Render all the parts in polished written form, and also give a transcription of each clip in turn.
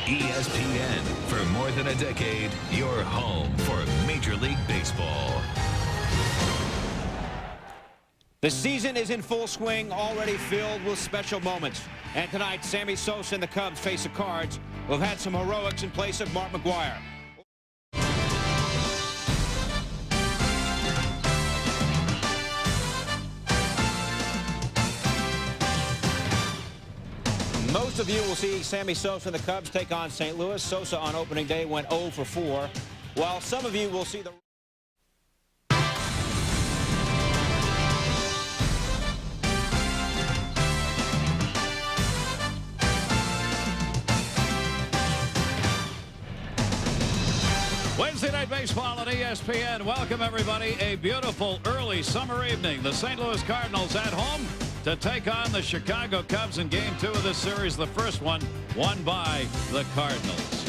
ESPN, for more than a decade, your home for Major League Baseball. The season is in full swing, already filled with special moments. And tonight, Sammy Sosa and the Cubs face the Cards, who have had some heroics in place of Mark McGwire. Most of you will see Sammy Sosa and the Cubs take on St. Louis. Sosa on opening day went 0 for 4, while some of you will see the... Wednesday Night Baseball on ESPN. Welcome, everybody. A beautiful early summer evening. The St. Louis Cardinals at home to take on the Chicago Cubs in Game 2 of this series. The first one won by the Cardinals.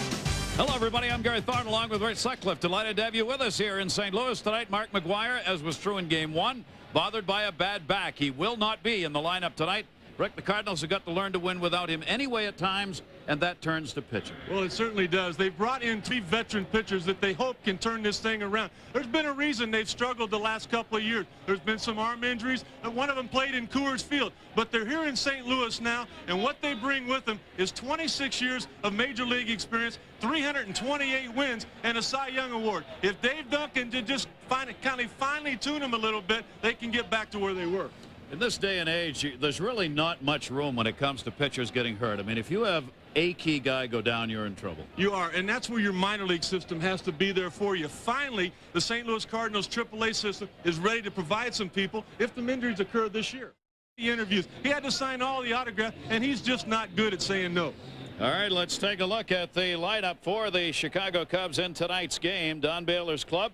Hello, everybody. I'm Gary Thorne along with Rich Sutcliffe. Delighted to have you with us here in St. Louis tonight. Mark McGwire, as was true in Game 1, bothered by a bad back. He will not be in the lineup tonight. Rick, the Cardinals have got to learn to win without him anyway at times, and that turns to pitching. Well, it certainly does. They've brought in 3 veteran pitchers that they hope can turn this thing around. There's been a reason they've struggled the last couple of years. There's been some arm injuries, and one of them played in Coors Field. But they're here in St. Louis now, and what they bring with them is 26 years of Major League experience, 328 wins, and a Cy Young Award. If Dave Duncan did just finally tune them a little bit, they can get back to where they were. In this day and age, there's really not much room when it comes to pitchers getting hurt. I mean, if you have a key guy go down, you're in trouble. You are, and that's where your minor league system has to be there for you. Finally, the St. Louis Cardinals AAA system is ready to provide some people if the injuries occur this year. He interviews. He had to sign all the autographs, and he's just not good at saying no. All right, let's take a look at the lineup for the Chicago Cubs in tonight's game. Don Baylor's club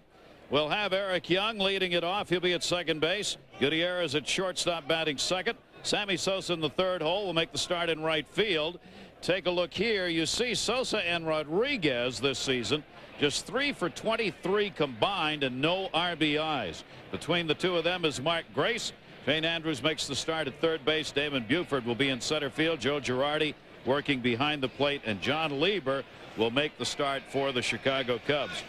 will have Eric Young leading it off. He'll be at second base. Gutierrez at shortstop batting second. Sammy Sosa in the third hole will make the start in right field. Take a look here. You see Sosa and Rodriguez this season just 3 for 23 combined and no RBIs. Between the two of them is Mark Grace. Shane Andrews makes the start at third base. Damon Buford will be in center field. Joe Girardi working behind the plate, and John Lieber will make the start for the Chicago Cubs.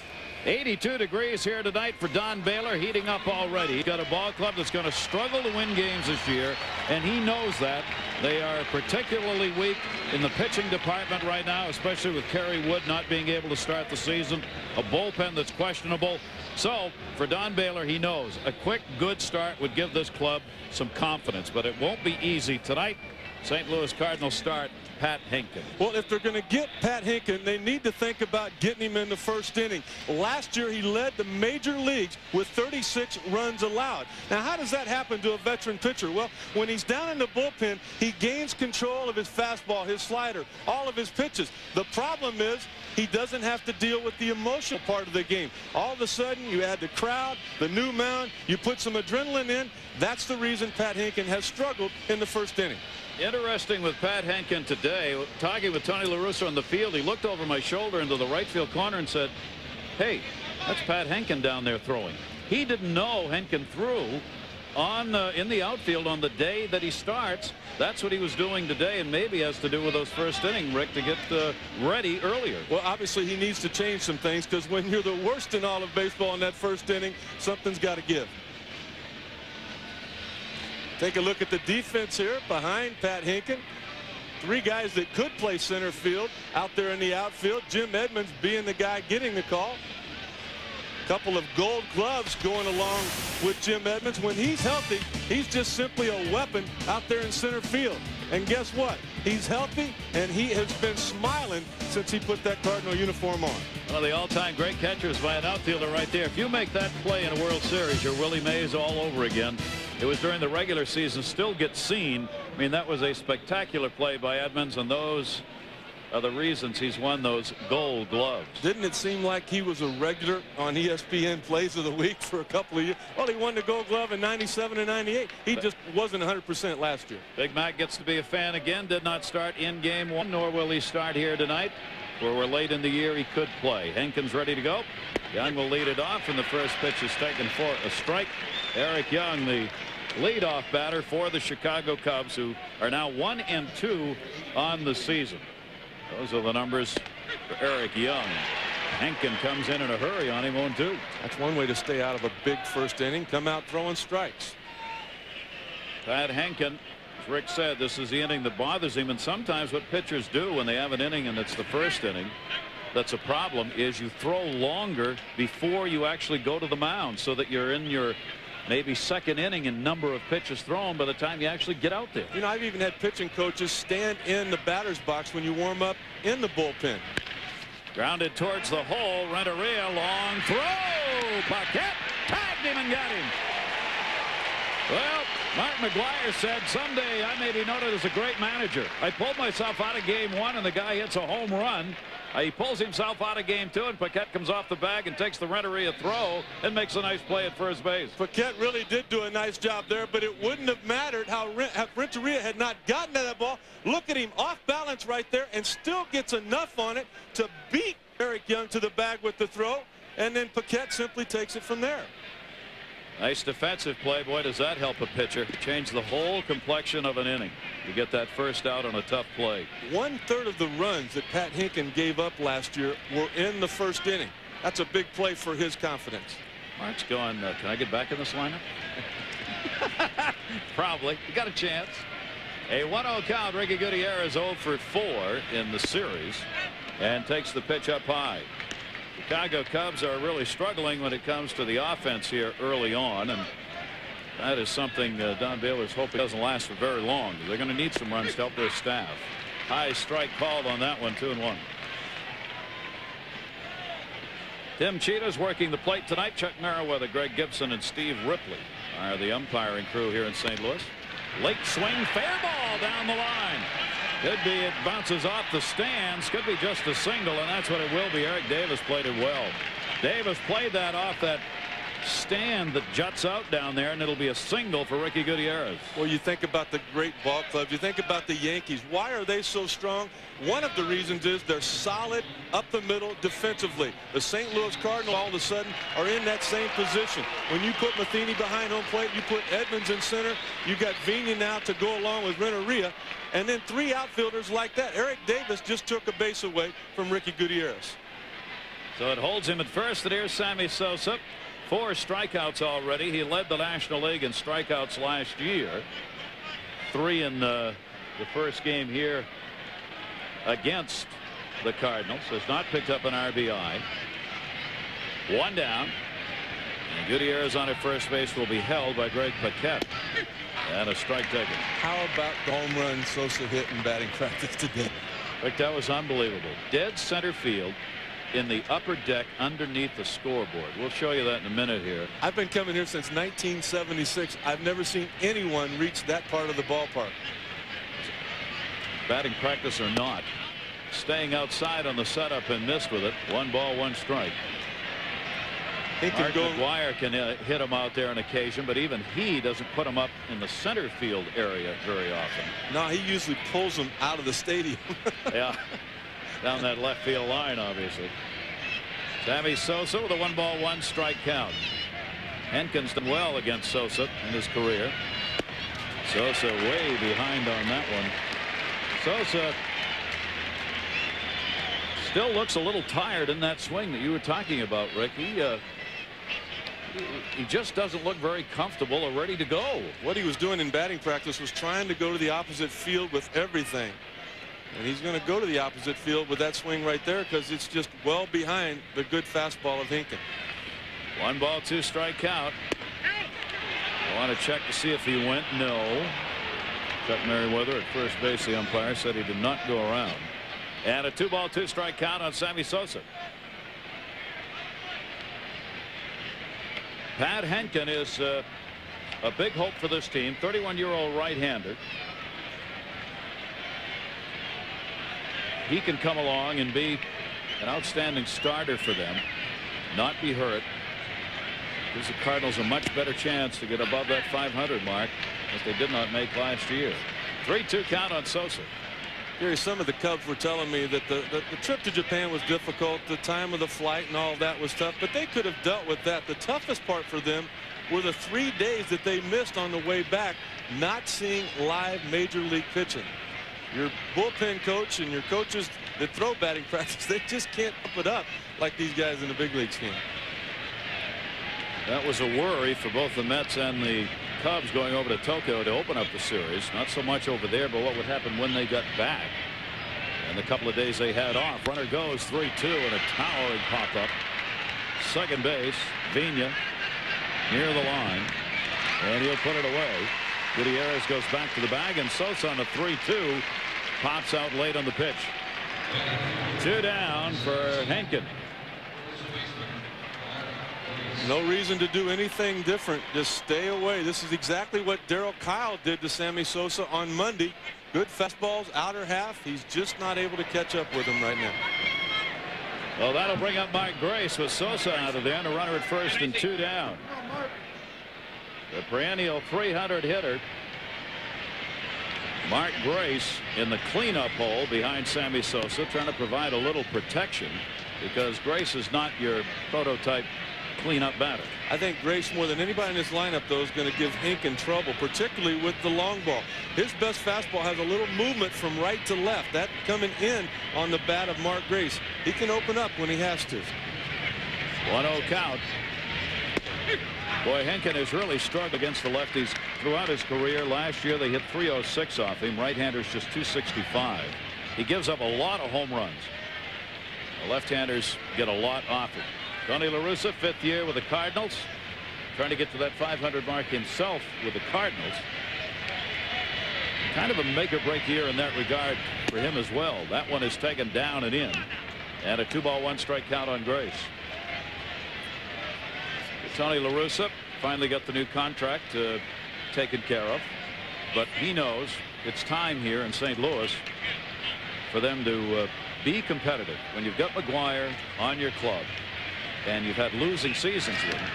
82 degrees here tonight for Don Baylor, heating up already. He's got a ball club that's going to struggle to win games this year, and he knows that. They are particularly weak in the pitching department right now, especially with Kerry Wood not being able to start the season, a bullpen that's questionable. So for Don Baylor, he knows a quick, good start would give this club some confidence, but it won't be easy tonight. St. Louis Cardinals start Pat Hinken. Well, if they're going to get Pat Hinken, they need to think about getting him in the first inning. Last year, he led the major leagues with 36 runs allowed. Now, how does that happen to a veteran pitcher? Well, when he's down in the bullpen, he gains control of his fastball, his slider, all of his pitches. The problem is he doesn't have to deal with the emotional part of the game. All of a sudden, you add the crowd, the new mound, you put some adrenaline in. That's the reason Pat Hinken has struggled in the first inning. Interesting with Pat Hinken today, talking with Tony La Russa on the field. He looked over my shoulder into the right field corner and said, hey, that's Pat Hinken down there throwing. He didn't know Hinken threw in the outfield on the day that he starts. That's what he was doing today, and maybe has to do with those first inning, Rick, to get ready earlier. Well, obviously he needs to change some things, because when you're the worst in all of baseball in that first inning, something's got to give. Take a look at the defense here behind Pat Hinken. 3 guys that could play center field out there in the outfield. Jim Edmonds being the guy getting the call. Couple of gold gloves going along with Jim Edmonds. When he's healthy, he's just simply a weapon out there in center field. And guess what? He's healthy, and he has been smiling since he put that Cardinal uniform on. One of the all-time great catchers by an outfielder right there. If you make that play in a World Series, you're Willie Mays all over again. It was during the regular season, still gets seen. I mean, that was a spectacular play by Edmonds, and those are the reasons he's won those gold gloves. Didn't it seem like he was a regular on ESPN Plays of the Week for a couple of years? Well, he won the gold glove in '97 and '98. He just wasn't 100% last year. Big Mac gets to be a fan again. Did not start in Game 1, nor will he start here tonight, where we're late in the year. He could play. Hinken's ready to go. Young will lead it off, and the first pitch is taken for a strike. Eric Young, the leadoff batter for the Chicago Cubs, who are now 1-2 on the season. Those are the numbers for Eric Young. Henkin comes in a hurry on him, 0-2. That's one way to stay out of a big first inning. Come out throwing strikes. Pat Henkin, as Rick said, this is the inning that bothers him, and sometimes what pitchers do when they have an inning and it's the first inning that's a problem is you throw longer before you actually go to the mound, so that you're in your maybe second inning in number of pitches thrown by the time you actually get out there. You know, I've even had pitching coaches stand in the batter's box when you warm up in the bullpen. Grounded towards the hole. Renteria, long throw. Paquette tagged him and got him. Well, Mark McGuire said, someday I may be noted as a great manager. I pulled myself out of game 1 and the guy hits a home run. He pulls himself out of game 2 and Paquette comes off the bag and takes the Renteria throw and makes a nice play at first base. Paquette really did do a nice job there, but it wouldn't have mattered how Renteria had not gotten to that ball. Look at him off balance right there and still gets enough on it to beat Eric Young to the bag with the throw, and then Paquette simply takes it from there. Nice defensive play. Boy, does that help a pitcher. Change the whole complexion of an inning. You get that first out on a tough play. 1/3 of the runs that Pat Hinkin gave up last year were in the first inning. That's a big play for his confidence. Mark's going, can I get back in this lineup? Probably. You got a chance. A 1-0 count. Ricky Gutierrez 0 for 4 in the series and takes the pitch up high. Chicago Cubs are really struggling when it comes to the offense here early on, and that is something Don Baylor's hoping doesn't last for very long. They're going to need some runs to help their staff. High strike called on that one, 2-1. Tim Cheetah's working the plate tonight. Chuck Merriweather, Greg Gibson, and Steve Ripley are the umpiring crew here in St. Louis. Late swing, fair ball down the line. Could be it bounces off the stands. Could be just a single, and that's what it will be. Eric Davis played it well. Davis played that off that stand that juts out down there, and it'll be a single for Ricky Gutierrez. Well, you think about the great ball clubs. You think about the Yankees. Why are they so strong? One of the reasons is they're solid up the middle defensively. The St. Louis Cardinals all of a sudden are in that same position. When you put Matheny behind home plate, you put Edmonds in center, you got Vina now to go along with Renteria, and then 3 outfielders like that. Eric Davis just took a base away from Ricky Gutierrez. So it holds him at first, and here's Sammy Sosa. 4 strikeouts already. He led the National League in strikeouts last year. 3 in the first game here against the Cardinals. Has not picked up an RBI. 1 down. And Gutierrez on at first base will be held by Greg Paquette. And a strike taken. How about the home run Sosa hit in batting practice today? Rick, that was unbelievable. Dead center field in the upper deck underneath the scoreboard. We'll show you that in a minute here. I've been coming here since 1976. I've never seen anyone reach that part of the ballpark. Batting practice or not, staying outside on the setup and missed with it. 1 ball, 1 strike. Mark McGuire can hit him out there on occasion, but even he doesn't put him up in the center field area very often. No, he usually pulls him out of the stadium. Yeah, down that left field line, obviously. Sammy Sosa with a 1 ball, 1 strike count. Henkin's done well against Sosa in his career. Sosa way behind on that one. Sosa still looks a little tired in that swing that you were talking about, Rick. He just doesn't look very comfortable or ready to go. What he was doing in batting practice was trying to go to the opposite field with everything. And he's going to go to the opposite field with that swing right there because it's just well behind the good fastball of Hinkin. 1 ball, 2 strike count. I want to check to see if he went. No. Chuck Merriweather at first base, the umpire said he did not go around. And a 2 ball, 2 strike count on Sammy Sosa. Pat Henkin is a big hope for this team. 31-year-old right-hander. He can come along and be an outstanding starter for them, not be hurt. Gives the Cardinals a much better chance to get above that 500 mark, as they did not make last year. 3-2 count on Sosa. Gary, some of the Cubs were telling me that the trip to Japan was difficult, the time of the flight and all that was tough, but they could have dealt with that. The toughest part for them were the 3 days that they missed on the way back, not seeing live major league pitching. Your bullpen coach and your coaches that throw batting practice. They just can't pump it up like these guys in the big leagues can. That was a worry for both the Mets and the Cubs going over to Tokyo to open up the series. Not so much over there, but what would happen when they got back. And the couple of days they had off. Runner goes 3-2 and a towering pop-up. Second base, Vina near the line. And he'll put it away. Gutierrez goes back to the bag, and Sosa on the 3-2 pops out late on the pitch. 2 down for Henkin. No reason to do anything different. Just stay away. This is exactly what Darryl Kyle did to Sammy Sosa on Monday. Good fastballs, outer half. He's just not able to catch up with him right now. Well, that'll bring up Mike Grace with Sosa out of there, and a runner at first and 2 down. The perennial 300 hitter, Mark Grace, in the cleanup hole behind Sammy Sosa, trying to provide a little protection because Grace is not your prototype cleanup batter. I think Grace, more than anybody in this lineup, though, is going to give Henkin trouble, particularly with the long ball. His best fastball has a little movement from right to left. That coming in on the bat of Mark Grace. He can open up when he has to. 1-0 count. Boy, Henkin has really struggled against the lefties throughout his career. Last year they hit 306 off him. Right-handers just 265. He gives up a lot of home runs. The left-handers get a lot off him. Tony La Russa, 5th year with the Cardinals, trying to get to that 500 mark himself with the Cardinals. Kind of a make-or-break year in that regard for him as well. That one is taken down and in, and a 2-ball 1-strike count on Grace. Tony La Russa finally got the new contract taken care of, but he knows it's time here in St. Louis for them to be competitive. When you've got McGuire on your club and you've had losing seasons with him,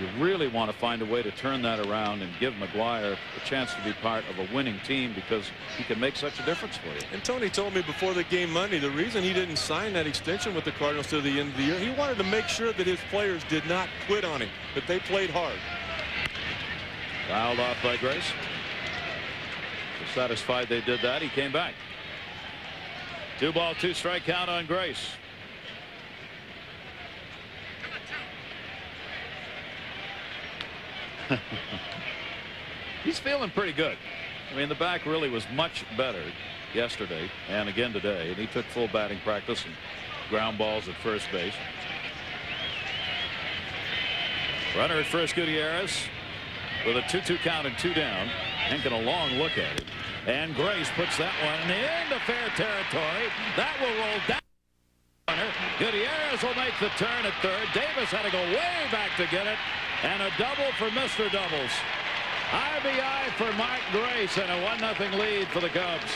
you really want to find a way to turn that around and give McGuire a chance to be part of a winning team, because he can make such a difference for you. And Tony told me before the game Monday, the reason he didn't sign that extension with the Cardinals to the end of the year, he wanted to make sure that his players did not quit on him, that they played hard. Fouled off by Grace. So satisfied they did that, he came back. 2-ball 2-strike count on Grace. He's feeling pretty good. I mean, the back really was much better yesterday and again today, and he took full batting practice and ground balls at first base. Runner at first, Gutierrez, with a 2-2 count and 2 down. Henkin a long look at it, and Grace puts that one into fair territory. That will roll down. Gutierrez will make the turn at third. Davis had to go way back to get it, and a double for Mr. Doubles. RBI for Mark Grace, and a 1-0 lead for the Cubs.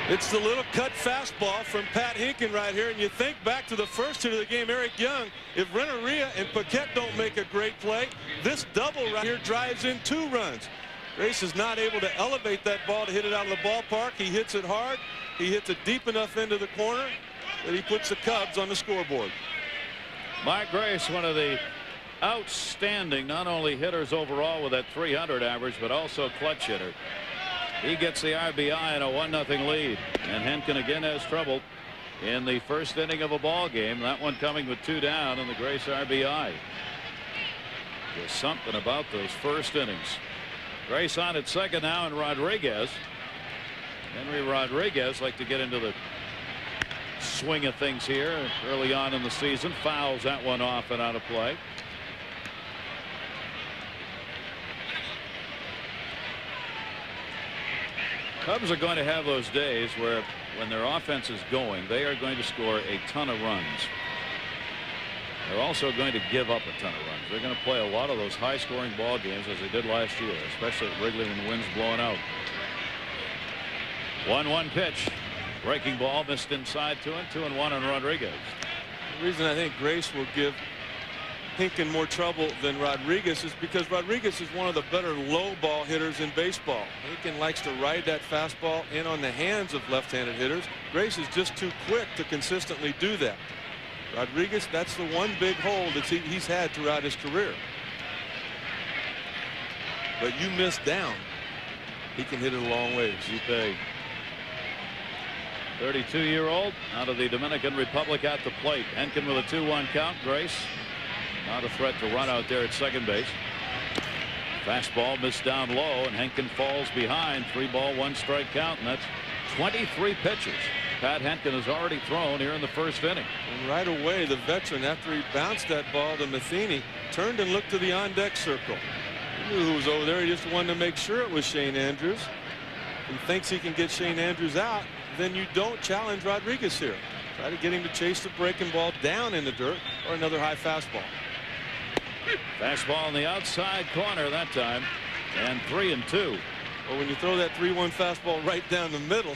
It's the little cut fastball from Pat Henkin right here, and you think back to the first hit of the game, Eric Young. If Renteria and Paquette don't make a great play, this double right here drives in 2 runs. Grace is not able to elevate that ball to hit it out of the ballpark. He hits it hard. He hits it deep enough into the corner that he puts the Cubs on the scoreboard. Mark Grace, one of the outstanding not only hitters overall with that 300 average, but also clutch hitter. He gets the RBI and a 1-0 lead, and Henkin again has trouble in the first inning of a ball game. That one coming with 2 down, and the Grace RBI. There's something about those first innings. Grace on at second now, and Rodriguez. Henry Rodriguez like to get into the swing of things here early on in the season. Fouls that one off and out of play. Cubs are going to have those days where when their offense is going, they are going to score a ton of runs. They're also going to give up a ton of runs. They're going to play a lot of those high-scoring ball games as they did last year, especially at Wrigley when the wind's blowing out. 1-1 pitch. Breaking ball missed inside to him. 2-1 on Rodriguez. The reason I think Grace will give Henkin more trouble than Rodriguez is because Rodriguez is one of the better low ball hitters in baseball. Henkin likes to ride that fastball in on the hands of left-handed hitters. Grace is just too quick to consistently do that. Rodriguez, that's the one big hole that he's had throughout his career. but you miss down, he can hit it a long ways. You pay. 32-year-old out of the Dominican Republic at the plate. Henkin with a 2-1 count. Grace not a threat to run out there at second base. Fastball missed down low, and Henkin falls behind. 3-ball, 1-strike count, and that's 23 pitches Pat Henkin has already thrown here in the first inning. And right away, the veteran, after he bounced that ball to Matheny, turned and looked to the on-deck circle. He knew who was over there. He just wanted to make sure it was Shane Andrews. He thinks he can get Shane Andrews out. Then you don't challenge Rodriguez here. Try to get him to chase the breaking ball down in the dirt or another high fastball. Fastball in the outside corner that time, and 3-2. Well, when you throw that 3-1 fastball right down the middle,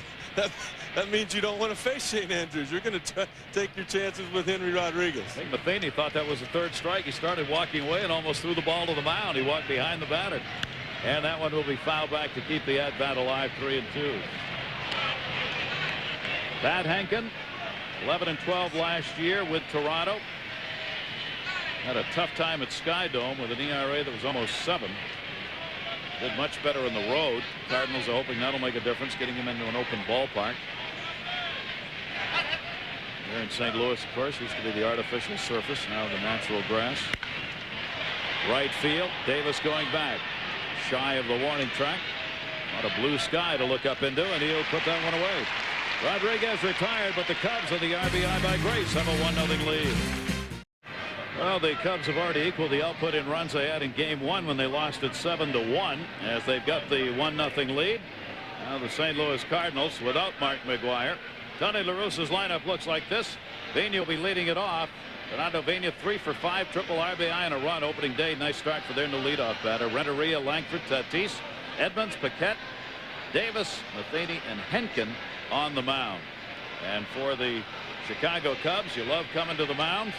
that means you don't want to face Shane Andrews. You're going to take your chances with Henry Rodriguez. I think Matheny thought that was a third strike. He started walking away and almost threw the ball to the mound. He walked behind the batter, and that one will be fouled back to keep the at-bat alive. 3-2. Pat Henkin, 11-12 last year with Toronto. Had a tough time at Skydome with an ERA that was almost 7. Did much better on the road. Cardinals are hoping that'll make a difference, getting him into an open ballpark. Here in St. Louis, of course, used to be the artificial surface, now the natural grass. Right field, Davis going back. Shy of the warning track. Not a blue sky to look up into, and he'll put that one away. Rodriguez retired, but the Cubs on the RBI by Grace have a 1-0 lead. Well, the Cubs have already equaled the output in runs they had in game 1 when they lost it 7-1, as they've got the 1-0 lead. Now the St. Louis Cardinals without Mark McGwire. Tony La Russa's lineup looks like this. Vina will be leading it off. Fernando Vina 3 for 5, triple RBI and a run opening day. Nice start for their new leadoff batter. Renteria, Langford, Tatis, Edmonds, Paquette, Davis, Matheny, and Henkin on the mound. And for the Chicago Cubs, you love coming to the mound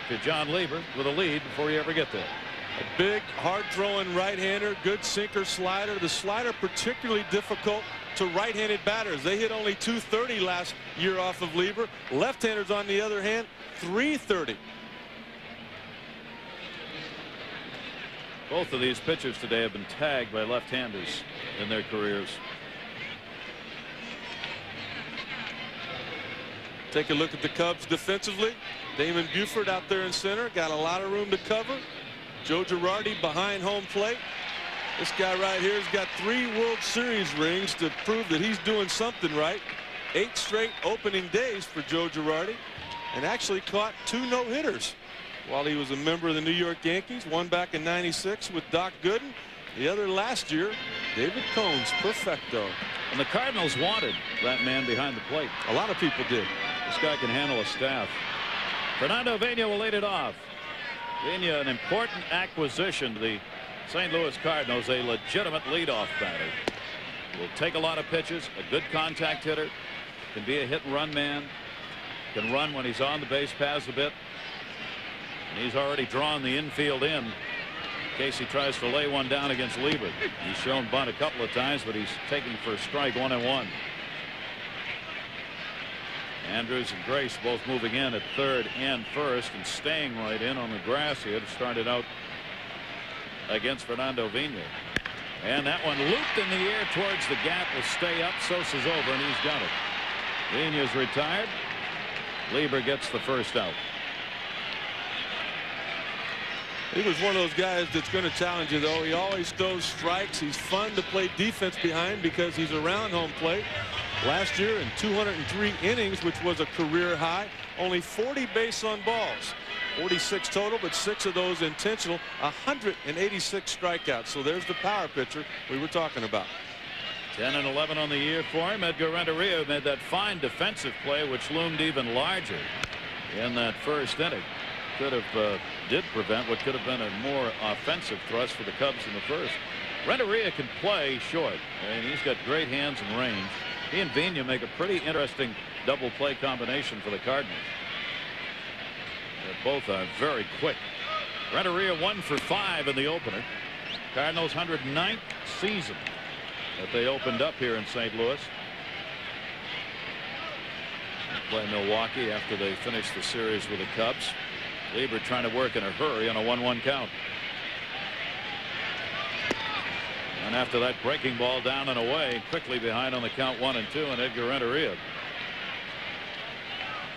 to John Lieber with a lead before you ever get there. A big, hard-throwing right-hander, good sinker slider. The slider particularly difficult to right-handed batters. They hit only .230 last year off of Lieber. Left-handers, on the other hand, .330. Both of these pitchers today have been tagged by left-handers in their careers. Take a look at the Cubs defensively. Damon Buford out there in center, got a lot of room to cover. Joe Girardi behind home plate. This guy right here has got 3 World Series rings to prove that he's doing something right. 8 straight opening days for Joe Girardi, and actually caught 2 no-hitters while he was a member of the New York Yankees. One back in '96 with Doc Gooden, the other last year, David Cohn's perfecto. And the Cardinals wanted that man behind the plate. A lot of people did. This guy can handle a staff. Fernando Vina will lead it off. Vina, an important acquisition to the St. Louis Cardinals, a legitimate leadoff batter. Will take a lot of pitches, a good contact hitter, can be a hit and run man, can run when he's on the base paths a bit. And he's already drawn the infield in case he tries to lay one down against Lieber. He's shown bunt a couple of times, but he's taking for a strike 1-1. Andrews and Grace both moving in at third and first and staying right in on the grass here to start it out against Fernando Vina. And that one looped in the air towards the gap, will stay up. Sosa's over, and he's got it. Vina's retired. Lieber gets the first out. He was one of those guys that's going to challenge you, though. He always throws strikes. He's fun to play defense behind because he's around home plate. Last year in 203 innings, which was a career high, only 40 base on balls. 46 total, but 6 of those intentional. 186 strikeouts. So there's the power pitcher we were talking about. 10-11 on the year for him. Edgar Renteria made that fine defensive play, which loomed even larger in that first inning. Could have did prevent what could have been a more offensive thrust for the Cubs in the first. Renteria can play short, and he's got great hands and range. He and Vina make a pretty interesting double play combination for the Cardinals. They both are very quick. Renteria 1 for 5 in the opener. Cardinals 109th season that they opened up here in St. Louis. They play Milwaukee after they finish the series with the Cubs. Lieber trying to work in a hurry on a 1-1 count. And after that breaking ball down and away, quickly behind on the count 1-2, and Edgar Renteria.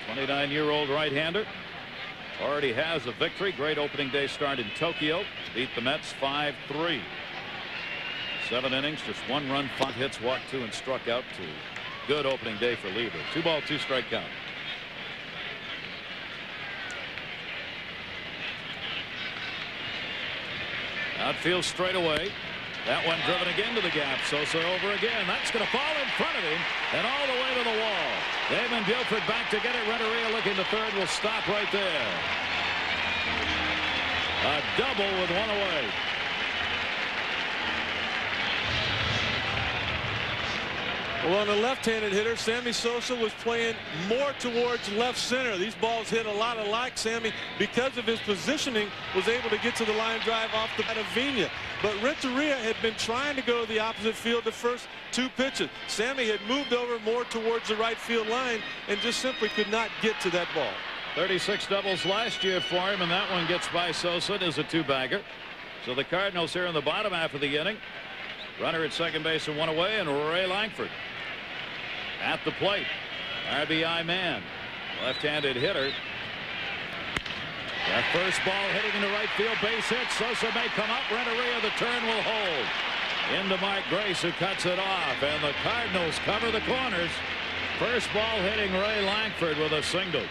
29-year-old right-hander already has a victory. Great opening day start in Tokyo. Beat the Mets 5-3. 7 innings, just 1 run, 5 hits, walked 2, and struck out 2. Good opening day for Lieber. 2-ball, 2-strike count. Outfield straight away. That one driven again to the gap. Sosa over again. That's going to fall in front of him and all the way to the wall. Damon Buford back to get it. Renteria looking to third. Will stop right there. A double with 1 away. Well, on the left-handed hitter, Sammy Sosa was playing more towards left center. These balls hit a lot alike. Sammy, because of his positioning, was able to get to the line drive off the bat of Vina. But Renteria had been trying to go to the opposite field the first 2 pitches. Sammy had moved over more towards the right field line and just simply could not get to that ball. 36 doubles last year for him, and that one gets by Sosa. It is a 2-bagger. So the Cardinals here in the bottom half of the inning. Runner at second base and 1 away, and Ray Langford at the plate. RBI man. Left-handed hitter. That first ball hitting into right field. Base hit. Sosa may come up. Renteria, the turn will hold. Into Mark Grace, who cuts it off. And the Cardinals cover the corners. First ball hitting Ray Langford with a single.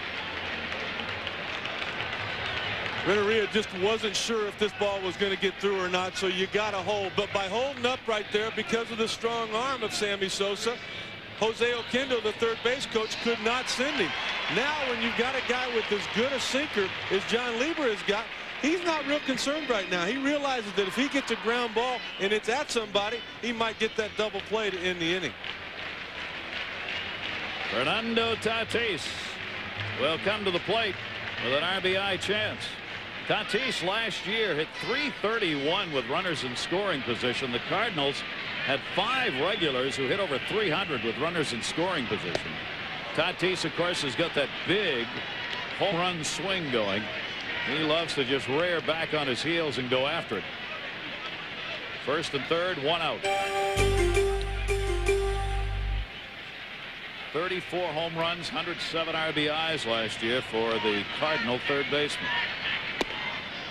Renteria just wasn't sure if this ball was going to get through or not, so you got to hold. But by holding up right there, because of the strong arm of Sammy Sosa, Jose Oquendo, the third base coach, could not send him. Now, when you've got a guy with as good a sinker as John Lieber has got, he's not real concerned right now. He realizes that if he gets a ground ball and it's at somebody, he might get that double play to end the inning. Fernando Tatis will come to the plate with an RBI chance. Tatis last year hit .331 with runners in scoring position. The Cardinals had 5 regulars who hit over .300 with runners in scoring position. Tatis, of course, has got that big home run swing going. He loves to just rear back on his heels and go after it. First and third, 1 out. 34 home runs, 107 RBIs last year for the Cardinal third baseman.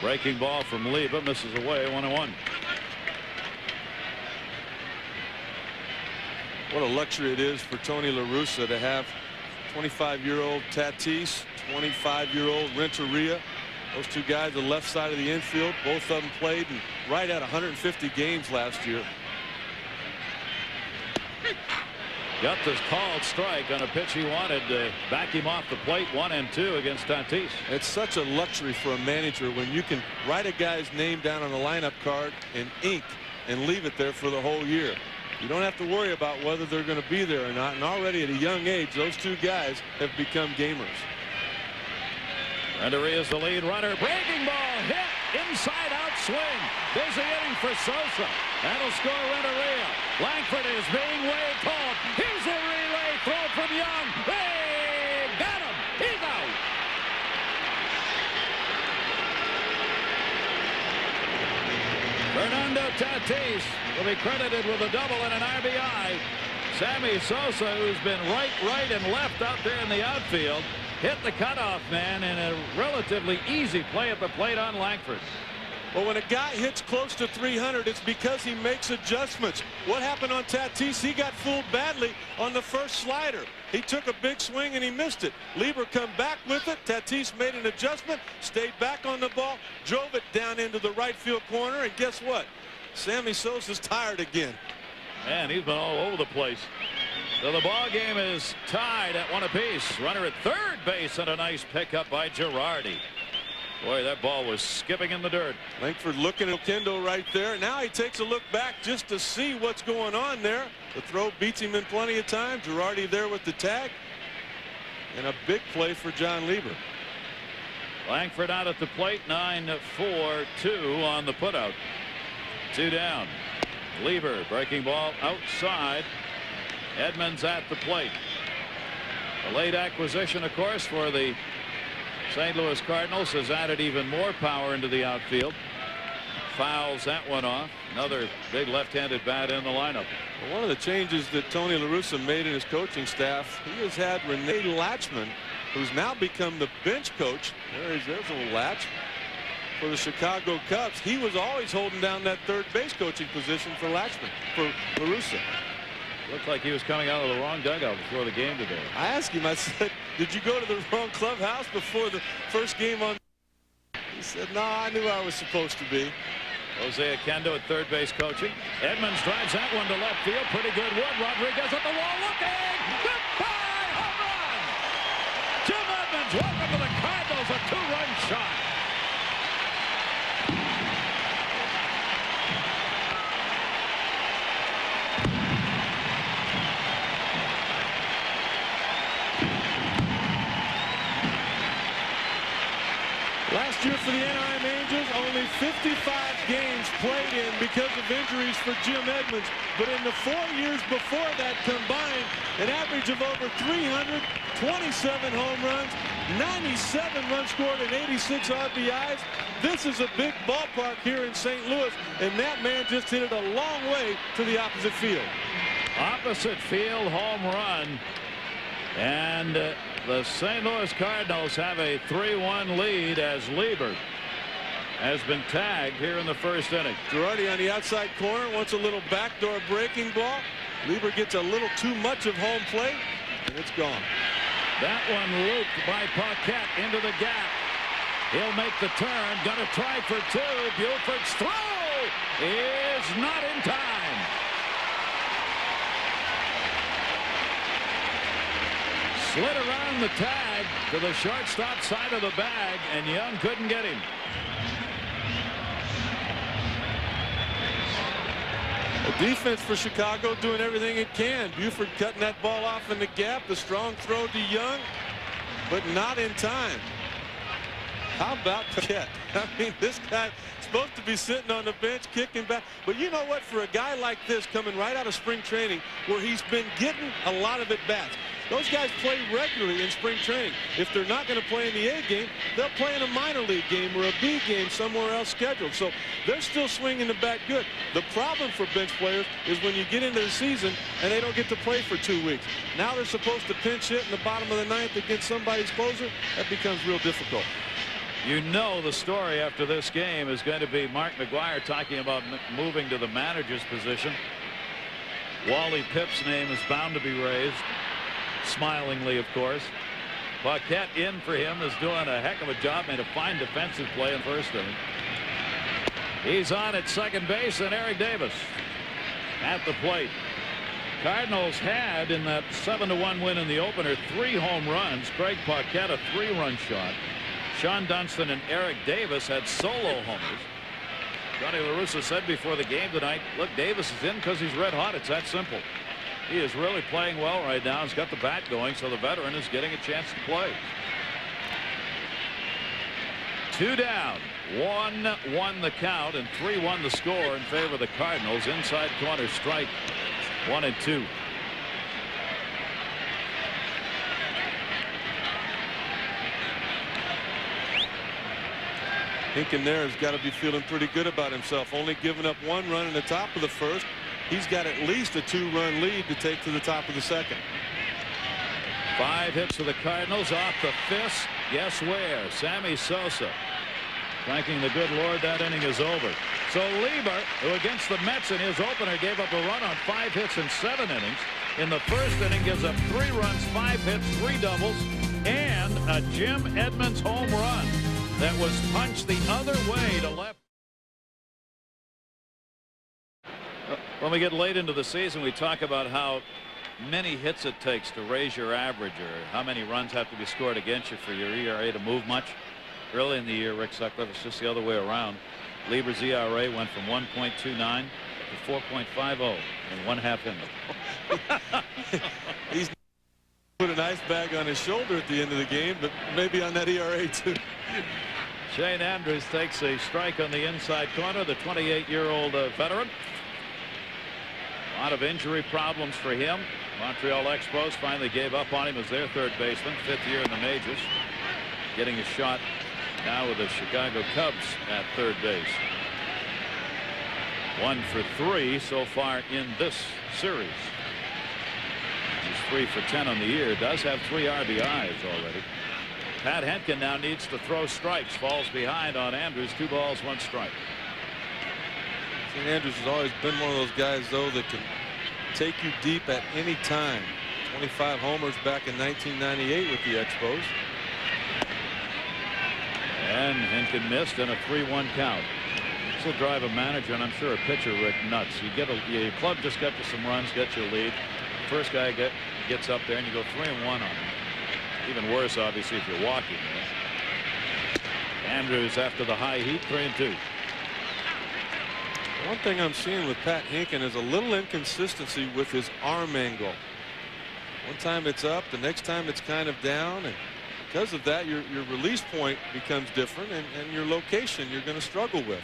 Breaking ball from Lieber, misses away, 1-1. What a luxury it is for Tony La Russa to have 25-year-old Tatis, 25-year-old Renteria. Those 2 guys, the left side of the infield, both of them played right at 150 games last year. Got this called strike on a pitch he wanted to back him off the plate. 1-2 against Tatis. It's such a luxury for a manager when you can write a guy's name down on the lineup card in ink and leave it there for the whole year. You don't have to worry about whether they're going to be there or not. And already at a young age, those 2 guys have become gamers. Renteria is the lead runner. Breaking ball hit. Inside out swing. Busy inning for Sosa. That'll score Renteria. Langford is being way called. Here's a relay throw from Young. They got him. He's out. Fernando Tatis will be credited with a double and an RBI. Sammy Sosa, who's been right, and left out there in the outfield, hit the cutoff man in a relatively easy play at the plate on Langford. Well, when a guy hits close to 300, it's because he makes adjustments. What happened on Tatis? He got fooled badly on the first slider. He took a big swing and he missed it. Lieber come back with it. Tatis made an adjustment, stayed back on the ball, drove it down into the right field corner, and guess what? Sammy Sosa's tired again. Man, he's been all over the place. So the ball game is tied at 1 apiece. Runner at third base, and a nice pickup by Girardi. Boy, that ball was skipping in the dirt. Langford looking at Oquendo right there. Now he takes a look back just to see what's going on there. The throw beats him in plenty of time. Girardi there with the tag. And a big play for John Lieber. Langford out at the plate. 9-4-2 on the putout. 2 down. Lieber breaking ball outside. Edmonds at the plate. A late acquisition, of course, for the St. Louis Cardinals has added even more power into the outfield. fouls that one off. Another big left-handed bat in the lineup. Well, one of the changes that Tony La Russa made in his coaching staff, he has had Rene Latchman, who's now become the bench coach. There's a little Latch for the Chicago Cubs. He was always holding down that third base coaching position for Latchman, for La Russa. Looked like he was coming out of the wrong dugout before the game today. I asked him, I said, did you go to the wrong clubhouse before the first game on? He said, no, I knew I was supposed to be. Jose Oquendo at third base coaching. Edmonds drives that one to left field. Pretty good wood. Rodriguez at the wall looking. Goodbye, home run. Jim Edmonds, welcome to the Cardinals. A two-run shot. Last year for the Anaheim Angels, only 55 games played in because of injuries for Jim Edmonds. But in the 4 years before that combined, an average of over 327 home runs, 97 runs scored, and 86 RBIs. This is a big ballpark here in St. Louis, and that man just hit it a long way to the opposite field. Opposite field home run. And the St. Louis Cardinals have a 3-1 lead as Lieber has been tagged here in the first inning. Girardi on the outside corner wants a little backdoor breaking ball. Lieber gets a little too much of home plate, and it's gone. That one looped by Paquette into the gap. He'll make the turn. Gonna try for two. Buford's throw is not in time. Slid around the tag to the shortstop side of the bag, and Young couldn't get him. The defense for Chicago doing everything it can. Buford cutting that ball off in the gap. The strong throw to Young, but not in time. How about Paquette? I mean, this guy supposed to be sitting on the bench kicking back. But you know what? For a guy like this coming right out of spring training where he's been getting a lot of at-bats, those guys play regularly in spring training. If they're not going to play in the A game, they'll play in a minor league game or a B game somewhere else scheduled. So they're still swinging the bat good. The problem for bench players is when you get into the season and they don't get to play for 2 weeks. Now they're supposed to pinch hit in the bottom of the ninth against somebody's closer. That becomes real difficult. You know the story after this game is going to be Mark McGwire talking about moving to the manager's position. Wally Pipp's name is bound to be raised. Smilingly, of course. Paquette in for him is doing a heck of a job. Made a fine defensive play in first inning. He's on at second base, and Eric Davis at the plate. Cardinals had in that 7-1 win in the opener 3 home runs. Craig Paquette a 3-run shot. Sean Dunston and Eric Davis had solo homers. Tony La Russa said before the game tonight, look, Davis is in because he's red hot. It's that simple. He is really playing well right now. He's got the bat going, so the veteran is getting a chance to play. 2 down. 1-1 the count, and 3-1 the score in favor of the Cardinals. Inside corner strike. 1-2. Hinkin there has got to be feeling pretty good about himself. Only giving up 1 run in the top of the first. He's got at least a 2-run lead to take to the top of the second. 5 hits for the Cardinals off the fist. Guess where? Sammy Sosa. Thanking the good Lord that inning is over. So Lieber, who against the Mets in his opener gave up a run on 5 hits in 7 innings, in the first inning gives up 3 runs, 5 hits, 3 doubles, and a Jim Edmonds home run that was punched the other way to left. When we get late into the season, we talk about how many hits it takes to raise your average, or how many runs have to be scored against you for your ERA to move much. Early in the year, Rick Sutcliffe, it's just the other way around. Lieber's ERA went from 1.29 to 4.50 in 1/2 inning. He's put an ice bag on his shoulder at the end of the game, but maybe on that ERA too. Shane Andrews takes a strike on the inside corner, the 28-year-old veteran. A lot of injury problems for him. Montreal Expos finally gave up on him as their third baseman, 5th year in the majors. Getting a shot now with the Chicago Cubs at third base. 1 for 3 so far in this series. He's 3 for 10 on the year. Does have 3 RBIs already. Pat Henkin now needs to throw strikes. Falls behind on Andrews. 2 balls, 1 strike. St. Andrews has always been one of those guys, though, that can take you deep at any time. 25 homers back in 1998 with the Expos. And Henkin missed in a 3-1 count. This will drive a manager, and I'm sure a pitcher, Rick, nuts. Your club just got you some runs, get your lead. First guy gets up there, and you go 3-1 on him. Even worse, obviously, if you're walking. Andrews, after the high heat, 3-2. One thing I'm seeing with Pat Henkin is a little inconsistency with his arm angle. One time it's up, the next time it's kind of down, and because of that, your release point becomes different, and your location you're going to struggle with.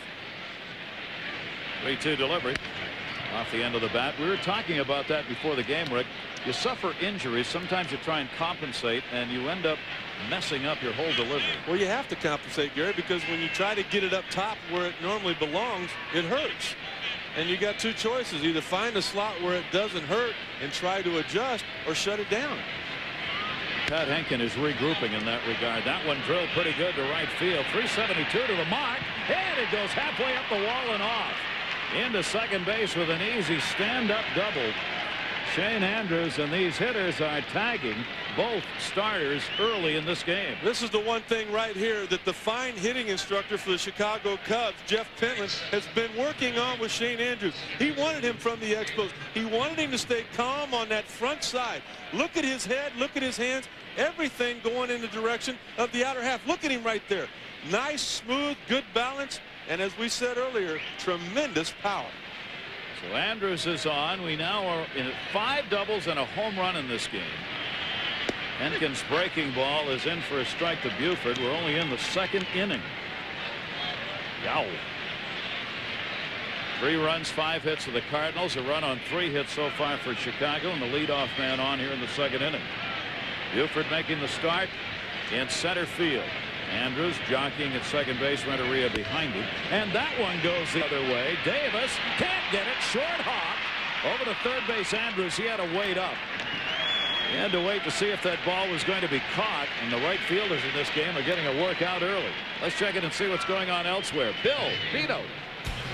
3-2 delivery off the end of the bat. We were talking about that before the game, Rick. You suffer injuries. Sometimes you try and compensate, and you end up messing up your whole delivery. Well, you have to compensate, Gary, because when you try to get it up top where it normally belongs, it hurts. And you got 2 choices. Either find a slot where it doesn't hurt and try to adjust, or shut it down. Pat Henkin is regrouping in that regard. That one drilled pretty good to right field. 372 to the mark, and it goes halfway up the wall and off. Into second base with an easy stand-up double. Shane Andrews, and these hitters are tagging both starters early in this game. This is the one thing right here that the fine hitting instructor for the Chicago Cubs, Jeff Pentland, has been working on with Shane Andrews. He wanted him from the Expos. He wanted him to stay calm on that front side. Look at his head, look at his hands, everything going in the direction of the outer half. Look at him right there. Nice, smooth, good balance, and as we said earlier, tremendous power. So Andrews is on. We now are in 5 doubles and a home run in this game. Henkin's breaking ball is in for a strike to Buford. We're only in the 2nd inning. Yow. 3 runs, 5 hits for the Cardinals. A run on 3 hits so far for Chicago, and the leadoff man on here in the 2nd inning. Buford making the start in center field. Andrews jockeying at second base, Renteria behind him, and that one goes the other way. Davis can't get it. Short hop over to third base. Andrews, he had to wait up. He had to wait to see if that ball was going to be caught, and the right fielders in this game are getting a workout early. Let's check it and see what's going on elsewhere. Bill Vito.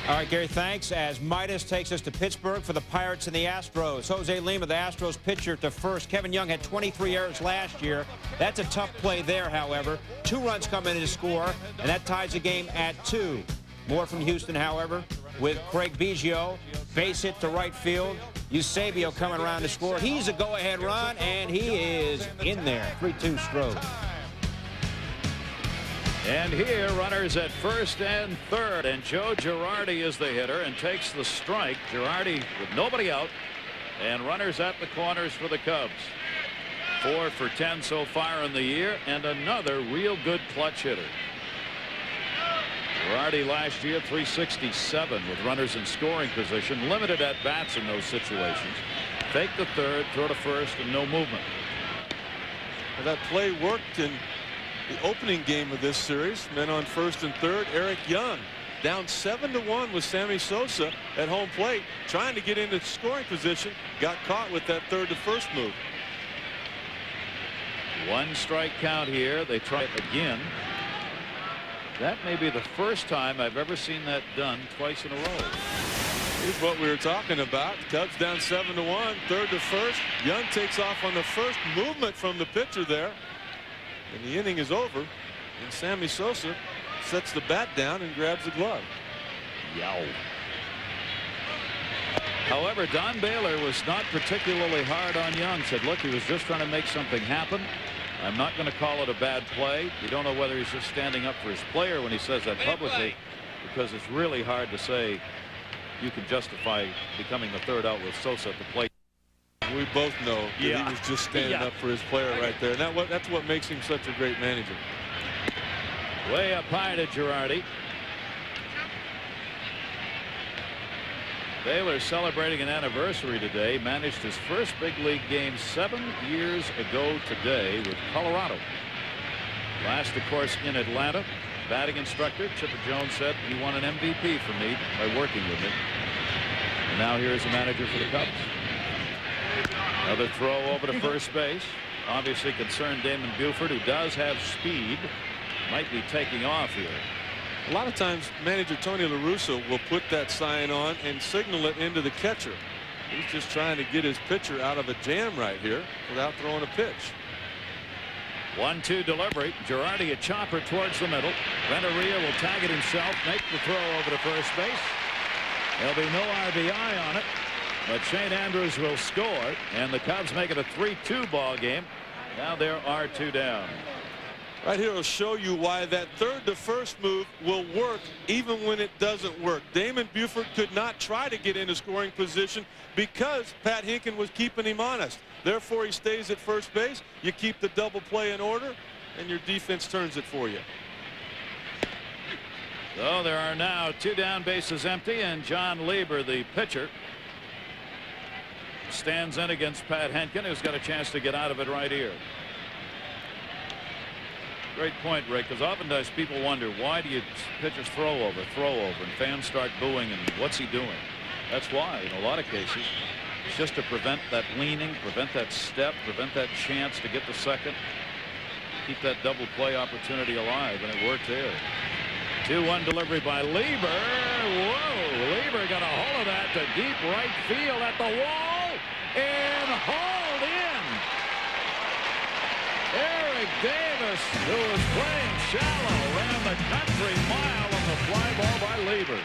All right, Gary, thanks. As Midas takes us to Pittsburgh for the Pirates and the Astros. Jose Lima, the Astros pitcher, to first. Kevin Young had 23 errors last year. That's a tough play there, however. 2 runs come in to score, and that ties the game at 2. More from Houston, however, with Craig Biggio. Base hit to right field. Eusebio coming around to score. He's a go-ahead run, and he is in there. 3-2 Stroh. And here, runners at first and third, and Joe Girardi is the hitter and takes the strike. Girardi with nobody out, and runners at the corners for the Cubs. 4 for 10 so far in the year, and another real good clutch hitter. Girardi last year 367 with runners in scoring position, limited at bats in those situations. Take the third, throw to first, and no movement. Well, that play worked in the opening game of this series. Men on first and third. Eric Young down 7-1 with Sammy Sosa at home plate, trying to get into scoring position. Got caught with that third to first move. 1 strike count here. They try it again. That may be the first time I've ever seen that done twice in a row. Here's what we were talking about. Cubs down 7-1, third to first. Young takes off on the first movement from the pitcher there. And the inning is over, and Sammy Sosa sets the bat down and grabs the glove. Yow. However, Don Baylor was not particularly hard on Young. Said, look, he was just trying to make something happen. I'm not going to call it a bad play. You don't know whether he's just standing up for his player when he says that publicly, because it's really hard to say you can justify becoming the third out with Sosa at the plate. We both know that he was just standing up for his player right there. And that's what makes him such a great manager. Way up high to Girardi. Baylor celebrating an anniversary today. Managed his first big league game 7 years ago today with Colorado. Last, of course, in Atlanta. Batting instructor Chipper Jones said he won an MVP for me by working with me. And now here's the manager for the Cubs. Another throw over to first base. Obviously concerned Damon Buford, who does have speed, might be taking off here. A lot of times manager Tony La Russa will put that sign on and signal it into the catcher. He's just trying to get his pitcher out of a jam right here without throwing a pitch. 1-2 delivery. Girardi a chopper towards the middle. Renteria will tag it himself, make the throw over to first base. There'll be no RBI on it, but Shane Andrews will score, and the Cubs make it a 3-2 ball game. Now there are 2 down. Right here will show you why that third to first move will work even when it doesn't work. Damon Buford could not try to get into scoring position because Pat Hinkin was keeping him honest. Therefore, he stays at first base. You keep the double play in order, and your defense turns it for you. So there are now 2 down, bases empty, and John Lieber, the pitcher, stands in against Pat Hinkin, who's got a chance to get out of it right here. Great point, Rick, because oftentimes people wonder, why do you pitchers throw over, and fans start booing, and what's he doing? That's why, in a lot of cases, it's just to prevent that leaning, prevent that step, prevent that chance to get to second, keep that double play opportunity alive, and it worked there. 2-1 delivery by Lieber. Whoa, Lieber got a hold of that to deep right field at the wall and hauled in. Eric Davis, who was playing shallow, ran the country mile on the fly ball by Lieber.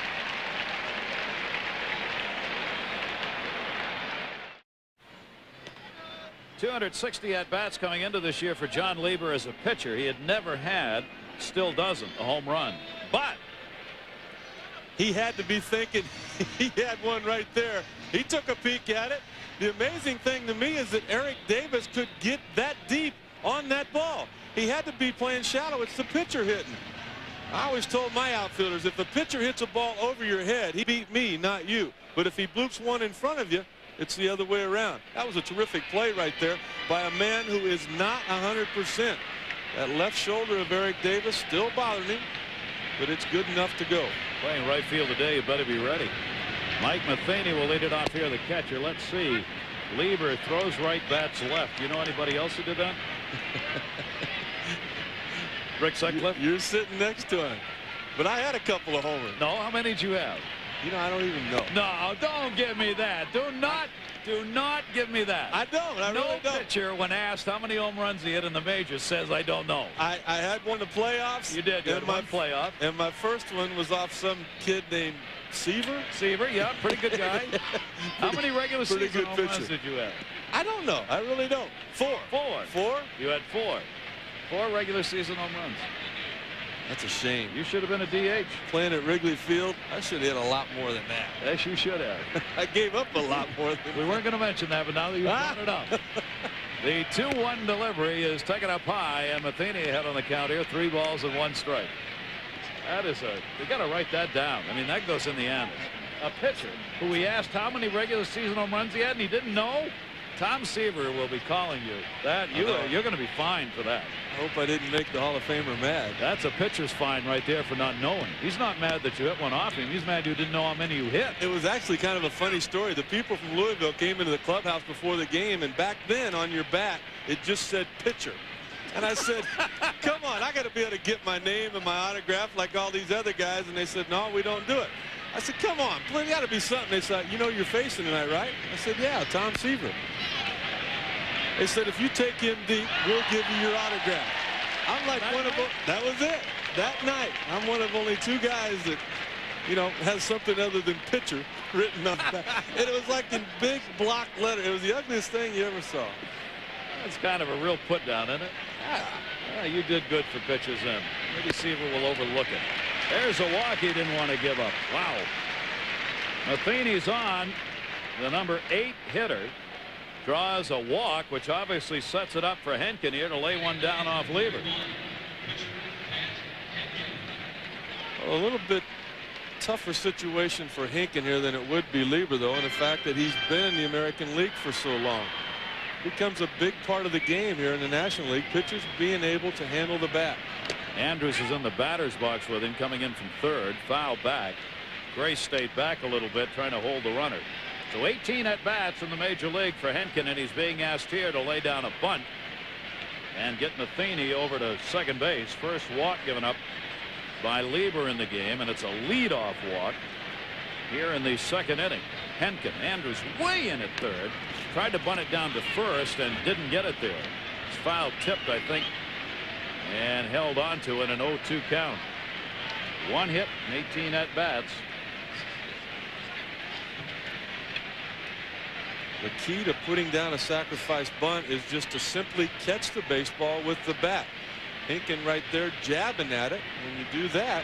.260 at-bats coming into this year for John Lieber as a pitcher. He had never had, still doesn't, a home run. But he had to be thinking he had one right there. He took a peek at it. The amazing thing to me is that Eric Davis could get that deep on that ball. He had to be playing shallow. It's the pitcher hitting. I always told my outfielders, if the pitcher hits a ball over your head, he beat me, not you. But if he bloops one in front of you, it's the other way around. That was a terrific play right there by a man who is not 100%. That left shoulder of Eric Davis still bothering him, but it's good enough to go. Playing right field today, you better be ready. Mike Matheny will lead it off here, the catcher. Let's see. Lieber throws right, bats left. You know anybody else who did that? Rick Sutcliffe? You're sitting next to him. But I had a couple of homers. No, how many did you have? You know, I don't even know. No, don't give me that. Do not give me that. I don't. I really don't. No pitcher, when asked how many home runs he hit in the majors, says I don't know. I had one in the playoffs. You did. You had one playoff. And my first one was off some kid named Seaver. Seaver, yeah, pretty good guy. How many regular season home runs did you have? I don't know. I really don't. 4. 4. You had 4. 4 regular season home runs. That's a shame. You should have been a DH. Playing at Wrigley Field, I should have hit a lot more than that. Yes, you should have. I gave up a lot more than We weren't going to mention that, but now that you've brought it up. The 2-1 delivery is taken up high, and Matheny ahead on the count here. 3 balls and 1 strike. That is you got to write that down. I mean, that goes in the annals. A pitcher who we asked how many regular season home runs he had, and he didn't know. Tom Seaver will be calling you. You're going to be fined for that. I hope I didn't make the Hall of Famer mad. That's a pitcher's fine right there for not knowing. He's not mad that you hit one off him. He's mad you didn't know how many you hit. It was actually kind of a funny story. The people from Louisville came into the clubhouse before the game, and back then on your bat, it just said pitcher. And I said, come on, I got to be able to get my name and my autograph like all these other guys. And they said, no, we don't do it. I said, come on, there got to be something. They said, you know you're facing tonight, right? I said, yeah, Tom Seaver. They said, if you take him deep, we'll give you your autograph. I'm like one of them. That was it. That night, I'm one of only 2 guys that, you know, has something other than pitcher written on that. And it was like in big block letter. It was the ugliest thing you ever saw. That's kind of a real put down, isn't it? Yeah, you did good for pitchers then. Maybe Seaver will overlook it. There's a walk he didn't want to give up. Wow. Matheny's on. The number 8 hitter draws a walk, which obviously sets it up for Hinkin here to lay one down off Lieber. A little bit tougher situation for Hinkin here than it would be Lieber, though, and the fact that he's been in the American League for so long. Becomes a big part of the game here in the National League. Pitchers being able to handle the bat. Andrews is in the batter's box with him, coming in from third. Foul back. Gray stayed back a little bit trying to hold the runner. So 18 at bats in the major league for Henkin, and he's being asked here to lay down a bunt and get Matheny over to second base. First walk given up by Lieber in the game, and it's a leadoff walk here in the second inning. Henkin, Andrews way in at third, tried to bunt it down to first and didn't get it there. It's foul tipped, I think, and held on to it, an 0-2 count. One hit, 18 at bats. The key to putting down a sacrifice bunt is just to simply catch the baseball with the bat. Henkin right there jabbing at it. When you do that,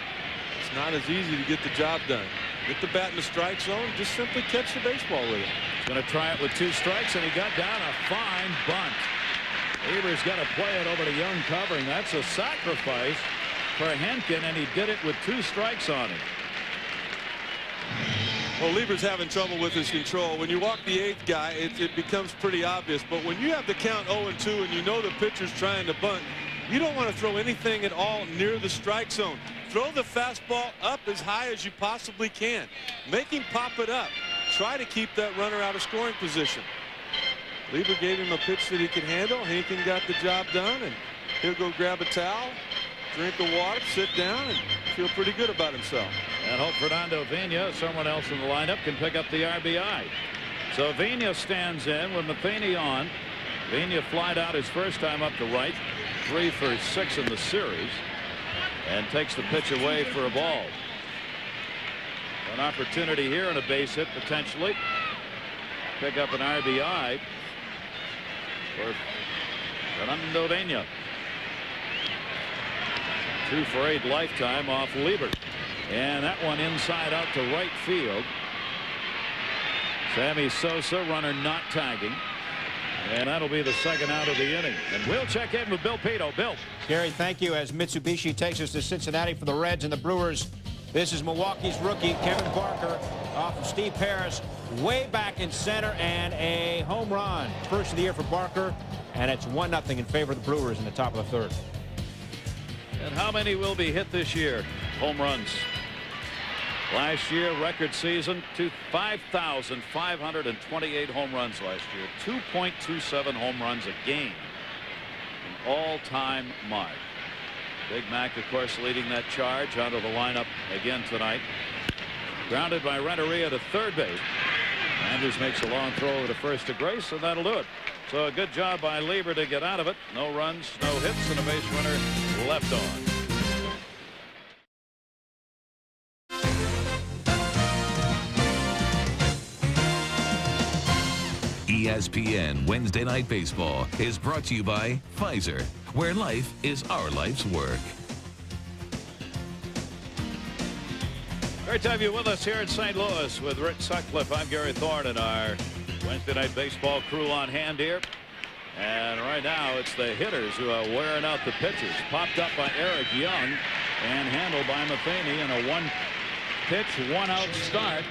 it's not as easy to get the job done. Get the bat in the strike zone, just simply catch the baseball with it. He's going to try it with 2 strikes, and he got down a fine bunt. Lieber's got to play it over to Young covering. That's a sacrifice for Henkin, and he did it with 2 strikes on him. Well, Lieber's having trouble with his control. When you walk the 8th guy, it becomes pretty obvious. But when you have the count 0-2 and you know the pitcher's trying to bunt, you don't want to throw anything at all near the strike zone. Throw the fastball up as high as you possibly can. Make him pop it up. Try to keep that runner out of scoring position. Lieber gave him a pitch that he could handle. Henkin got the job done, and he'll go grab a towel, drink of water, sit down, and feel pretty good about himself. And hope Fernando Vina, someone else in the lineup, can pick up the RBI. So Vina stands in with Matheny on. Vina flied out his first time up to right, 3 for 6 in the series, and takes the pitch away for a ball. An opportunity here and a base hit potentially. Pick up an RBI for Fernando Vina. 2 for 8 lifetime off Lieber. And that one inside out to right field. Sammy Sosa, runner not tagging. And that'll be the second out of the inning. And we'll check in with Bill Pito. Bill. Gary, thank you. As Mitsubishi takes us to Cincinnati for the Reds and the Brewers. This is Milwaukee's rookie, Kevin Barker, off of Steve Harris, way back in center, and a home run. First of the year for Barker, and it's 1-0 in favor of the Brewers in the top of the 3rd. And how many will be hit this year? Home runs. Last year, record season, 5,528 home runs last year. 2.27 home runs a game. An all-time mark. Big Mac, of course, leading that charge onto the lineup again tonight. Grounded by Renteria to third base. Andrews makes a long throw over to first to Grace, and that'll do it. So a good job by Lieber to get out of it. No runs, no hits, and a base runner left on. ESPN Wednesday Night Baseball is brought to you by Pfizer, where life is our life's work. Great to have you with us here in St. Louis with Rick Sutcliffe. I'm Gary Thorne, and our Wednesday Night Baseball crew on hand here. And right now it's the hitters who are wearing out the pitchers. Popped up by Eric Young and handled by Matheny in a 1-pitch, 1-out start.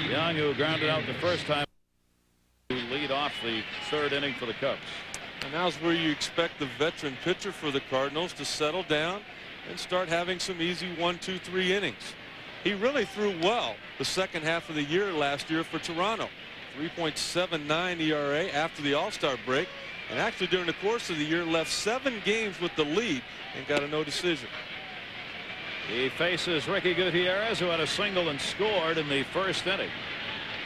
Young, who grounded out the first time, to lead off the 3rd inning for the Cubs. And now's where you expect the veteran pitcher for the Cardinals to settle down and start having some easy 1, 2, 3 innings. He really threw well the second half of the year last year for Toronto. 3.79 ERA after the All-Star break, and actually during the course of the year left 7 games with the lead and got a no decision. He faces Ricky Gutierrez, who had a single and scored in the first inning.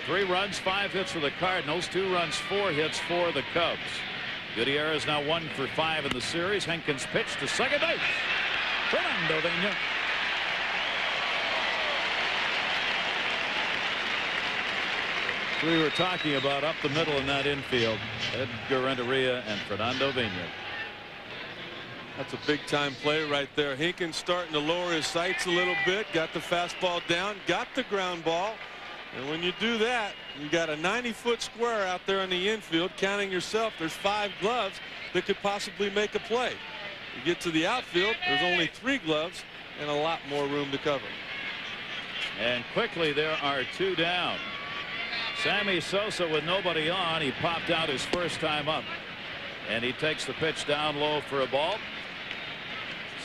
3 runs, 5 hits for the Cardinals, 2 runs, 4 hits for the Cubs. Gutierrez now 1 for 5 in the series. Henkin's pitch to second base. Fernando Vina. We were talking about up the middle in that infield. Edgar Renteria and Fernando Vina. That's a big-time play right there. Henkin starting to lower his sights a little bit. Got the fastball down. Got the ground ball. And when you do that, you got a 90-foot square out there in the infield. Counting yourself, there's 5 gloves that could possibly make a play. You get to the outfield, there's only 3 gloves and a lot more room to cover. And quickly there are 2 down. Sammy Sosa with nobody on. He popped out his first time up, and he takes the pitch down low for a ball.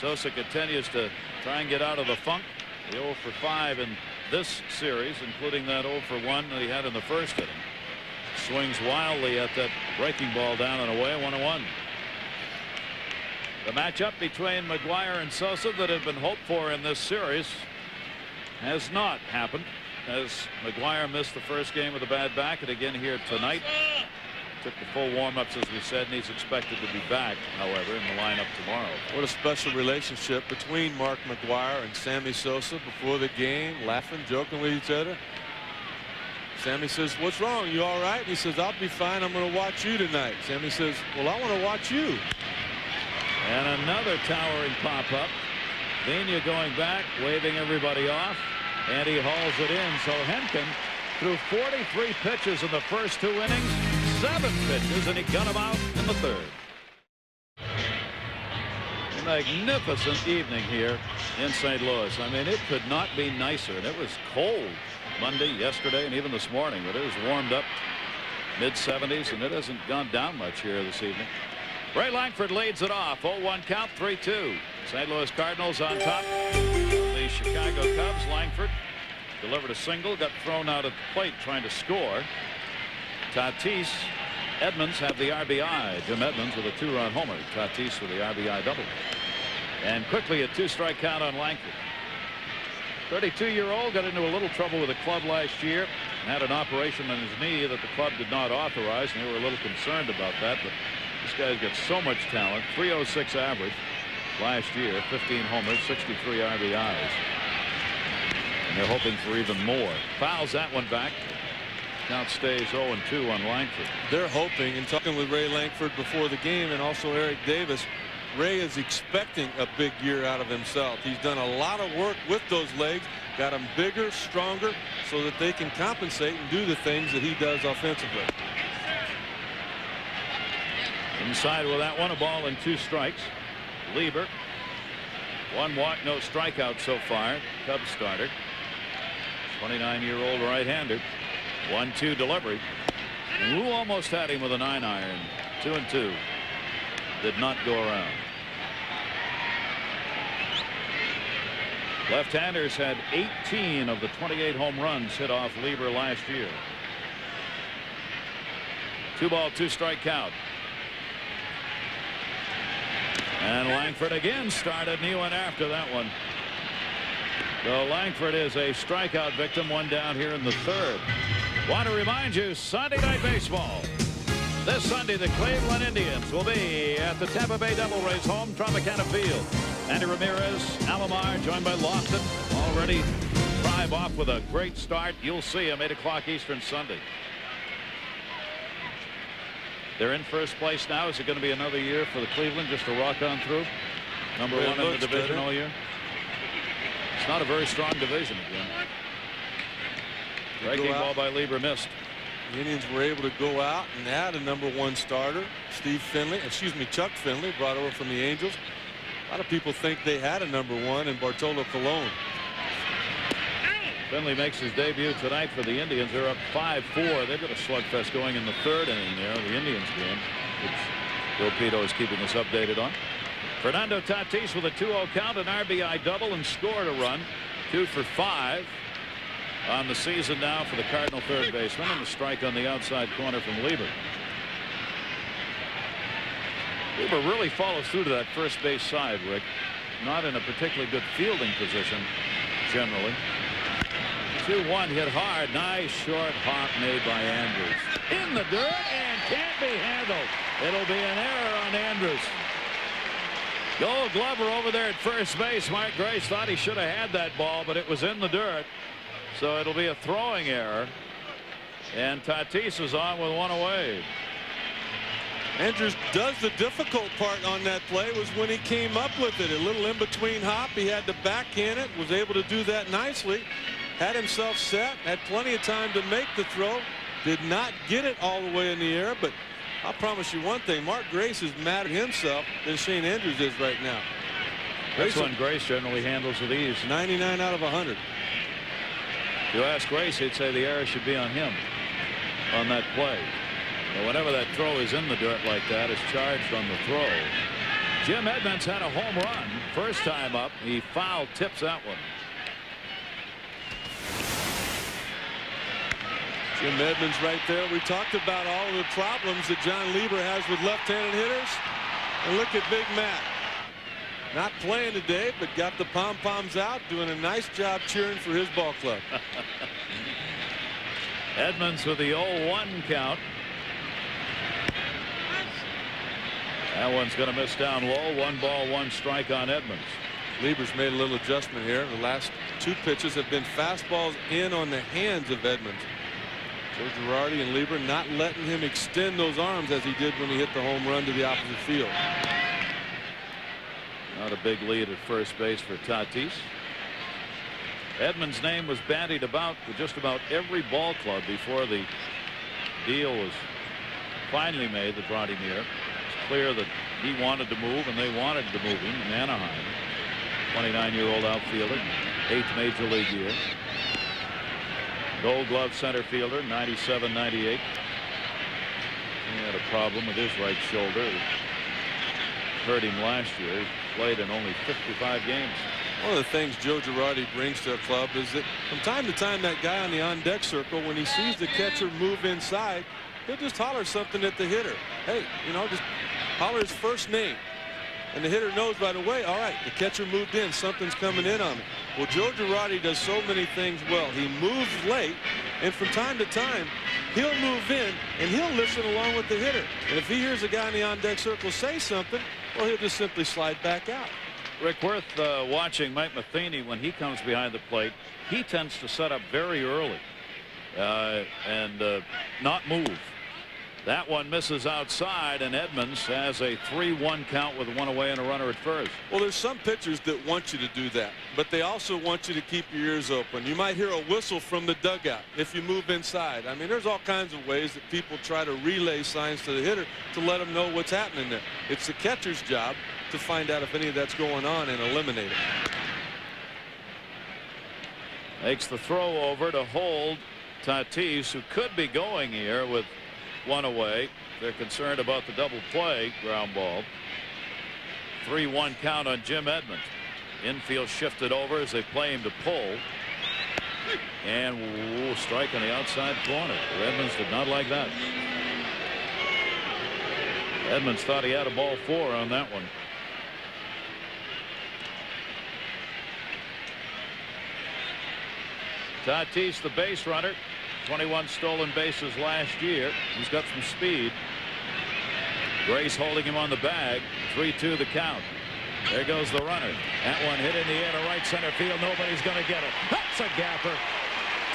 Sosa continues to try and get out of the funk. The 0 for 5 in this series, including that 0 for 1 that he had in the first inning. Swings wildly at that breaking ball down and away. 1-1. The matchup between McGuire and Sosa that had been hoped for in this series has not happened, as McGuire missed the first game with a bad back, and again here tonight. Took the full warm-ups, as we said, and he's expected to be back, however, in the lineup tomorrow. What a special relationship between Mark McGuire and Sammy Sosa before the game, laughing, joking with each other. Sammy says, "What's wrong? You all right?" He says, "I'll be fine. I'm going to watch you tonight." Sammy says, "Well, I want to watch you." And another towering pop-up. Vina going back, waving everybody off, and he hauls it in. So Henkin threw 43 pitches in the first 2 innings, 7 pitches, and he got him out in the third. A magnificent evening here in St. Louis. I mean, it could not be nicer, and it was cold Monday, yesterday, and even this morning, but it was warmed up mid-70s, and it hasn't gone down much here this evening. Ray Langford leads it off. 0-1 count, 3-2. St. Louis Cardinals on top. The Chicago Cubs. Langford delivered a single, got thrown out at the plate trying to score. Tatis, Edmonds have the RBI. Jim Edmonds with a 2-run homer. Tatis with the RBI double. And quickly a 2-strike count on Langford. 32-year-old got into a little trouble with the club last year. Had an operation on his knee that the club did not authorize, and they were a little concerned about that. But this guy's got so much talent. 306 average last year, 15 homers, 63 RBIs. And they're hoping for even more. Fouls that one back. Count stays 0-2 on Langford. They're hoping, and talking with Ray Langford before the game, and also Eric Davis, Ray is expecting a big year out of himself. He's done a lot of work with those legs, got them bigger, stronger, so that they can compensate and do the things that he does offensively. Inside with that one, a ball and 2 strikes. Lieber, 1 walk, no strikeout so far. Cubs starter, 29-year-old right-hander. 1-2 delivery. Who almost had him with a 9-iron. 2-2. Did not go around. Left-handers had 18 of the 28 home runs hit off Lieber last year. 2-ball, 2-strike count. And Langford again started, and he went after that one. So Langford is a strikeout victim, 1 down here in the third. Want to remind you, Sunday Night Baseball. This Sunday, the Cleveland Indians will be at the Tampa Bay Devil Rays home, Tropicana Field. Andy Ramirez, Alomar, joined by Lofton, already drive off with a great start. You'll see him 8 o'clock Eastern Sunday. They're in first place now. Is it going to be another year for the Cleveland just to rock on through? Number 1 in the division all year. It's not a very strong division again. Breaking ball by Lieber missed. The Indians were able to go out and add a number 1 starter, Chuck Finley, brought over from the Angels. A lot of people think they had a number 1 in Bartolo Colon. Finley makes his debut tonight for the Indians. They're up 5-4. They've got a slugfest going in the third inning there, the Indians game, which Bill Pito is keeping us updated on. Fernando Tatis with a 2-0 count, an RBI double, and scored a run. 2 for 5 on the season now for the Cardinal third baseman, and a strike on the outside corner from Lieber. Lieber really follows through to that first base side, Rick. Not in a particularly good fielding position generally. 2-1 hit hard. Nice short hop made by Andrews. In the dirt and can't be handled. It'll be an error on Andrews. Gold Glover over there at first base. Mark Grace thought he should have had that ball, but it was in the dirt. So it'll be a throwing error. And Tatis is on with 1 away. Andrews does the difficult part on that play was when he came up with it. A little in between hop. He had to backhand it. Was able to do that nicely. Had himself set. Had plenty of time to make the throw. Did not get it all the way in the air. But I'll promise you one thing. Mark Grace is madder at himself than Shane Andrews is right now. That's one Grace generally handles with ease. 99 out of 100. If you ask Grace, he'd say the error should be on him on that play. But whenever that throw is in the dirt like that, it's charged on the throw. Jim Edmonds had a home run first time up. He foul tips that one. Jim Edmonds right there. We talked about all of the problems that John Lieber has with left-handed hitters. And look at Big Mac. Not playing today, but got the pom-poms out, doing a nice job cheering for his ball club. Edmonds with the 0-1 count. That one's going to miss down low. 1 ball, 1 strike on Edmonds. Lieber's made a little adjustment here. The last 2 pitches have been fastballs in on the hands of Edmonds. Joe Girardi and Lieber not letting him extend those arms as he did when he hit the home run to the opposite field. Not a big lead at first base for Tatis. Edmonds' name was bandied about with just about every ball club before the deal was finally made that brought him here. It's clear that he wanted to move and they wanted to move him in Anaheim. 29-year-old outfielder, 8th major league year. Gold Glove center fielder, 97-98. He had a problem with his right shoulder. It hurt him last year. He played in only 55 games. One of the things Joe Girardi brings to a club is that from time to time that guy on the on-deck circle, when he sees the catcher move inside, he'll just holler something at the hitter. Hey, you know, just holler his first name. And the hitter knows right away, all right, the catcher moved in, something's coming in on me. Well, Joe Girardi does so many things well. He moves late, and from time to time, he'll move in, and he'll listen along with the hitter. And if he hears a guy in the on-deck circle say something, well, he'll just simply slide back out. Rick, worth watching Mike Matheny when he comes behind the plate. He tends to set up very early and not move. That one misses outside, and Edmonds has a 3-1 count with 1 away and a runner at first. Well, there's some pitchers that want you to do that, but they also want you to keep your ears open. You might hear a whistle from the dugout if you move inside. I mean, there's all kinds of ways that people try to relay signs to the hitter to let them know what's happening there. It's the catcher's job to find out if any of that's going on and eliminate it. Makes the throw over to hold Tatis, who could be going here with 1 away. They're concerned about the double play. Ground ball. 3-1 count on Jim Edmonds. Infield shifted over as they play him to pull. And strike on the outside corner. Edmonds did not like that. Edmonds thought he had a ball 4 on that one. Tatis, the base runner. 21 stolen bases last year. He's got some speed. Grace holding him on the bag. 3-2 the count. There goes the runner. That one hit in the air to right center field. Nobody's going to get it. That's a gapper.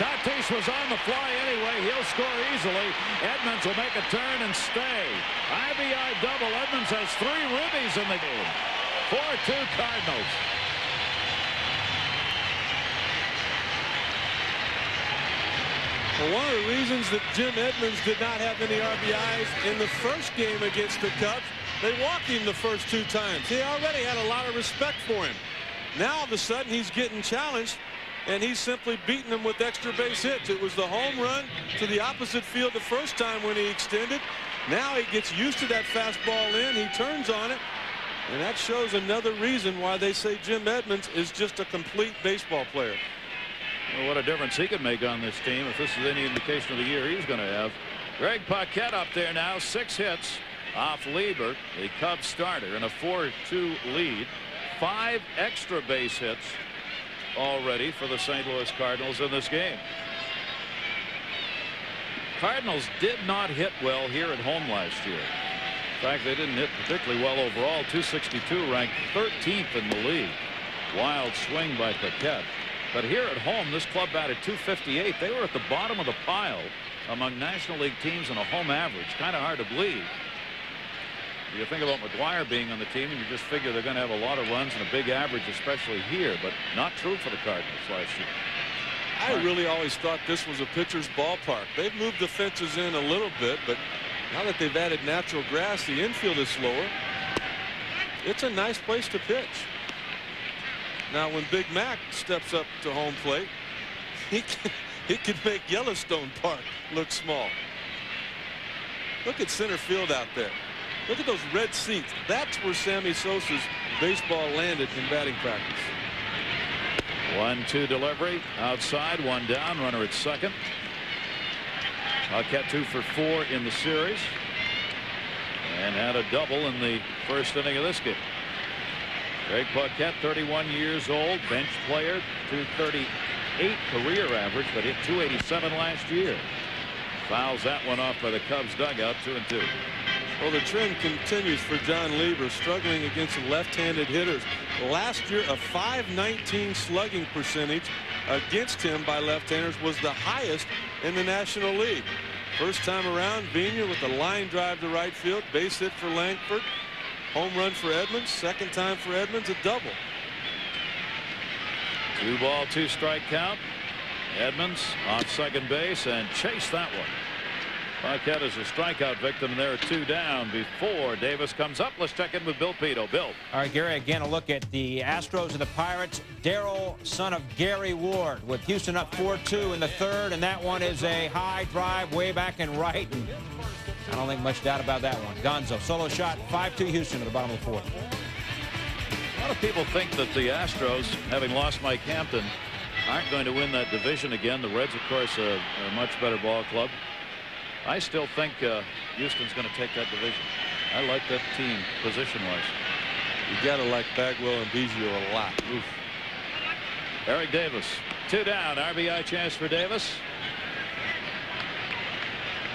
Tatis was on the fly anyway. He'll score easily. Edmonds will make a turn and stay. IBI double. Edmonds has 3 ribbies in the game. 4-2 Cardinals. Well, one of the reasons that Jim Edmonds did not have any RBIs in the first game against the Cubs, they walked him the first 2 times. He already had a lot of respect for him. Now all of a sudden he's getting challenged, and he's simply beating them with extra base hits. It was the home run to the opposite field the first time when he extended. Now he gets used to that fastball in. He turns on it, and that shows another reason why they say Jim Edmonds is just a complete baseball player. Well, what a difference he could make on this team if this is any indication of the year he's going to have. Greg Paquette up there now, 6 hits off Lieber, the Cubs starter, in a 4-2 lead. 5 extra base hits already for the St. Louis Cardinals in this game. Cardinals did not hit well here at home last year. In fact, they didn't hit particularly well overall. 262, ranked 13th in the league. Wild swing by Paquette. But here at home, this club batted .258. They were at the bottom of the pile among National League teams in a home average. Kind of hard to believe. You think about McGuire being on the team, and you just figure they're going to have a lot of runs and a big average, especially here. But not true for the Cardinals last year. I really always thought this was a pitcher's ballpark. They've moved the fences in a little bit, but now that they've added natural grass, the infield is slower. It's a nice place to pitch. Now, when Big Mac steps up to home plate, he can make Yellowstone Park look small. Look at center field out there. Look at those red seats. That's where Sammy Sosa's baseball landed in batting practice. 1-2 delivery outside, 1 down, runner at second. Paquette 2 for 4 in the series and had a double in the first inning of this game. Greg Paquette, 31 years old, bench player, 238 career average, but hit 287 last year. Fouls that one off by the Cubs dugout, 2-2. Well, the trend continues for John Lieber, struggling against the left-handed hitters. Last year, a .519 slugging percentage against him by left-handers was the highest in the National League. First time around, Vigna with a line drive to right field, base hit for Langford, home run for Edmonds. Second time for Edmonds, a double. 2 ball, 2 strike count. Edmonds on second base and chased that one. Paquette is a strikeout victim, and there are 2 down before Davis comes up. Let's check in with Bill Pito. Bill. All right, Gary, again, a look at the Astros and the Pirates. Darrell, son of Gary Ward, with Houston up 4-2 in the third, and that one is a high drive way back and right. And I don't think much doubt about that one. Gonzo, solo shot, 5-2 Houston at the bottom of the fourth. A lot of people think that the Astros, having lost Mike Hampton, aren't going to win that division again. The Reds, of course, are a much better ball club. I still think Houston's going to take that division. I like that team position-wise. You got to like Bagwell and Biggio a lot. Oof. Eric Davis, 2 down. RBI chance for Davis.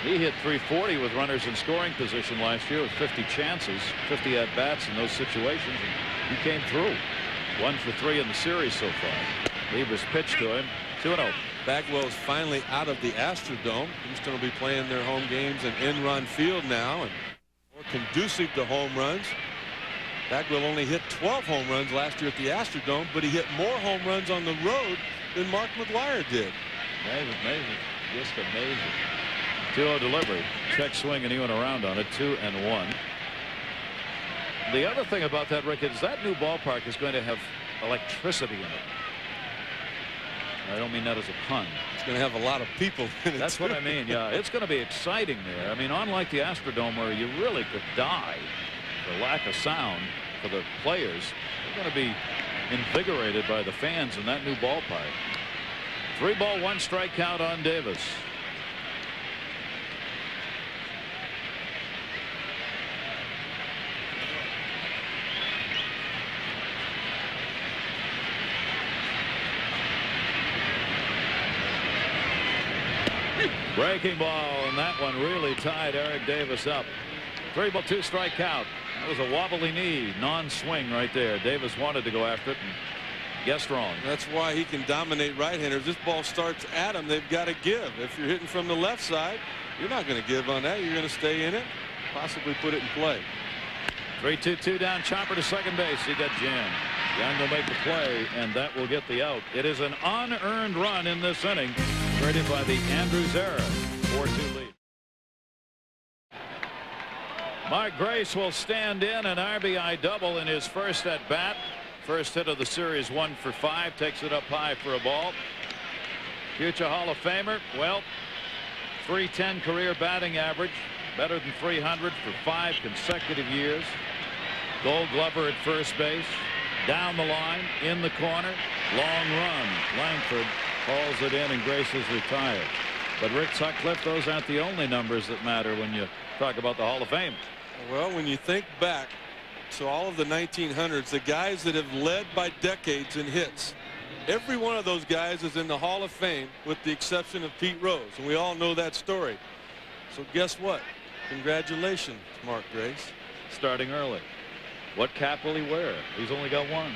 He hit .340 with runners in scoring position last year with 50 chances, 50 at-bats in those situations, and he came through. 1 for 3 in the series so far. Lieber's pitch to him, 2-0. Bagwell's finally out of the Astrodome. He's going to be playing their home games in Enron Field now, and more conducive to home runs. Bagwell only hit 12 home runs last year at the Astrodome, but he hit more home runs on the road than Mark McGwire did. Amazing. Just amazing. 2-0 delivery. Check swing, and he went around on it. 2-1. The other thing about that, Rick, is that new ballpark is going to have electricity in it. I don't mean that as a pun. It's going to have a lot of people in it. That's what I mean. Yeah, it's going to be exciting there. I mean, unlike the Astrodome, where you really could die for lack of sound for the players, they're going to be invigorated by the fans in that new ballpark. 3 ball, 1 strike count on Davis. Breaking ball, and that one really tied Eric Davis up. 3 ball, 2 strike count. That was a wobbly knee, non-swing right there. Davis wanted to go after it and guessed wrong. That's why he can dominate right-handers. This ball starts at him. They've got to give. If you're hitting from the left side, you're not going to give on that. You're going to stay in it, possibly put it in play. 3-2-2 down, chopper to second base. He got jammed. Young will make the play, and that will get the out. It is an unearned run in this inning, created by the Andrews era. 4-2 lead. Mark Grace will stand in an RBI double in his first at bat. First hit of the series, 1 for 5, takes it up high for a ball. Future Hall of Famer, well, .310 career batting average, better than .300 for 5 consecutive years. Gold Glover at first base, down the line, in the corner, long run. Langford hauls it in, and Grace is retired. But Rick Sutcliffe, those aren't the only numbers that matter when you talk about the Hall of Fame. Well, when you think back to all of the 1900s, the guys that have led by decades in hits, every one of those guys is in the Hall of Fame with the exception of Pete Rose, and we all know that story. So guess what? Congratulations, Mark Grace. Starting early. What cap will he wear? He's only got 1.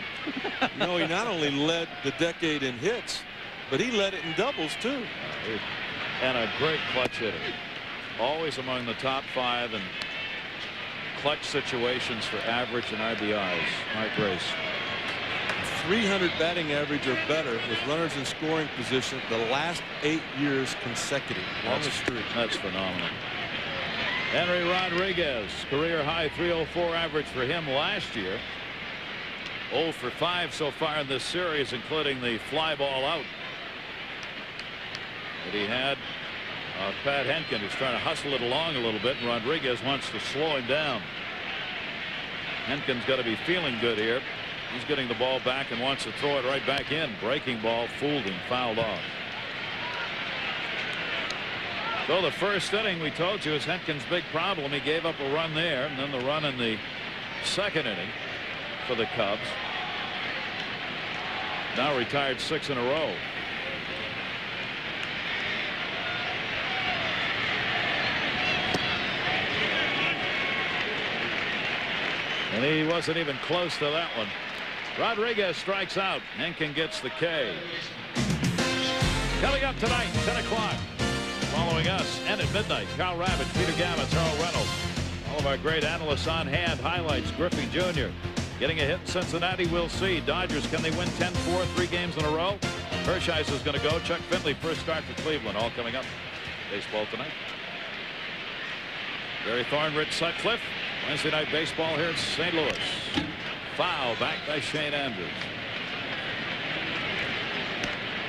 You know, he not only led the decade in hits, but he led it in doubles too. And a great clutch hitter. Always among the top 5 in clutch situations for average and RBIs. Mark Grace. 300 batting average or better with runners in scoring position the last 8 years consecutive. Longest streak. That's phenomenal. Henry Rodriguez, career high .304 average for him last year. 0 for 5 so far in this series, including the fly ball out that he had. Pat Henkin, who's trying to hustle it along a little bit, and Rodriguez wants to slow him down. Henkin's got to be feeling good here. He's getting the ball back and wants to throw it right back in. Breaking ball, fooled him, fouled off. So the first inning, we told you, is Henkin's big problem. He gave up a run there, and then the run in the second inning for the Cubs. Now retired 6 in a row. And he wasn't even close to that one. Rodriguez strikes out. Henkin gets the K. Coming up tonight, 10 o'clock. Following us, and at midnight, Kyle Rabbit, Peter Gammons, Earl Reynolds. All of our great analysts on hand. Highlights, Griffey Jr. getting a hit in Cincinnati. We'll see. Dodgers, can they win 10-4, 3 games in a row? Hershiser's going to go. Chuck Finley, first start for Cleveland. All coming up. Baseball tonight. Gary Thorne, Rich Sutcliffe. Wednesday night baseball here in St. Louis. Foul back by Shane Andrews.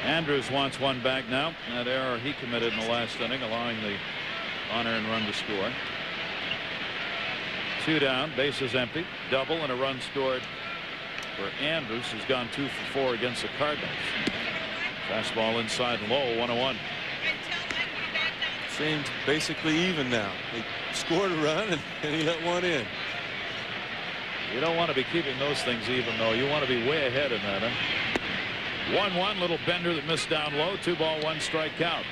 Andrews wants one back now. That error he committed in the last inning, allowing the on-earned run to score. 2 down, bases empty, double, and a run scored for Andrews, who's gone 2 for 4 against the Cardinals. Fastball inside low, 1-1. Shane's basically even now. He scored a run and he let one in. You don't want to be keeping those things even, though. You want to be way ahead in that, huh? 1-1, little bender that missed down low. 2 ball, 1 strike count.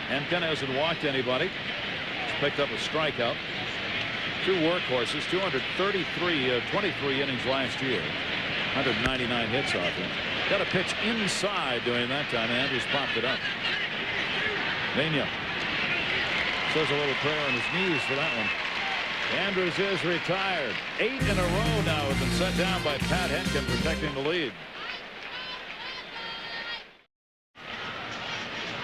Henkin hasn't walked anybody. He's picked up a strikeout. 2 workhorses, 23 innings last year. 199 hits off him. Got a pitch inside during that time. Andrews popped it up. Mania says a little prayer on his knees for that one. Andrews is retired. 8 in a row now have been set down by Pat Henkin, protecting the lead.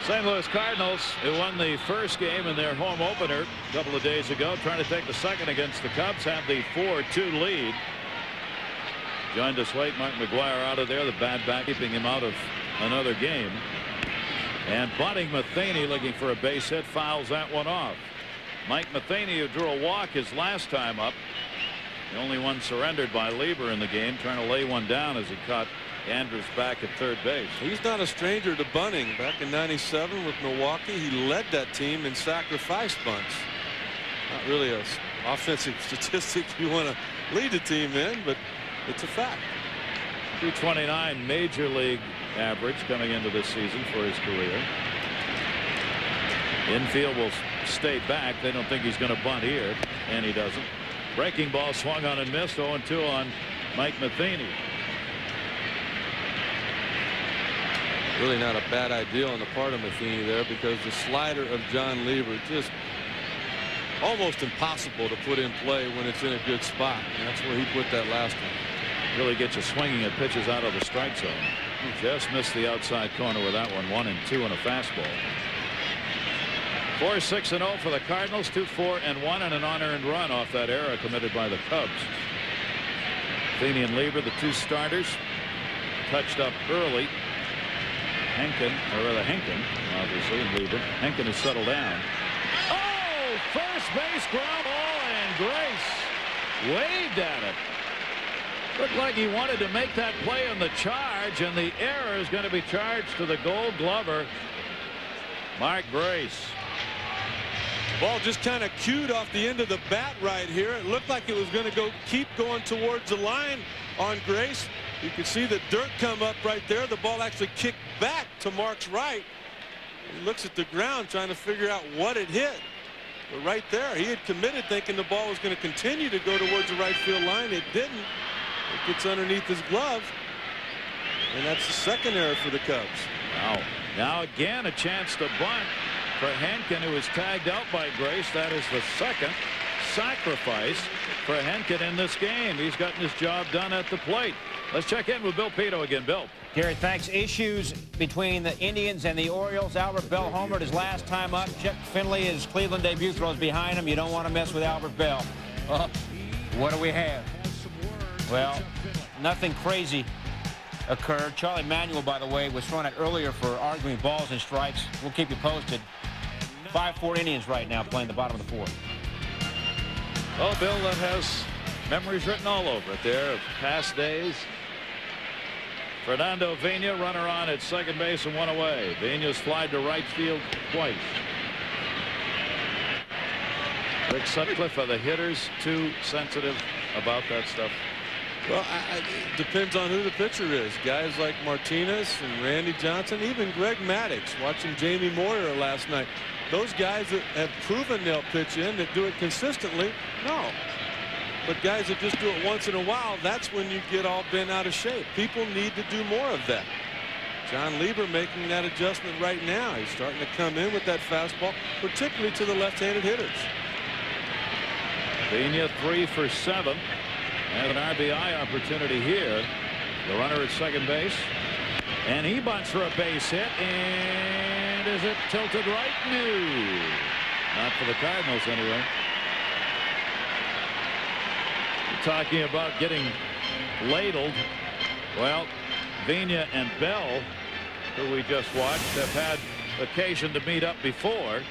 St. Louis Cardinals, who won the first game in their home opener a couple of days ago, trying to take the second against the Cubs, have the 4-2 lead. Joined us late. Mark McGuire out of there, the bad back, keeping him out of another game. And Bunting Matheny, looking for a base hit, fouls that one off. Mike Matheny, who drew a walk his last time up, the only one surrendered by Lieber in the game, trying to lay one down as he caught Andrews back at third base. He's not a stranger to bunting. Back in '97 with Milwaukee, he led that team in sacrifice bunts. Not really a offensive statistic you want to lead the team in, but it's a fact. 229 major league average coming into this season for his career. Infield will stay back. They don't think he's going to bunt here, and he doesn't. Breaking ball swung on and missed. 0-2 on Mike Matheny. Really not a bad idea on the part of Matheny there, because the slider of John Lieber just almost impossible to put in play when it's in a good spot. And that's where he put that last one. Really gets you swinging at pitches out of the strike zone. He just missed the outside corner with that one. 1-2 and a fastball. 4-6-0 for the Cardinals. 2-4-1 and an unearned run off that error committed by the Cubs. Matheny and Lieber, the 2 starters, touched up early. Henkin, obviously, and Lieber. Henkin has settled down. Oh, first base ground ball, and Grace waved at it. Looked like he wanted to make that play on the charge, and the error is going to be charged to the Gold Glover, Mark Grace. Ball just kind of cued off the end of the bat right here. It looked like it was going to keep going towards the line on Grace. You can see the dirt come up right there. The ball actually kicked back to Mark's right. He looks at the ground trying to figure out what it hit. But right there, he had committed thinking the ball was going to continue to go towards the right field line. It didn't. It gets underneath his glove. And that's the second error for the Cubs. Wow. Now again a chance to bunt for Henkin, who was tagged out by Grace. That is the second sacrifice for Henkin in this game. He's gotten his job done at the plate. Let's check in with Bill Pito again. Bill. Gary, thanks. Issues between the Indians and the Orioles. Albert Bell homered his last time up. Chuck Finley, his Cleveland debut, throws behind him. You don't want to mess with Albert Bell. What do we have? Well, nothing crazy occurred. Charlie Manuel, by the way, was thrown out earlier for arguing balls and strikes. We'll keep you posted. 5-4 Indians right now playing the bottom of the 4th. Oh, Bill, that has memories written all over it there of past days. Fernando Vina, runner on at second base and one away. Vina's flied to right field twice. Rick Sutcliffe, are the hitters too sensitive about that stuff? Well, it depends on who the pitcher is. Guys like Martinez and Randy Johnson, even Greg Maddux, watching Jamie Moyer last night. Those guys that have proven they'll pitch in, that do it consistently, no. But guys that just do it once in a while, that's when you get all bent out of shape. People need to do more of that. John Lieber making that adjustment right now. He's starting to come in with that fastball, particularly to the left-handed hitters. Vina 3 for 7. And an RBI opportunity here. The runner at second base. And he bunts for a base hit. And is it tilted right? No. Not for the Cardinals anyway. Talking about getting ladled. Well, Vina and Bell, who we just watched, have had occasion to meet up before.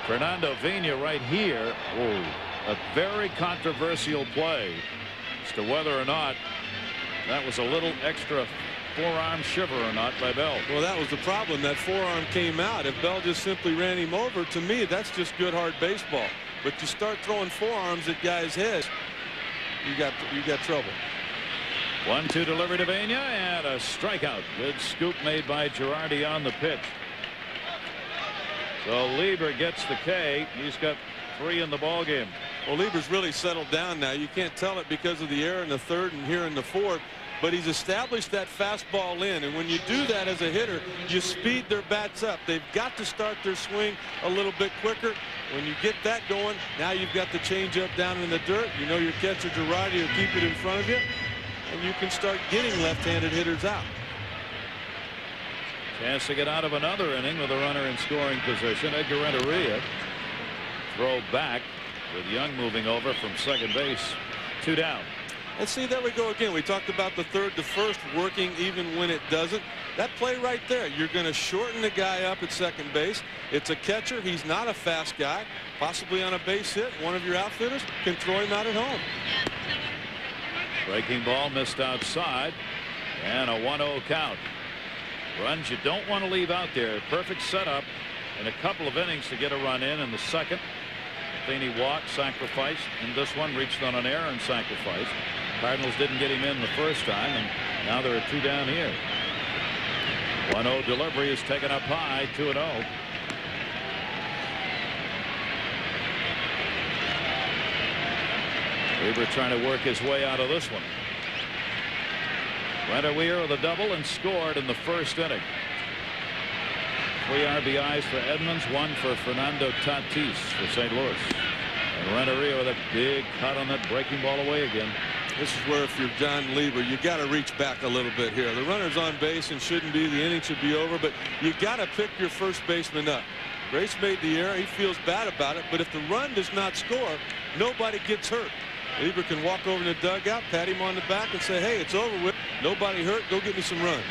Fernando Vina right here. Oh, a very controversial play as to whether or not that was a little extra forearm shiver or not by Bell. Well, that was the problem. That forearm came out. If Bell just simply ran him over, to me, that's just good hard baseball. But you start throwing forearms at guys' heads, you got trouble. 1-2 delivery to Vina and a strikeout. Good scoop made by Girardi on the pitch. So Lieber gets the K. He's got 3 in the ball game. Well, Lieber's really settled down now. You can't tell it because of the error in the third and here in the fourth, but he's established that fastball in, and when you do that as a hitter, you speed their bats up. They've got to start their swing a little bit quicker. When you get that going, now you've got the changeup down in the dirt. You know your catcher Girardi will keep it in front of you, and you can start getting left-handed hitters out. Chance to get out of another inning with a runner in scoring position. Edgar Renteria throw back with Young moving over from second base. 2 down. And see, there we go again. We talked about the third to first working even when it doesn't. That play right there, you're going to shorten the guy up at second base. It's a catcher. He's not a fast guy. Possibly on a base hit, one of your outfitters can throw him out at home. Breaking ball missed outside, and a 1-0 count. Runs you don't want to leave out there. Perfect setup in a couple of innings to get a run in the second. Matheny walked, sacrificed, and this one reached on an error and sacrificed. Cardinals didn't get him in the first time, and now there are 2 down here. 1-0 delivery is taken up high. 2-0. Lieber trying to work his way out of this one. Renteria with a double and scored in the first inning. 3 RBIs for Edmonds, 1 for Fernando Tatis for St. Louis. And Renteria with a big cut on that breaking ball away again. This is where, if you're John Lieber, you got to reach back a little bit here. The runner's on base and shouldn't be. The inning should be over, but you got to pick your first baseman up. Grace made the error. He feels bad about it, but if the run does not score, nobody gets hurt. Lieber can walk over to the dugout, pat him on the back, and say, hey, it's over with. Nobody hurt. Go get me some runs.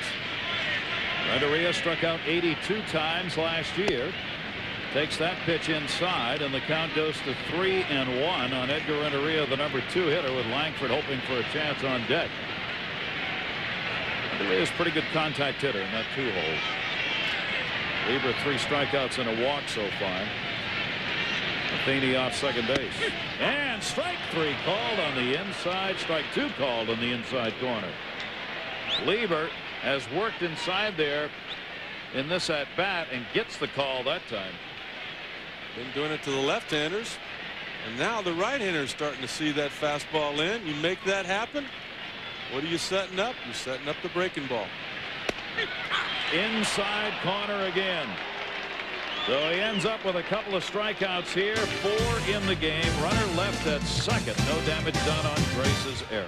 Renteria struck out 82 times last year. Takes that pitch inside, and the count goes to 3-1 on Edgar Renteria, the number 2 hitter, with Langford hoping for a chance on deck. Renteria is a pretty good contact hitter in that 2-hole. Lieber 3 strikeouts and a walk so far. Matheny off second base. And strike 3 called on the inside. Strike 2 called on the inside corner. Lieber has worked inside there in this at bat and gets the call that time. Been doing it to the left-handers, and now the right-handers starting to see that fastball in. You make that happen, what are you setting up? You're setting up the breaking ball. Inside corner again. So he ends up with a couple of strikeouts here. 4 in the game. Runner left at second. No damage done on Grace's error.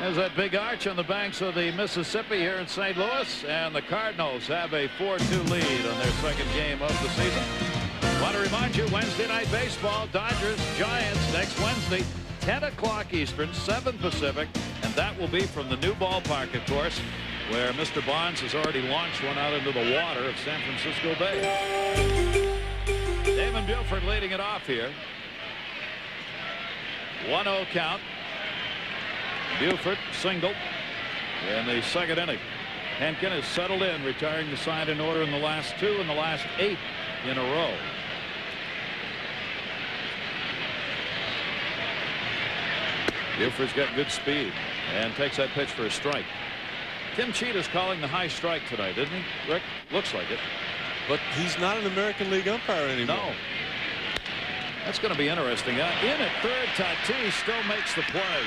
There's that big arch on the banks of the Mississippi here in St. Louis, and the Cardinals have a 4-2 lead on their second game of the season. I want to remind you, Wednesday night baseball, Dodgers Giants next Wednesday, 10 o'clock Eastern, 7 Pacific, and that will be from the new ballpark, of course, where Mr. Bonds has already launched one out into the water of San Francisco Bay. Damon Buford leading it off here. 1-0 count. Buford singled in the second inning. Henkin has settled in, retiring the side in order in the last 2 and the last 8 in a row. Buford's got good speed and takes that pitch for a strike. Tim Cheetah's calling the high strike tonight, isn't he, Rick? Looks like it. But he's not an American League umpire anymore. No. That's going to be interesting. In at third, Tatis still makes the play.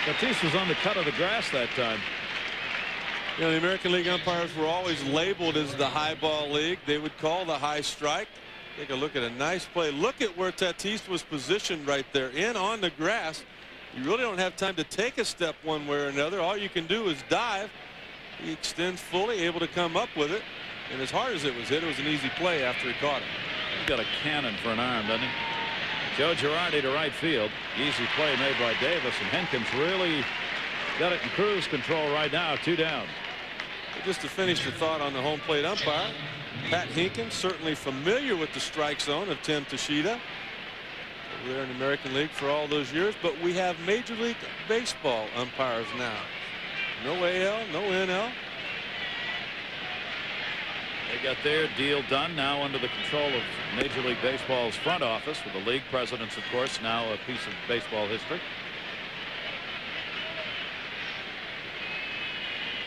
Tatis was on the cut of the grass that time. You know, the American League umpires were always labeled as the high ball league. They would call the high strike. Take a look at a nice play. Look at where Tatis was positioned right there, in on the grass. You really don't have time to take a step one way or another. All you can do is dive. He extends fully, able to come up with it. And as hard as it was hit, it was an easy play after he caught it. He's got a cannon for an arm, doesn't he? Joe Girardi to right field. Easy play made by Davis, and Henkin's really got it in cruise control right now. 2 down. Just to finish the thought on the home plate umpire, Pat Hinkin, certainly familiar with the strike zone of Tim Tschida. Over there in the American League for all those years, but we have Major League Baseball umpires now. No AL, no NL. They got their deal done now under the control of Major League Baseball's front office, with the league presidents, of course, now a piece of baseball history.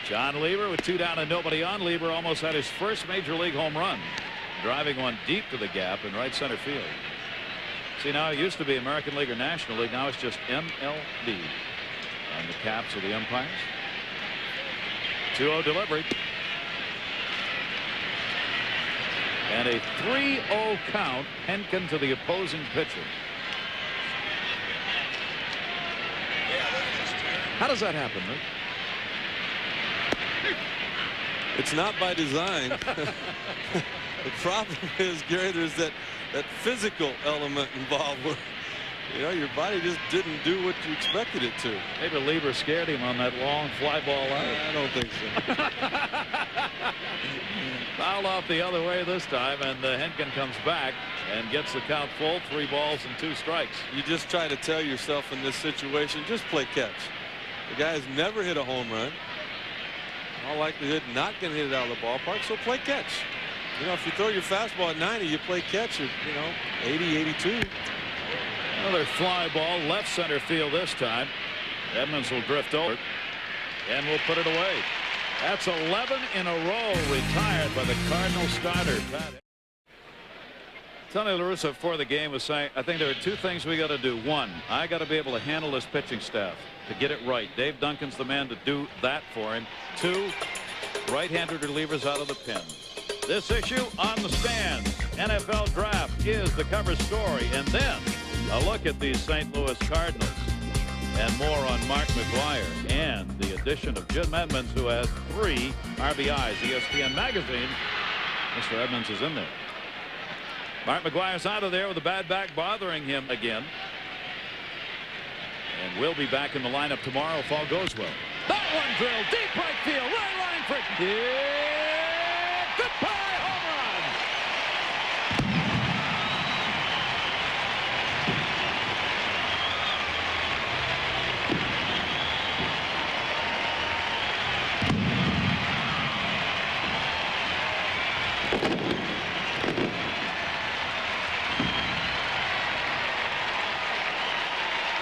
John Lieber with 2 down and nobody on. Lieber almost had his first Major League home run, driving one deep to the gap in right center field. See, now it used to be American League or National League. Now it's just MLB on the caps of the umpires. 2-0 delivery. And a 3-0 count. Henkin to the opposing pitcher. How does that happen, Rick? It's not by design. The problem is, Gary, there's that physical element involved where, you know, your body just didn't do what you expected it to. Maybe Lieber scared him on that long fly ball out. I don't think so. Fouled off the other way this time, and Henkin comes back and gets the count full. 3 balls and 2 strikes. You just try to tell yourself in this situation, just play catch. The guy has never hit a home run. In all likelihood, not going to hit it out of the ballpark, so play catch. You know, if you throw your fastball at 90, you play catch at, 80, 82. Another fly ball, left center field this time. Edmonds will drift over and will put it away. That's 11 in a row retired by the Cardinals starter. Tony La Russa before the game was saying, I think there are 2 things we got to do. 1, I got to be able to handle this pitching staff to get it right. Dave Duncan's the man to do that for him. 2, right-handed relievers out of the pen. This issue on the stand. NFL Draft is the cover story, and then a look at the St. Louis Cardinals, and more on Mark McGwire and the addition of Jim Edmonds, who has 3 RBIs. ESPN magazine, Mr. Edmonds is in there. Mark McGwire's out of there with a bad back bothering him again, and we'll be back in the lineup tomorrow if all goes well. That one drilled deep right field, right line for goodbye home run.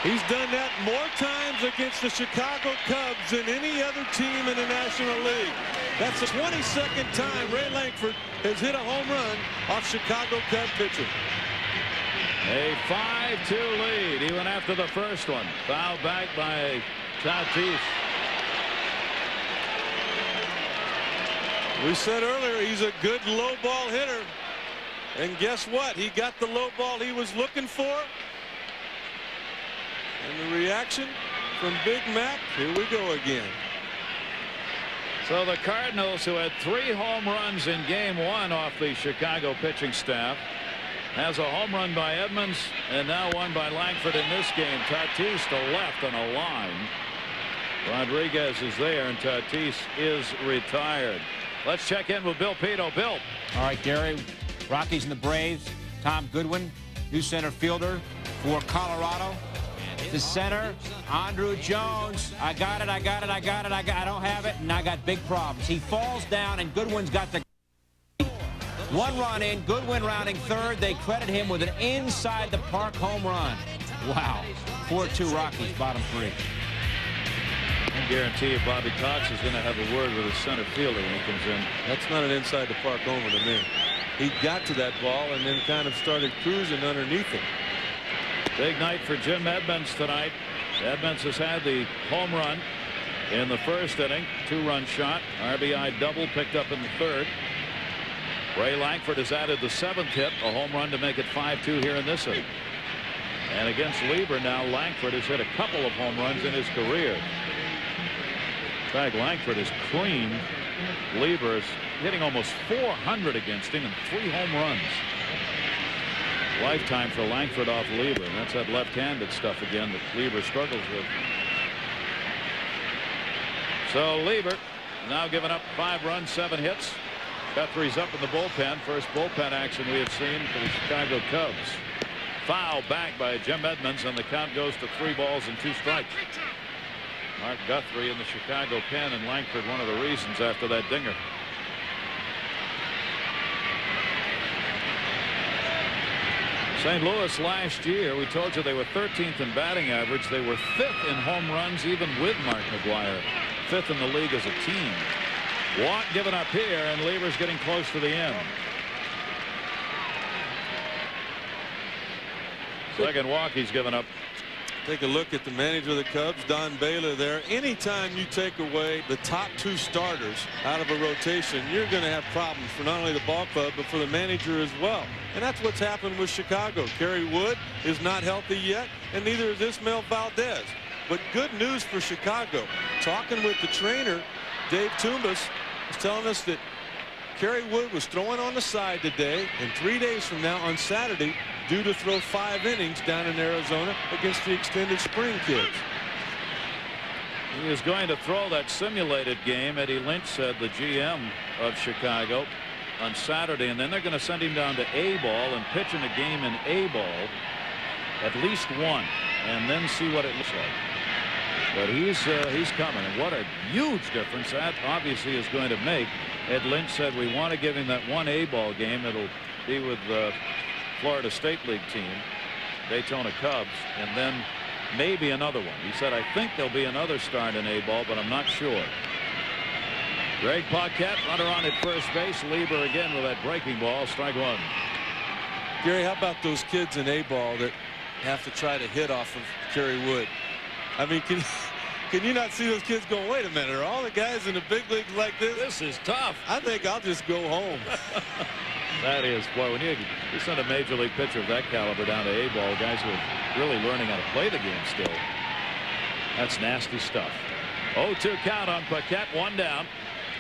He's done that more times against the Chicago Cubs than any other team in the National League. That's the 22nd time Ray Lankford has hit a home run off Chicago Cub pitcher. A 5-2 lead even after the first one. Fouled back by Tatis. We said earlier he's a good low ball hitter. And guess what? He got the low ball he was looking for. And the reaction from Big Mac, here we go again. So the Cardinals, who had 3 home runs in game 1 off the Chicago pitching staff, has a home run by Edmonds and now one by Lankford in this game. Tatis to left on a line. Rodriguez is there, and Tatis is retired. Let's check in with Bill Pito. Bill. All right, Gary. Rockies and the Braves. Tom Goodwin new center fielder for Colorado. The center, Andrew Jones. I got it. I don't have it, and I got big problems. He falls down, and Goodwin's got the 1 run in. Goodwin rounding third. They credit him with an inside the park home run. Wow. 4-2 Rockies, bottom 3. I guarantee you Bobby Cox is going to have a word with his center fielder when he comes in. That's not an inside the park homer to me. He got to that ball and then kind of started cruising underneath it. Big night for Jim Edmonds tonight. Edmonds has had the home run in the first inning. 2-run shot. RBI double picked up in the third. Ray Lankford has added the 7th hit, a home run to make it 5-2 here in this inning. And against Lieber now, Lankford has hit a couple of home runs in his career. In fact, Lankford has creamed Lieber, is hitting almost 400 against him and 3 home runs. Lifetime for Lankford off Lieber, and that's that left-handed stuff again that Lieber struggles with. So Lieber now giving up 5 runs, 7 hits. Guthrie's up in the bullpen. First bullpen action we have seen for the Chicago Cubs. Foul back by Jim Edmonds, and the count goes to 3 balls and 2 strikes. Mark Guthrie in the Chicago pen, and Lankford one of the reasons after that dinger. St. Louis last year, we told you they were 13th in batting average. They were 5th in home runs even with Mark McGwire. 5th in the league as a team. Walk given up here, and Lieber's getting close to the end. Second walk he's given up. Take a look at the manager of the Cubs, Don Baylor there. Anytime you take away the top 2 starters out of a rotation, you're going to have problems for not only the ball club, but for the manager as well. And that's what's happened with Chicago. Kerry Wood is not healthy yet, and neither is Ismael Valdez. But good news for Chicago. Talking with the trainer, Dave Tumbas, is telling us that Kerry Wood was throwing on the side today, and 3 days from now on Saturday, due to throw 5 innings down in Arizona against the extended spring kids. He is going to throw that simulated game, Eddie Lynch said, the GM of Chicago, on Saturday, and then they're going to send him down to A ball and pitch in a game in A ball, at least one, and then see what it looks like. But he's coming, and what a huge difference that obviously is going to make. Ed Lynch said we want to give him that one A ball game. It'll be with the Florida State League team, Daytona Cubs, and then maybe another one. He said, I think there'll be another start in A ball, but I'm not sure. Greg Paquette, runner on at first base. Lieber again with that breaking ball. Strike 1. Gary, how about those kids in A ball that have to try to hit off of Kerry Wood? I mean, can you not see those kids going, wait a minute, are all the guys in the big leagues like this? This is tough. I think I'll just go home. That is, boy, when you send a major league pitcher of that caliber down to A ball, guys who are really learning how to play the game still. That's nasty stuff. 0-2 count on Paquette, 1 down.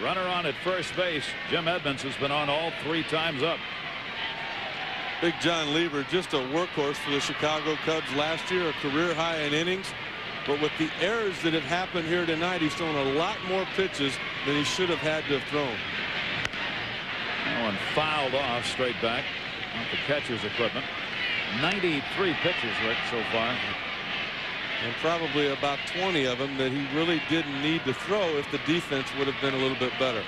Runner on at first base. Jim Edmonds has been on all 3 times up. Big John Lieber, just a workhorse for the Chicago Cubs last year, a career high in innings. But with the errors that have happened here tonight, he's thrown a lot more pitches than he should have had to have thrown. That one fouled off straight back off the catcher's equipment. 93 pitches, Rick, so far. And probably about 20 of them that he really didn't need to throw if the defense would have been a little bit better.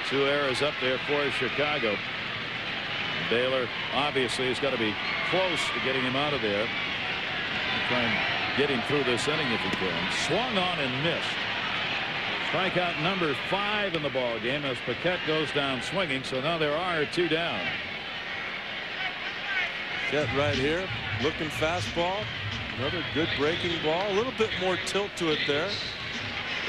2 errors up there for Chicago. Baylor obviously has got to be close to getting him out of there. Try and get him through this inning if he can. Swung on and missed. Strikeout number 5 in the ball game as Paquette goes down swinging. So now there are 2 down. Paquette right here, looking fastball. Another good breaking ball. A little bit more tilt to it there.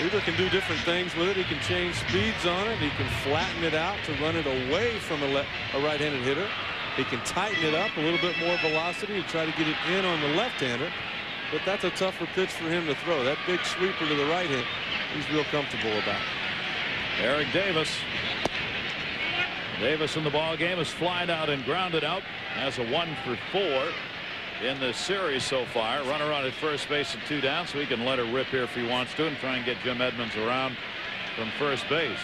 Lieber can do different things with it. He can change speeds on it. He can flatten it out to run it away from a right-handed hitter. He can tighten it up a little bit more velocity to try to get it in on the left-hander. But that's a tougher pitch for him to throw. That big sweeper to the right hand, he's real comfortable about. Eric Davis. Davis in the ball game is flied out and grounded out. Has a 1 for 4 in this series so far. Runner on at first base and 2 down, so he can let her rip here if he wants to and try and get Jim Edmonds around from first base.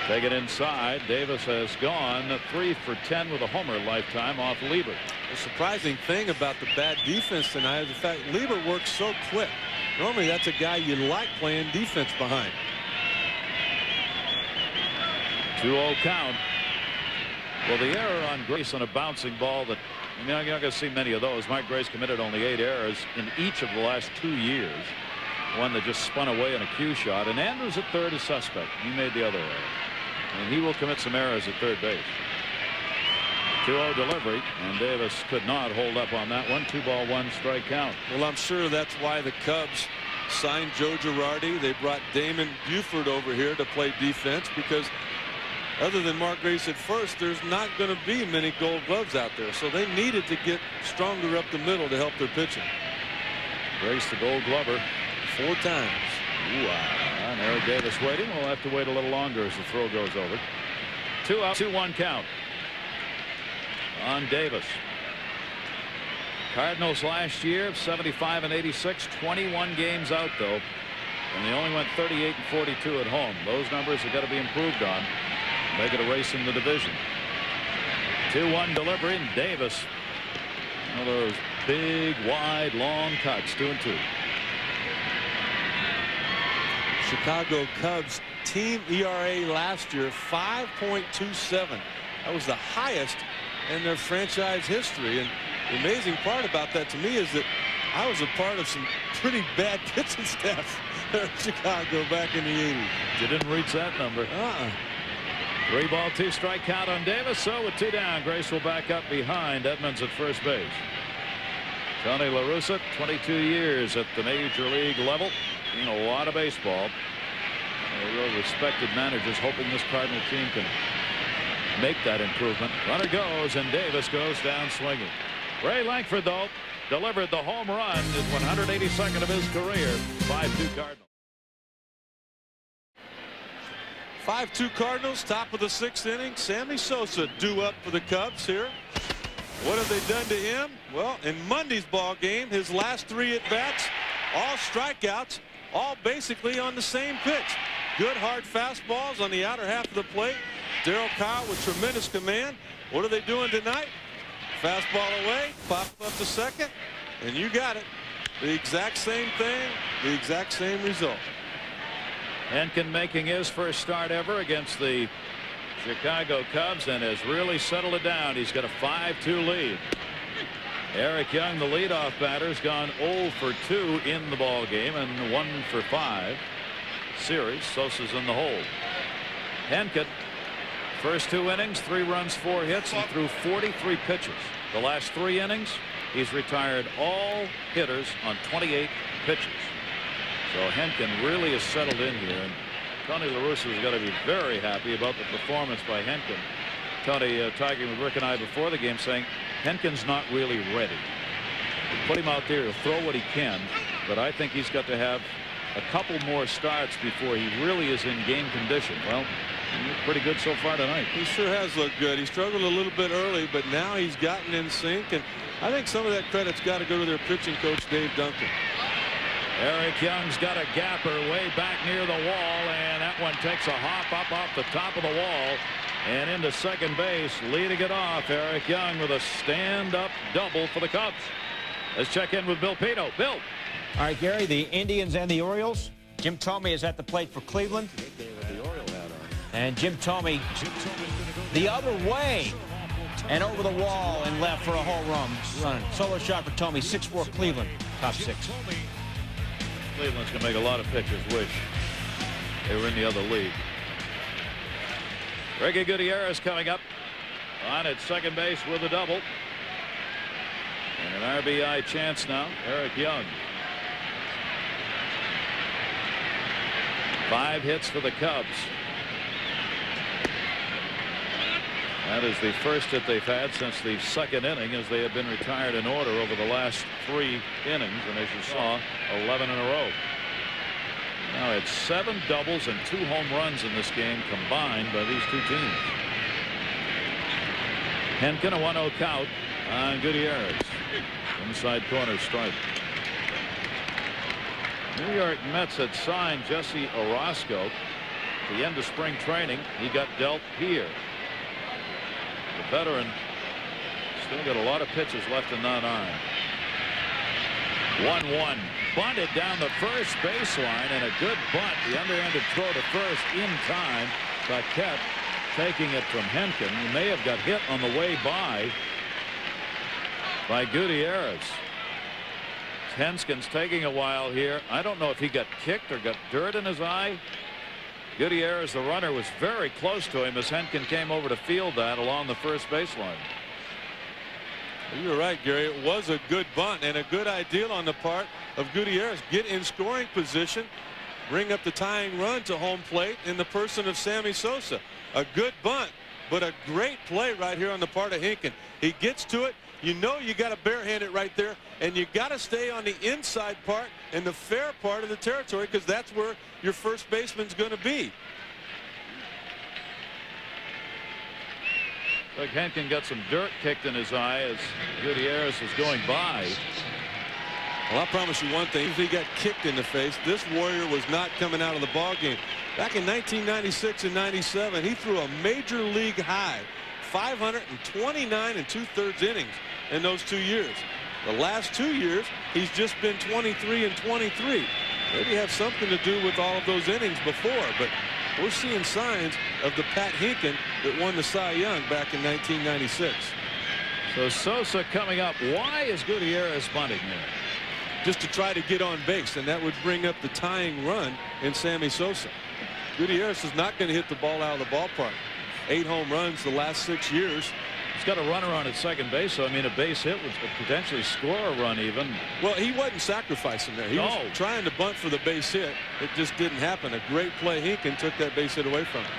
Take it inside. Davis has gone 3 for 10 with a homer lifetime off Lieber. The surprising thing about the bad defense tonight is the fact Lieber works so quick. Normally that's a guy you like playing defense behind. 2-0 count. Well, the error on Grace on a bouncing ball that you're not going to see many of those. Mike Grace committed only 8 errors in each of the last 2 years. One that just spun away in a cue shot, and Andrews at third is suspect. He made the other error, and he will commit some errors at third base. 2-0 delivery, and Davis could not hold up on that one. 2-ball 1-strike count. Well, I'm sure that's why the Cubs signed Joe Girardi. They brought Damon Buford over here to play defense, because other than Mark Grace at first, there's not going to be many Gold Gloves out there. So they needed to get stronger up the middle to help their pitching. Grace, the Gold Glover, 4 times. And Eric Davis waiting. We'll have to wait a little longer as the throw goes over. 2 out, 2-1 count on Davis. Cardinals last year 75 and 86, 21 games out though, and they only went 38 and 42 at home. Those numbers have got to be improved on. Make it a race in the division. 2-1 delivery, and Davis, one of those big, wide, long cuts. 2-2. Chicago Cubs team ERA last year 5.27. That was the highest in their franchise history. And the amazing part about that to me is that I was a part of some pretty bad pitching staff there in Chicago back in the 80s. You didn't reach that number. 3-ball 2-strike count on Davis. So with 2 down, Grace will back up behind Edmonds at first base. Tony La Russa, 22 years at the major league level, seen a lot of baseball. Real respected managers, hoping this Cardinal team can make that improvement. Runner goes, and Davis goes down swinging. Ray Lankford, though, delivered the home run, his 182nd of his career. 5-2 Cardinals. 5-2 Cardinals, top of the 6th inning. Sammy Sosa due up for the Cubs here. What have they done to him? Well, in Monday's ball game, his last 3 at-bats, all strikeouts, all basically on the same pitch. Good hard fastballs on the outer half of the plate. Darryl Kyle with tremendous command. What are they doing tonight? Fastball away, pop up to second, and you got it. The exact same thing, the exact same result. Henkin making his first start ever against the Chicago Cubs and has really settled it down. He's got a 5-2 lead. Eric Young, the leadoff batter, has gone 0 for 2 in the ball game and 1 for 5 series. Sosa's in the hole. Henkin, first 2 innings, 3 runs, 4 hits, and threw 43 pitches. The last 3 innings, he's retired all hitters on 28 pitches. So Henkin really has settled in here, and Tony La Russa has got to be very happy about the performance by Henkin. Tony talking with Rick and I before the game, saying Henkin's not really ready. Put him out there to throw what he can, but I think he's got to have a couple more starts before he really is in game condition. Well, he looked pretty good so far tonight. He sure has looked good. He struggled a little bit early, but now he's gotten in sync, and I think some of that credit's got to go to their pitching coach, Dave Duncan. Eric Young's got a gapper way back near the wall, and that one takes a hop up off the top of the wall and into second base. Leading it off, Eric Young with a stand-up double for the Cubs. Let's check in with Bill Pino. Bill. All right, Gary, the Indians and the Orioles. Jim Thome is at the plate for Cleveland. And Jim Thome the other way and over the wall and left for a home run. Solo shot for Thome. 6-4 Cleveland, top 6. Cleveland's going to make a lot of pitchers wish they were in the other league. Ricky Gutierrez coming up on at second base with a double. And an RBI chance now, Eric Young. 5 hits for the Cubs. That is the first hit they've had since the second inning, as they have been retired in order over the last 3 innings, and as you saw, 11 in a row. Now it's 7 doubles and 2 home runs in this game combined by these 2 teams. Henkin, a 1-0 count on Gutierrez. Inside corner strike. New York Mets had signed Jesse Orosco the end of spring training. He got dealt here. The veteran still got a lot of pitches left in that arm. 1-1. Bunted down the first baseline, and a good bunt. The underhanded throw to first in time. Paquette taking it from Henkin. He may have got hit on the way by Gutierrez. Henskin's taking a while here. I don't know if he got kicked or got dirt in his eye. Gutierrez, the runner, was very close to him as Henkin came over to field that along the first baseline. You're right, Gary. It was a good bunt and a good idea on the part of Gutierrez. Get in scoring position, bring up the tying run to home plate in the person of Sammy Sosa. A good bunt, but a great play right here on the part of Henkin. He gets to it. You know you got to barehand it right there, and you got to stay on the inside part and the fair part of the territory, because that's where your first baseman's going to be. Like Henkin got some dirt kicked in his eye as Gutierrez was going by. Well, I promise you one thing. If he got kicked in the face, this Warrior was not coming out of the ball game. Back in 1996 and 97, he threw a major league high 529 2/3 innings in those 2 years. The last 2 years, he's just been 23 and 23. Maybe have something to do with all of those innings before, but we're seeing signs of the Pat Henkin that won the Cy Young back in 1996. So Sosa coming up. Why is Gutierrez bunting here? Just to try to get on base, and that would bring up the tying run in Sammy Sosa. Gutierrez is not going to hit the ball out of the ballpark. 8 home runs the last 6 years. He's got a runner on at second base, so I mean a base hit would potentially score a run even. Well, he wasn't sacrificing there. He was trying to bunt for the base hit. It just didn't happen. A great play. Henkin took that base hit away from him.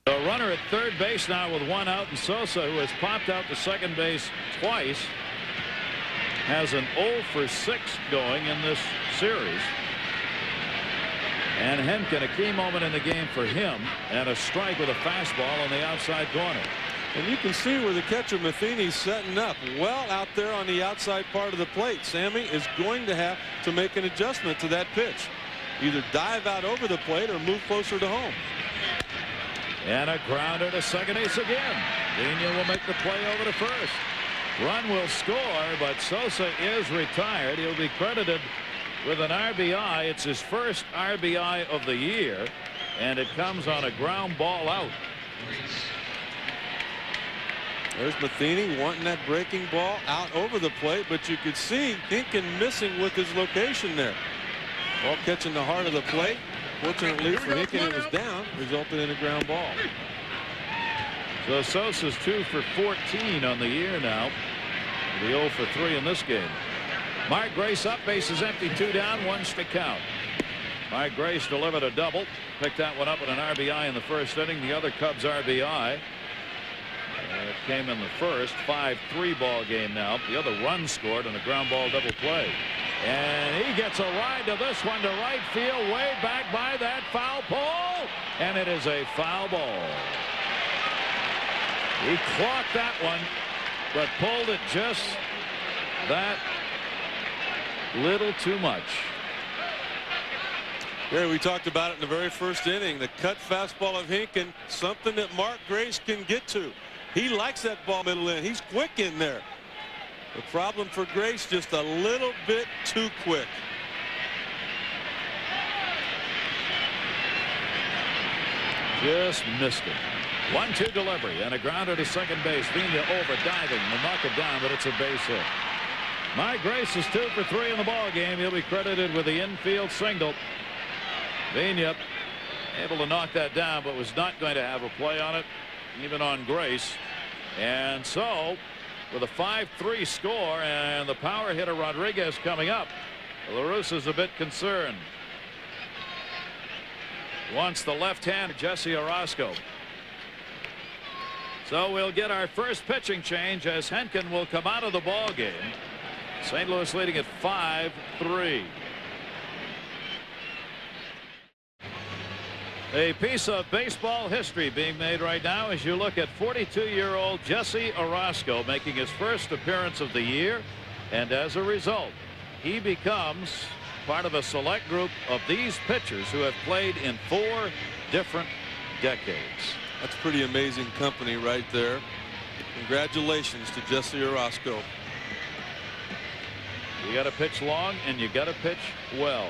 A runner at third base now with 1 out, and Sosa, who has popped out to second base twice, has an 0 for 6 going in this series. And Henkin, a key moment in the game for him, and a strike with a fastball on the outside corner. And you can see where the catcher Matheny's setting up well out there on the outside part of the plate. Sammy is going to have to make an adjustment to that pitch. Either dive out over the plate or move closer to home. And a grounder to second base again. Pena will make the play over to first. Run will score, but Sosa is retired. He'll be credited with an RBI. It's his first RBI of the year, and it comes on a ground ball out. There's Matheny wanting that breaking ball out over the plate, but you could see Henkin missing with his location there. Ball catching the heart of the plate. Fortunately for Henkin, it was down, resulted in a ground ball. So Sosa's 2 for 14 on the year now. The 0 for 3 in this game. Mark Grace up, bases empty, 2 down, 1 strike count. Mark Grace delivered a double, picked that one up with an RBI in the first inning. The other Cubs RBI. It came in the first. 5-3 ball game now. The other run scored on a ground ball double play. And he gets a ride to this one to right field, way back by that foul pole. And it is a foul ball. He clocked that one, but pulled it just that little too much. Here we talked about it in the very first inning. The cut fastball of Henkin, something that Mark Grace can get to. He likes that ball middle in. He's quick in there. The problem for Grace, just a little bit too quick. Just missed it. 1-2 delivery and a grounder to second base. Pena over diving will knock it down, but it's a base hit. Mark Grace is 2 for 3 in the ball game. He'll be credited with the infield single. Pena able to knock that down, but was not going to have a play on it, even on Grace. And so with a 5-3 score and the power hitter Rodriguez coming up, La Russa's a bit concerned. Wants the left-hander Jesse Orozco. So we'll get our first pitching change as Henkin will come out of the ball game. St. Louis leading at 5-3. A piece of baseball history being made right now as you look at 42-year-old Jesse Orozco making his first appearance of the year, and as a result he becomes part of a select group of these pitchers who have played in 4 different decades. That's pretty amazing company right there. Congratulations to Jesse Orosco. You got to pitch long and you got to pitch well.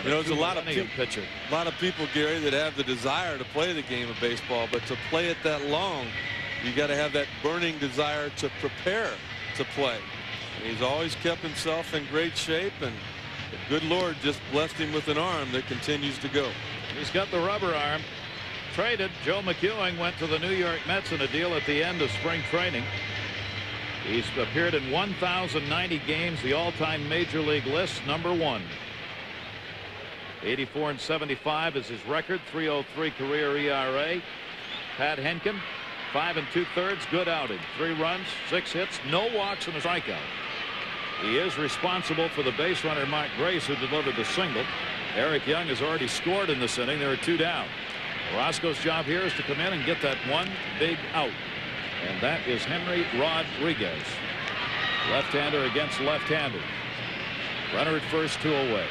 You know, there's a lot of people, Gary, that have the desire to play the game of baseball, but to play it that long, you got to have that burning desire to prepare to play. And he's always kept himself in great shape, and the good Lord just blessed him with an arm that continues to go. He's got the rubber arm. Traded. Joe McEwing went to the New York Mets in a deal at the end of spring training. He's appeared in 1,090 games, the all-time major league list, #1. 84-75 is his record. .303 career ERA. Pat Henkin, 5 2/3, good outing. 3 runs, 6 hits, no walks, and a strikeout. He is responsible for the base runner Mark Grace, who delivered the single. Eric Young has already scored in this inning. There are 2 down. Orosco's job here is to come in and get that one big out. And that is Henry Rodriguez. Left-hander against left-hander. Runner at first, 2 away.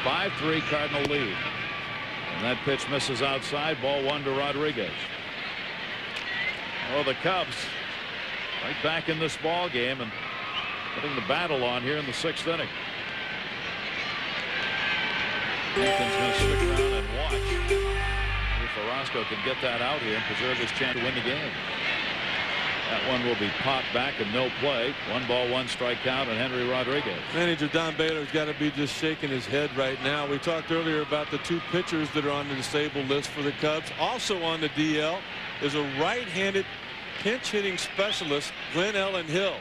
5-3 Cardinal lead. And that pitch misses outside. Ball 1 to Rodriguez. Oh, the Cubs right back in this ball game and putting the battle on here in the 6th inning. Lincoln's going to stick around and watch if Orosco can get that out here and preserve his chance to win the game. That one will be popped back and no play. 1 ball, 1 strike count on Henry Rodriguez. Manager Don Baylor's got to be just shaking his head right now. We talked earlier about the 2 pitchers that are on the disabled list for the Cubs. Also on the DL is a right-handed pinch hitting specialist, Glenn Ellen Hill.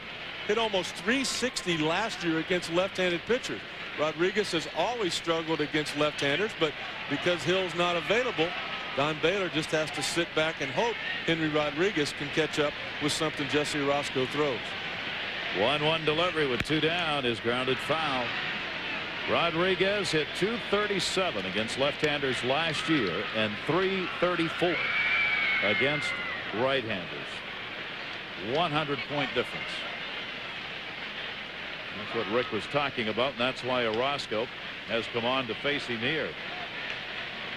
Hit almost .360 last year against left-handed pitchers. Rodriguez has always struggled against left-handers, but because Hill's not available, Don Baylor just has to sit back and hope Henry Rodriguez can catch up with something Jesse Orosco throws. 1-1 delivery with 2 down is grounded foul. Rodriguez hit .237 against left-handers last year and .334 against right-handers. 100-point difference. That's what Rick was talking about, and that's why Orosco has come on to face him here.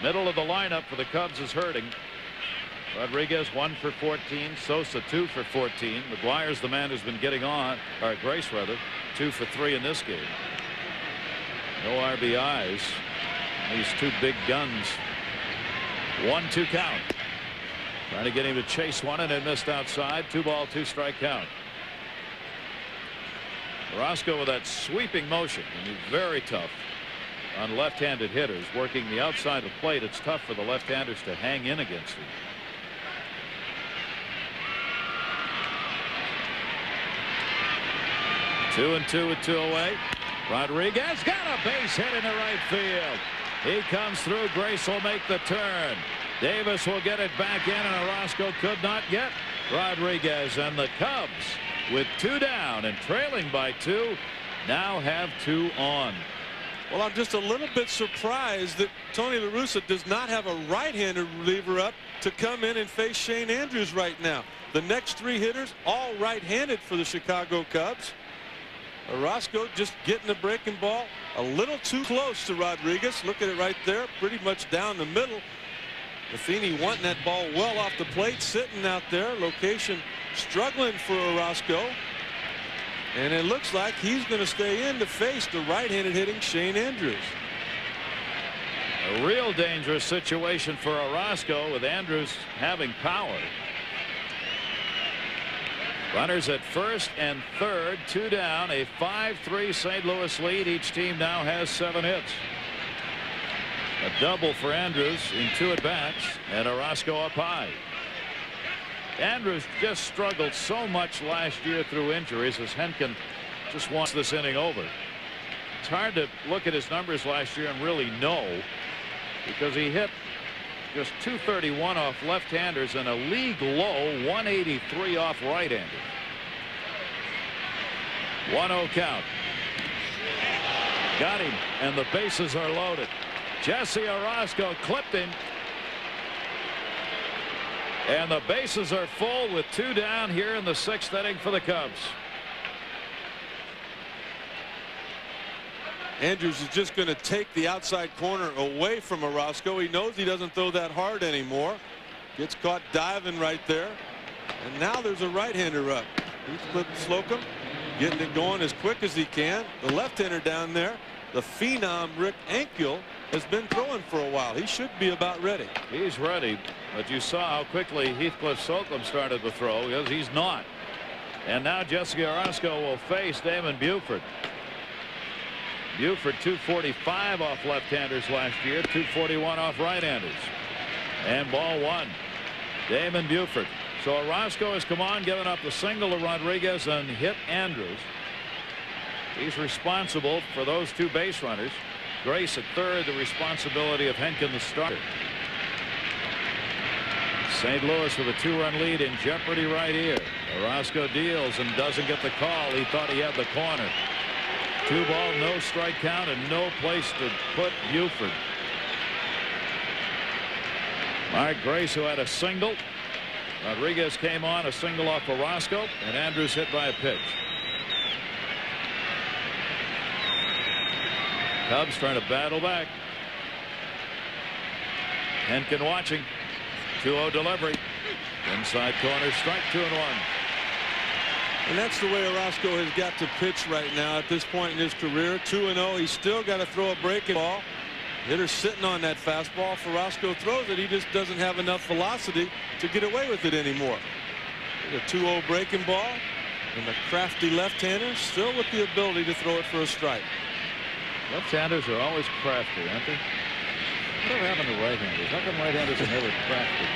Middle of the lineup for the Cubs is hurting. Rodriguez 1 for 14. Sosa 2 for 14. McGuire's the man who's been getting on, or Grace rather, 2 for 3 in this game. No RBIs. These 2 big guns. 1-2 count. Trying to get him to chase one, and it missed outside. 2 ball, 2 strike count. Orosco with that sweeping motion, and he's very tough on left-handed hitters. Working the outside of the plate, it's tough for the left-handers to hang in against him. Two and 2 with 2 away. Rodriguez got a base hit into right field. He comes through. Grace will make the turn. Davis will get it back in, and Orosco could not get Rodriguez. And the Cubs, with 2 down and trailing by 2, now have 2 on. Well, I'm just a little bit surprised that Tony La Russa does not have a right-handed reliever up to come in and face Shane Andrews right now. The next 3 hitters all right-handed for the Chicago Cubs. Orosco just getting the breaking ball a little too close to Rodriguez. Look at it right there, pretty much down the middle. Matheny wanting that ball well off the plate, sitting out there. Location struggling for Orosco. And it looks like he's going to stay in to face the right-handed hitting Shane Andrews. A real dangerous situation for Orosco with Andrews having power. Runners at first and third, 2 down, a 5-3 St. Louis lead. Each team now has 7 hits. A double for Andrews in 2 at-bats, and Orosco up high. Andrews just struggled so much last year through injuries, as Henkin just wants this inning over. It's hard to look at his numbers last year and really know, because he hit just .231 off left-handers and a league low .183 off right-handers. 1-0 count. Got him, and the bases are loaded. Jesse Orosco clipped him. And the bases are full with 2 down here in the 6th inning for the Cubs. Andrews is just going to take the outside corner away from Orozco. He knows he doesn't throw that hard anymore. Gets caught diving right there. And now there's a right-hander up. Heathcliff Slocum getting it going as quick as he can. The left-hander down there, the phenom Rick Ankiel, has been throwing for a while. He should be about ready. He's ready, but you saw how quickly Heathcliff Slocum started to throw, because he's not. And now Jesse Orozco will face Damon Buford. Buford 245 off left-handers last year, 241 off right-handers. And ball one. Damon Buford. So Orozco has come on, given up the single to Rodriguez and hit Andrews. He's responsible for those two base runners. Grace at third, the responsibility of Henkin, the starter. St. Louis with a 2-run lead in jeopardy right here. Orozco deals and doesn't get the call. He thought he had the corner. 2 ball, no strike count, and no place to put Buford. Mark Grace, who had a single. Rodriguez came on, a single off Orozco, and Andrews hit by a pitch. Cubs trying to battle back. Henkin watching. 2-0 delivery. Inside corner, strike, 2-1. And that's the way Orozco has got to pitch right now at this point in his career. 2-0. He's still got to throw a breaking ball. Hitter's sitting on that fastball. If Orozco throws it, he just doesn't have enough velocity to get away with it anymore. A 2-0 breaking ball, and the crafty left-hander still with the ability to throw it for a strike. Left-handers are always crafty, aren't they? Whatever happened to right-handers? How come right-handers are never crafty?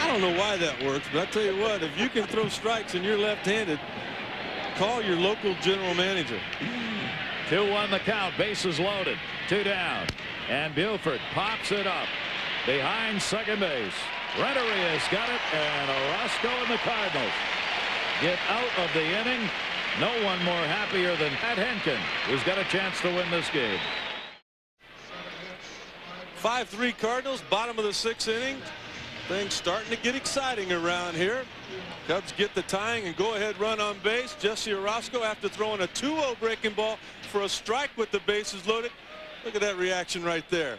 I don't know why that works, but I tell you what, if you can throw strikes and you're left-handed, call your local general manager. 2-1 the count, bases loaded, 2 down, and Buford pops it up behind second base. Renteria has got it, and Orozco and the Cardinals get out of the inning. No one more happier than Pat Henkin, who's got a chance to win this game. 5-3 Cardinals, bottom of the 6th inning. Things starting to get exciting around here. Cubs get the tying and go-ahead run on base. Jesse Orozco, after throwing a 2-0 breaking ball for a strike with the bases loaded. Look at that reaction right there.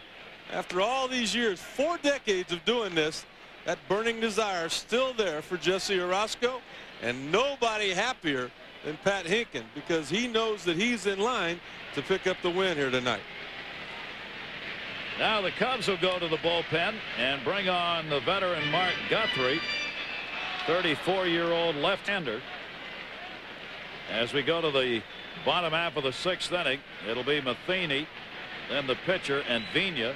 After all these years, 4 decades of doing this, that burning desire still there for Jesse Orozco, and nobody happier than Pat Henkin, because he knows that he's in line to pick up the win here tonight. Now the Cubs will go to the bullpen and bring on the veteran Mark Guthrie, 34-year-old left-hander. As we go to the bottom half of the 6th inning, it'll be Matheny, then the pitcher, and Vina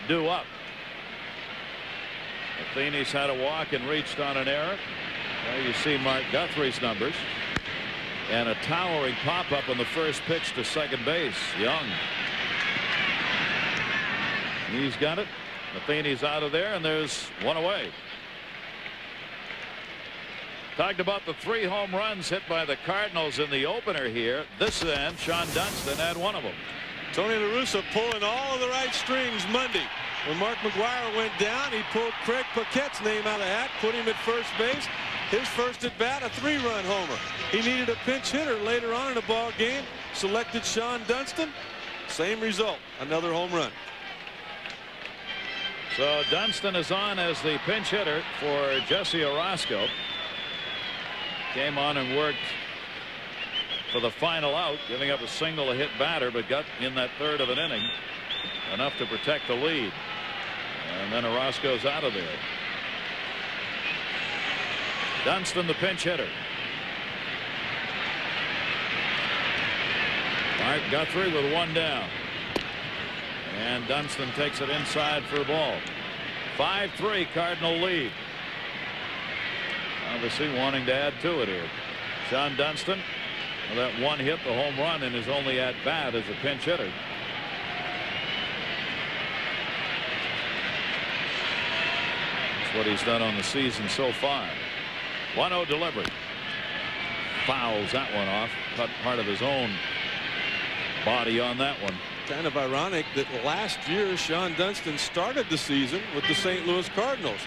due up. Matheny's had a walk and reached on an error. There you see Mark Guthrie's numbers. And a towering pop-up on the first pitch to second base. Young. He's got it. Matheny's out of there, and there's one away. Talked about the 3 home runs hit by the Cardinals in the opener here. This end, Sean Dunston had one of them. Tony La Russa pulling all of the right strings Monday. When Mark McGwire went down, he pulled Craig Paquette's name out of the hat, put him at first base. His first at bat, a 3-run homer. He needed a pinch hitter later on in the ball game. Selected Sean Dunston. Same result, another home run. So Dunston is on as the pinch hitter for Jesse Orozco. Came on and worked for the final out, giving up a single to hit batter, but got in that third of an inning enough to protect the lead. And then Orozco's out of there. Dunston, the pinch hitter. Mark Guthrie with 1 down. And Dunston takes it inside for a ball. 5-3 Cardinal lead. Obviously wanting to add to it here. Sean Dunston, well, that one hit, the home run, in his only at bat as a pinch hitter. That's what he's done on the season so far. 1-0 delivery. Fouls that one off. Cut part of his own body on that one. Kind of ironic that last year Sean Dunston started the season with the St. Louis Cardinals,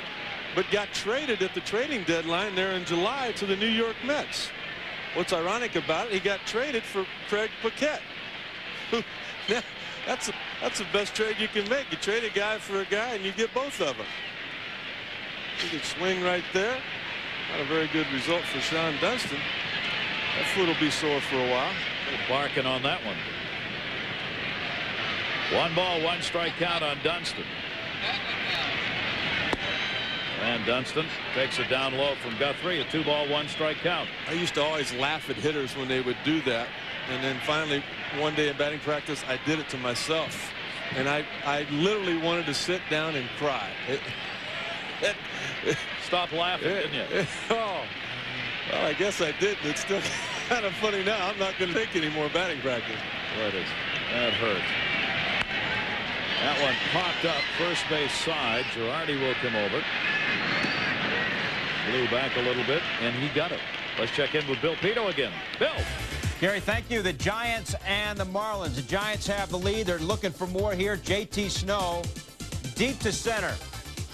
but got traded at the trading deadline there in July to the New York Mets. What's ironic about it, he got traded for Craig Paquette. That's the best trade you can make. You trade a guy for a guy, and you get both of them. He could swing right there. Not a very good result for Sean Dunston. That foot will be sore for a while. Barking on that one. 1 ball, 1 strike count on Dunston. And Dunston takes it down low from Guthrie. A 2 ball, 1 strike count. I used to always laugh at hitters when they would do that. And then finally, one day in batting practice, I did it to myself. And I literally wanted to sit down and cry. Stop laughing, didn't you? Oh, well, I guess I did. It's still kind of funny now. I'm not going to take any more batting practice. Boy, that hurt. That one popped up first base side. Girardi will come over. Blew back a little bit, and he got it. Let's check in with Bill Pito again. Bill. Gary, thank you. The Giants and the Marlins. The Giants have the lead. They're looking for more here. JT Snow deep to center.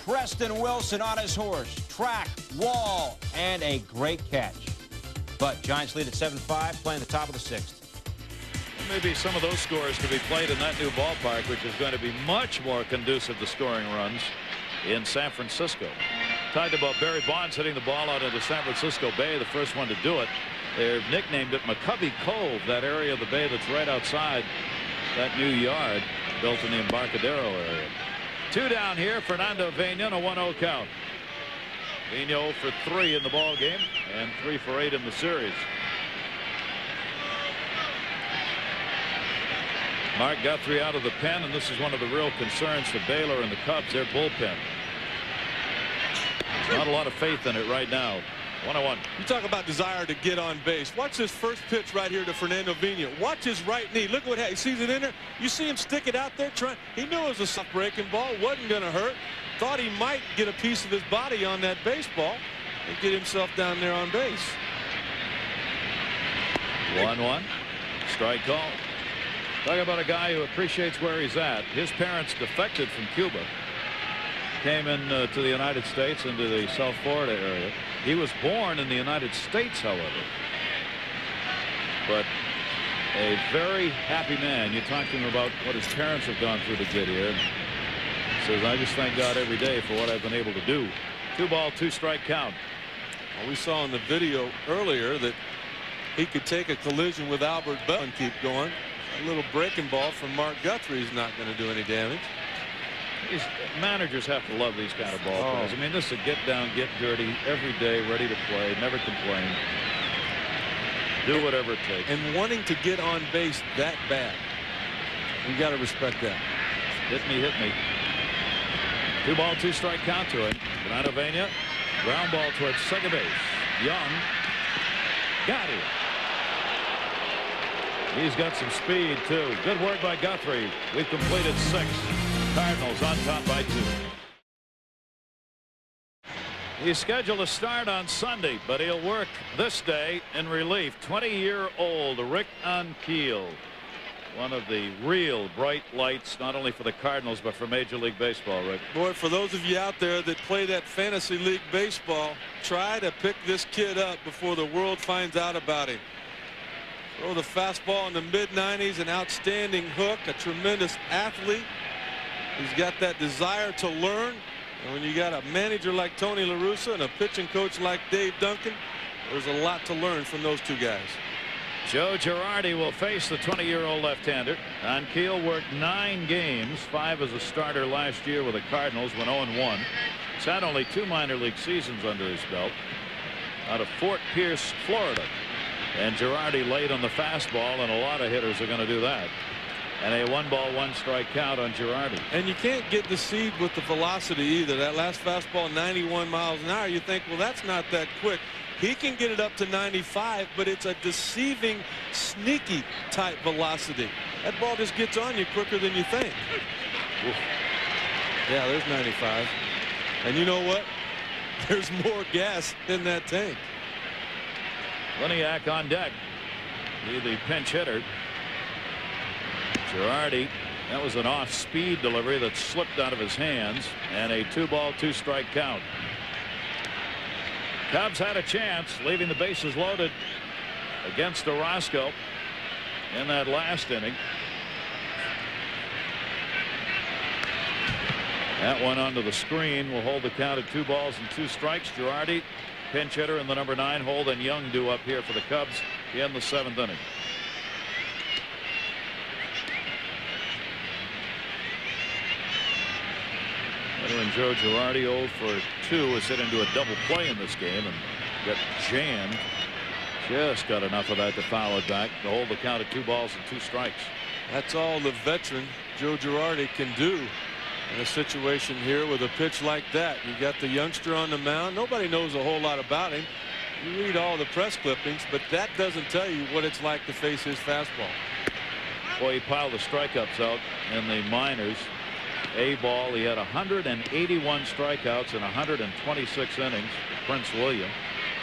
Preston Wilson on his horse. Track, wall, and a great catch. But Giants lead at 7-5, playing the top of the 6th. Maybe some of those scores could be played in that new ballpark, which is going to be much more conducive to scoring runs in San Francisco. Talked about Barry Bonds hitting the ball out into San Francisco Bay, the first one to do it. They've nicknamed it McCovey Cove, that area of the bay that's right outside that new yard built in the Embarcadero area. 2 down here. Fernando Vena on a 1-0 count. Vena 0 for 3 in the ball game and 3 for 8 in the series. Mark Guthrie out of the pen, and this is one of the real concerns for Baylor and the Cubs, their bullpen. Not a lot of faith in it right now. 1-1. You talk about desire to get on base. Watch this first pitch right here to Fernando Vena. Watch his right knee. Look what he sees it in there. You see him stick it out there. He knew it was a soft breaking ball. Wasn't going to hurt. Thought he might get a piece of his body on that baseball and get himself down there on base. 1-1. Strike call. Talk about a guy who appreciates where he's at. His parents defected from Cuba. Came in to the United States, into the South Florida area. He was born in the United States, however. But a very happy man. You talk to him about what his parents have gone through to get here. He says, I just thank God every day for what I've been able to do. 2 ball, 2 strike count. Well, we saw in the video earlier that he could take a collision with Albert Bell and keep going. A little breaking ball from Mark Guthrie is not going to do any damage. These managers have to love these kind of ball players. I mean, this is a get down, get dirty, every day, ready to play, never complain. Do whatever it takes. And wanting to get on base that bad. You got to respect that. Hit me, hit me. 2 ball, 2 strike count to it. Fernando Vena, ground ball towards second base. Young got it. He's got some speed, too. Good work by Guthrie. We've completed 6. Cardinals on top by 2. He's scheduled to start on Sunday, but he'll work this day in relief. 20-year-old Rick Ankiel. One of the real bright lights, not only for the Cardinals, but for Major League Baseball, Rick. Boy, for those of you out there that play that fantasy league baseball, try to pick this kid up before the world finds out about him. Throw the fastball in the mid-90s, an outstanding hook, a tremendous athlete. He's got that desire to learn. And when you got a manager like Tony La Russa and a pitching coach like Dave Duncan, there's a lot to learn from those 2 guys. Joe Girardi will face the 20-year-old left-hander. Ankiel worked 9 games, 5 as a starter last year with the Cardinals, went 0-1. He's had only 2 minor league seasons under his belt out of Fort Pierce, Florida. And Girardi laid on the fastball, and a lot of hitters are going to do that. And a 1 ball, 1 strike count on Girardi. And you can't get deceived with the velocity either. That last fastball, 91 miles an hour. You think, well, that's not that quick. He can get it up to 95, but it's a deceiving, sneaky type velocity. That ball just gets on you quicker than you think. Oof. Yeah, there's 95. And you know what? There's more gas in that tank. Liniak on deck. He the pinch hitter. Girardi, that was an off-speed delivery that slipped out of his hands, and a 2 ball, 2 strike count. Cubs had a chance, leaving the bases loaded against Orozco in that last inning. That one onto the screen will hold the count at 2 balls and 2 strikes. Girardi, pinch hitter, and the number 9 hold, and Young due up here for the Cubs in the 7th inning. Veteran Joe Girardi, 0 for 2, was hit into a double play in this game and got jammed. Just got enough of that to foul it back to hold the count at 2 balls and 2 strikes. That's all the veteran Joe Girardi can do in a situation here with a pitch like that. You got the youngster on the mound. Nobody knows a whole lot about him. You read all the press clippings, but that doesn't tell you what it's like to face his fastball. Boy, he piled the strikeouts out in the minors. A ball, he had 181 strikeouts in 126 innings. Prince William.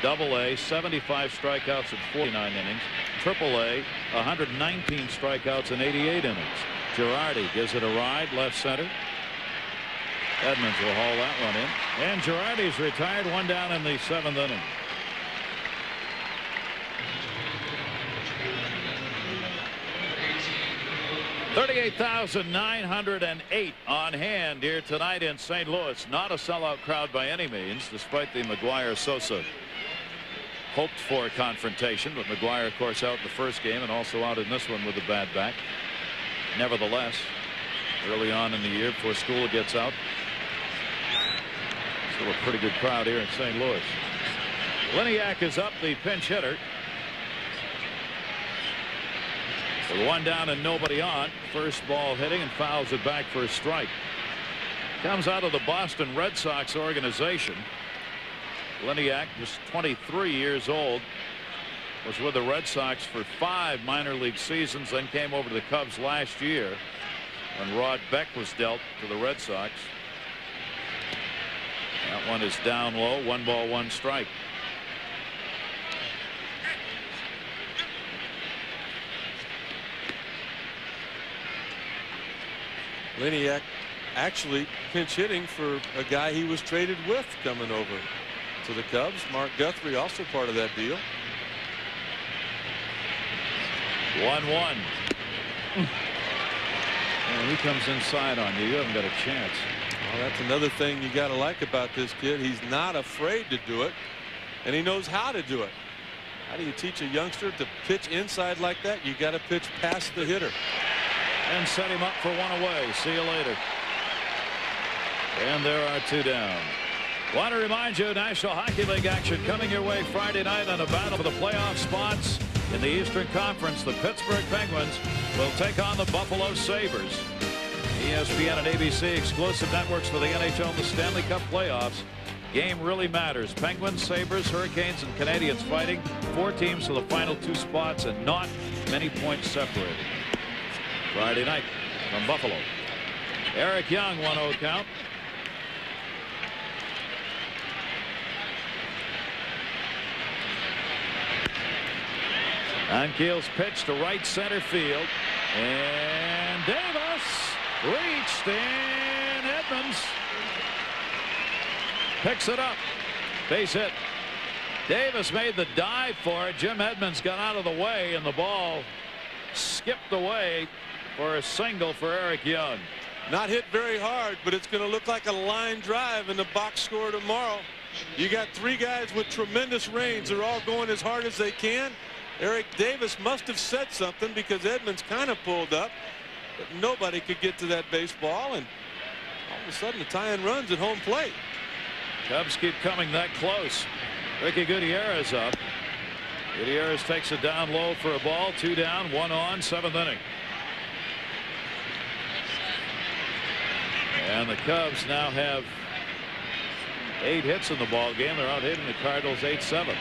Double A, 75 strikeouts in 49 innings. Triple A, 119 strikeouts in 88 innings. Girardi gives it a ride, left center. Edmonds will haul that one in. And Girardi's retired, 1 down in the 7th inning. $38,908 on hand here tonight in St. Louis. Not a sellout crowd by any means, despite the McGuire-Sosa hoped for confrontation. But McGuire, of course, out in the first game and also out in this one with a bad back. Nevertheless, early on in the year before school gets out, still a pretty good crowd here in St. Louis. Liniak is up, the pinch hitter. With 1 down and nobody on. First ball hitting and fouls it back for a strike. Comes out of the Boston Red Sox organization. Liniak, just 23 years old, was with the Red Sox for 5 minor league seasons, then came over to the Cubs last year when Rod Beck was dealt to the Red Sox. That one is down low. 1 ball, 1 strike. Liniak actually pinch hitting for a guy he was traded with coming over to the Cubs. Mark Guthrie also part of that deal. 1-1. And he comes inside on you. You haven't got a chance. Well, that's another thing you got to like about this kid. He's not afraid to do it, and he knows how to do it. How do you teach a youngster to pitch inside like that? You got to pitch past the hitter. And set him up for 1 away. See you later. And there are 2 down. Want to remind you, National Hockey League action coming your way Friday night on a battle for the playoff spots in the Eastern Conference. The Pittsburgh Penguins will take on the Buffalo Sabres. ESPN and ABC exclusive networks for the NHL and the Stanley Cup playoffs. Game really matters. Penguins, Sabres, Hurricanes, and Canadiens fighting. 4 teams for the final 2 spots and not many points separated. Friday night from Buffalo. Eric Young, 1-0 count. Ankiel's pitch to right center field. And Davis reached, and Edmonds picks it up. Base hit. Davis made the dive for it. Jim Edmonds got out of the way, and the ball skipped away for a single for Eric Young. Not hit very hard, but it's going to look like a line drive in the box score tomorrow. You got 3 guys with tremendous range. They're all going as hard as they can. Eric Davis must have said something because Edmonds kind of pulled up, but nobody could get to that baseball, and all of a sudden the tie-in runs at home plate. Cubs keep coming that close. Ricky Gutierrez up. Gutierrez takes it down low for a ball. 2 down, 1 on, 7th inning. And the Cubs now have 8 hits in the ball game. They're out hitting the Cardinals 8-7.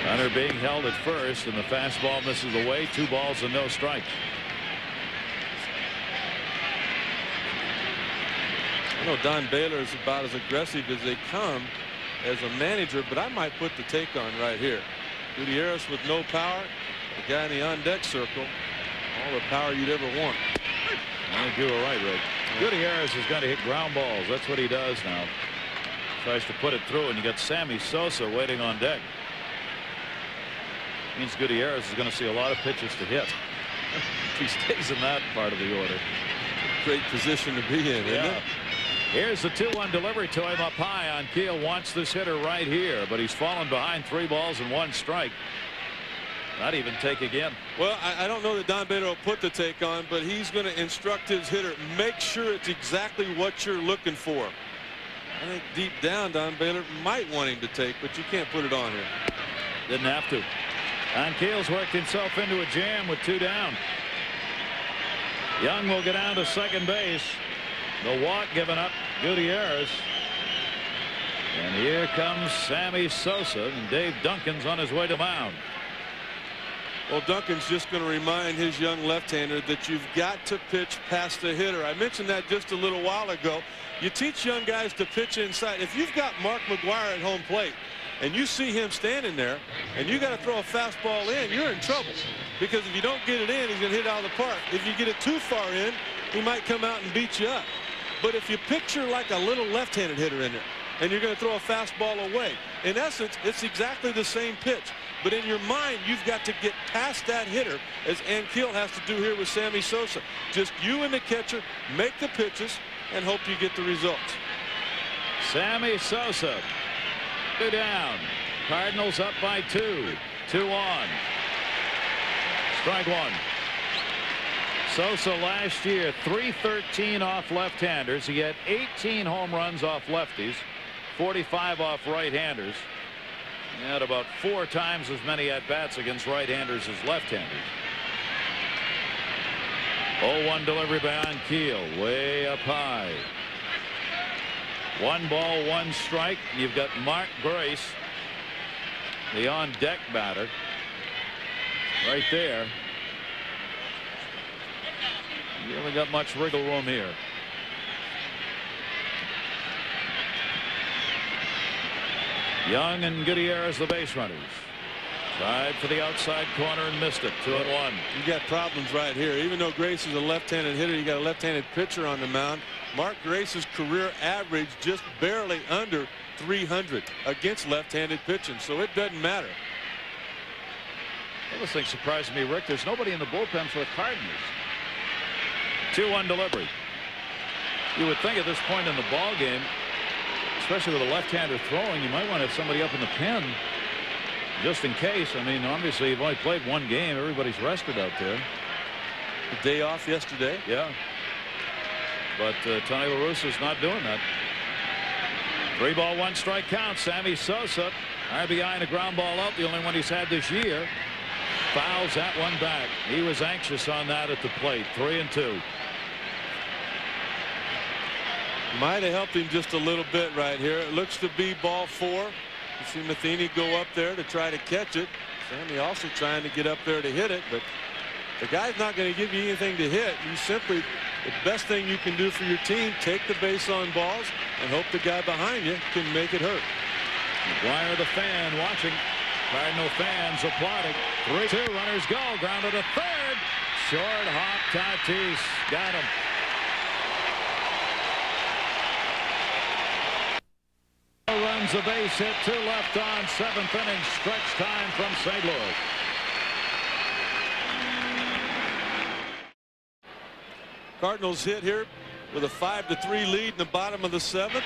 Hunter being held at first, and the fastball misses away. 2 balls and no strikes. I know Don Baylor is about as aggressive as they come as a manager, but I might put the take on right here. Gutierrez with no power, the guy in the on-deck circle, all the power you'd ever want. I think you were right, Rick. Gutierrez is going to hit ground balls. That's what he does now. Tries to put it through, and you got Sammy Sosa waiting on deck. Means Gutierrez is going to see a lot of pitches to hit. If he stays in that part of the order. great position to be in, isn't it? Here's the 2-1 delivery to him up high. On Keel wants this hitter right here, but he's fallen behind 3 balls and 1 strike. Not even take again. Well, I don't know that Don Baylor will put the take on, but he's going to instruct his hitter, make sure it's exactly what you're looking for. I think deep down Don Baylor might want him to take, but you can't put it on here. Didn't have to. On Keel's worked himself into a jam with 2 down. Young will get down to second base. The walk given up, Gutierrez. And here comes Sammy Sosa, and Dave Duncan's on his way to mound. Well, Duncan's just going to remind his young left-hander that you've got to pitch past the hitter. I mentioned that just a little while ago. You teach young guys to pitch inside. If you've got Mark McGwire at home plate and you see him standing there and you got to throw a fastball in, you're in trouble. Because if you don't get it in, he's going to hit it out of the park. If you get it too far in, he might come out and beat you up. But if you picture like a little left-handed hitter in there and you're going to throw a fastball away, in essence, it's exactly the same pitch. But in your mind, you've got to get past that hitter, as Ankiel has to do here with Sammy Sosa. Just you and the catcher make the pitches and hope you get the results. Sammy Sosa, 2 down. Cardinals up by 2. 2-1. Strike 1. Sosa last year, .313 off left-handers. He had 18 home runs off lefties, 45 off right-handers. He had about 4 times as many at-bats against right-handers as left-handers. 0-1 delivery by Ankiel, way up high. 1 ball, 1 strike. You've got Mark Grace, the on-deck batter, right there. You haven't got much wriggle room here. Young and Gutierrez, the base runners. Tried for the outside corner and missed it. 2-1. You got problems right here. Even though Grace is a left-handed hitter, you got a left-handed pitcher on the mound. Mark Grace's career average just barely under 300 against left-handed pitching, so it doesn't matter. Well, this thing surprised me, Rick. There's nobody in the bullpen for the Cardinals. 2-1 delivery. You would think at this point in the ball game, especially with a left-hander throwing, you might want to have somebody up in the pen just in case. I mean, obviously you've only played 1 game. Everybody's rested out there. The day off yesterday. Yeah. But Tony La Russa's not doing that. 3 ball, 1 strike count. Sammy Sosa, RBI and a ground ball out, the only one he's had this year. Fouls that one back. He was anxious on that at the plate. 3-2. Might have helped him just a little bit right here. It looks to be ball 4. You see Matheny go up there to try to catch it. Sammy also trying to get up there to hit it, but the guy's not going to give you anything to hit. You simply, the best thing you can do for your team, take the base on balls and hope the guy behind you can make it hurt. McGwire, the fan, watching. Cardinal fans applauding. 3-2, runners go. Grounded to third. Short hop, Tatis got him. Runs a base hit, 2 left on, 7th inning stretch time from St. Louis. Cardinals hit here with a 5-3 lead in the bottom of the 7th.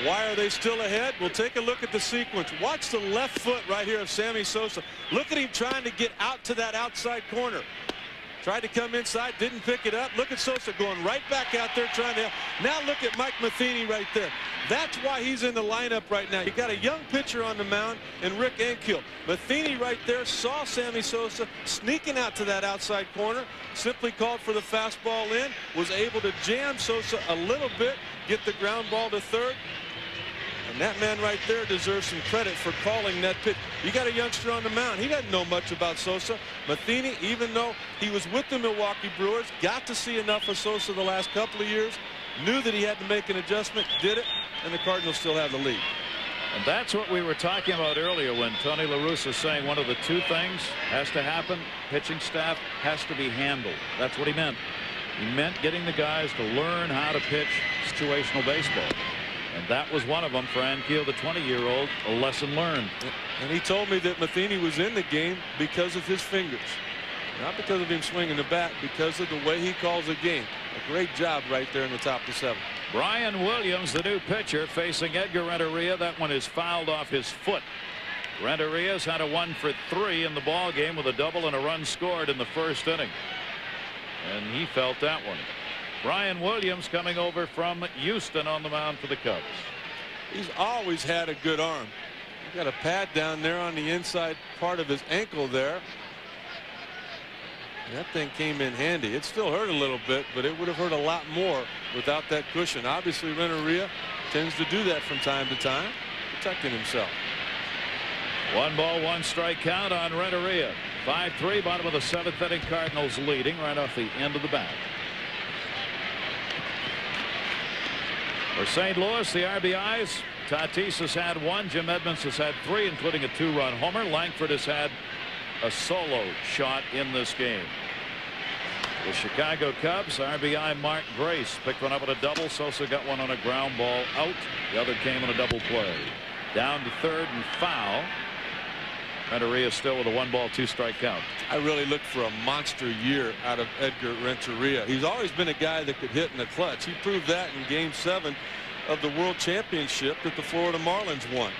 Why are they still ahead? We'll take a look at the sequence. Watch the left foot right here of Sammy Sosa. Look at him trying to get out to that outside corner. Tried to come inside, didn't pick it up. Look at Sosa going right back out there trying to. Now look at Mike Matheny right there. That's why he's in the lineup right now. You got a young pitcher on the mound and Rick Ankiel. Matheny right there saw Sammy Sosa sneaking out to that outside corner. Simply called for the fastball in. Was able to jam Sosa a little bit. Get the ground ball to third. And that man right there deserves some credit for calling that pitch. You got a youngster on the mound. He doesn't know much about Sosa. Matheny, even though he was with the Milwaukee Brewers, got to see enough of Sosa the last couple of years, knew that he had to make an adjustment, did it, and the Cardinals still have the lead. And that's what we were talking about earlier when Tony La Russa saying one of the 2 things has to happen. Pitching staff has to be handled. That's what he meant. He meant getting the guys to learn how to pitch situational baseball. And that was one of them for Ankiel, the 20-year-old, a lesson learned. And he told me that Matheny was in the game because of his fingers. Not because of him swinging the bat, because of the way he calls the game. A great job right there in the top of the 7th. Brian Williams, the new pitcher, facing Edgar Renteria. That one is fouled off his foot. Renteria's had a 1 for 3 in the ball game with a double and a run scored in the first inning. And he felt that one. Brian Williams coming over from Houston on the mound for the Cubs. He's always had a good arm. He's got a pad down there on the inside part of his ankle there. And that thing came in handy. It still hurt a little bit, but it would have hurt a lot more without that cushion. Obviously, Renteria tends to do that from time to time, protecting himself. 1 ball, 1 strike count on Renteria. 5-3, bottom of the 7th inning. Cardinals leading right off the end of the bat. For St. Louis, the RBIs. Tatis has had 1. Jim Edmonds has had 3, including a 2-run homer. Langford has had a solo shot in this game. The Chicago Cubs, RBI Mark Grace picked one up at a double. Sosa got one on a ground ball out. The other came on a double play. Down to third and foul. Renteria still with a 1 ball, 2 strike count. I really looked for a monster year out of Edgar Renteria. He's always been a guy that could hit in the clutch. He proved that in Game 7 of the World Championship that the Florida Marlins won.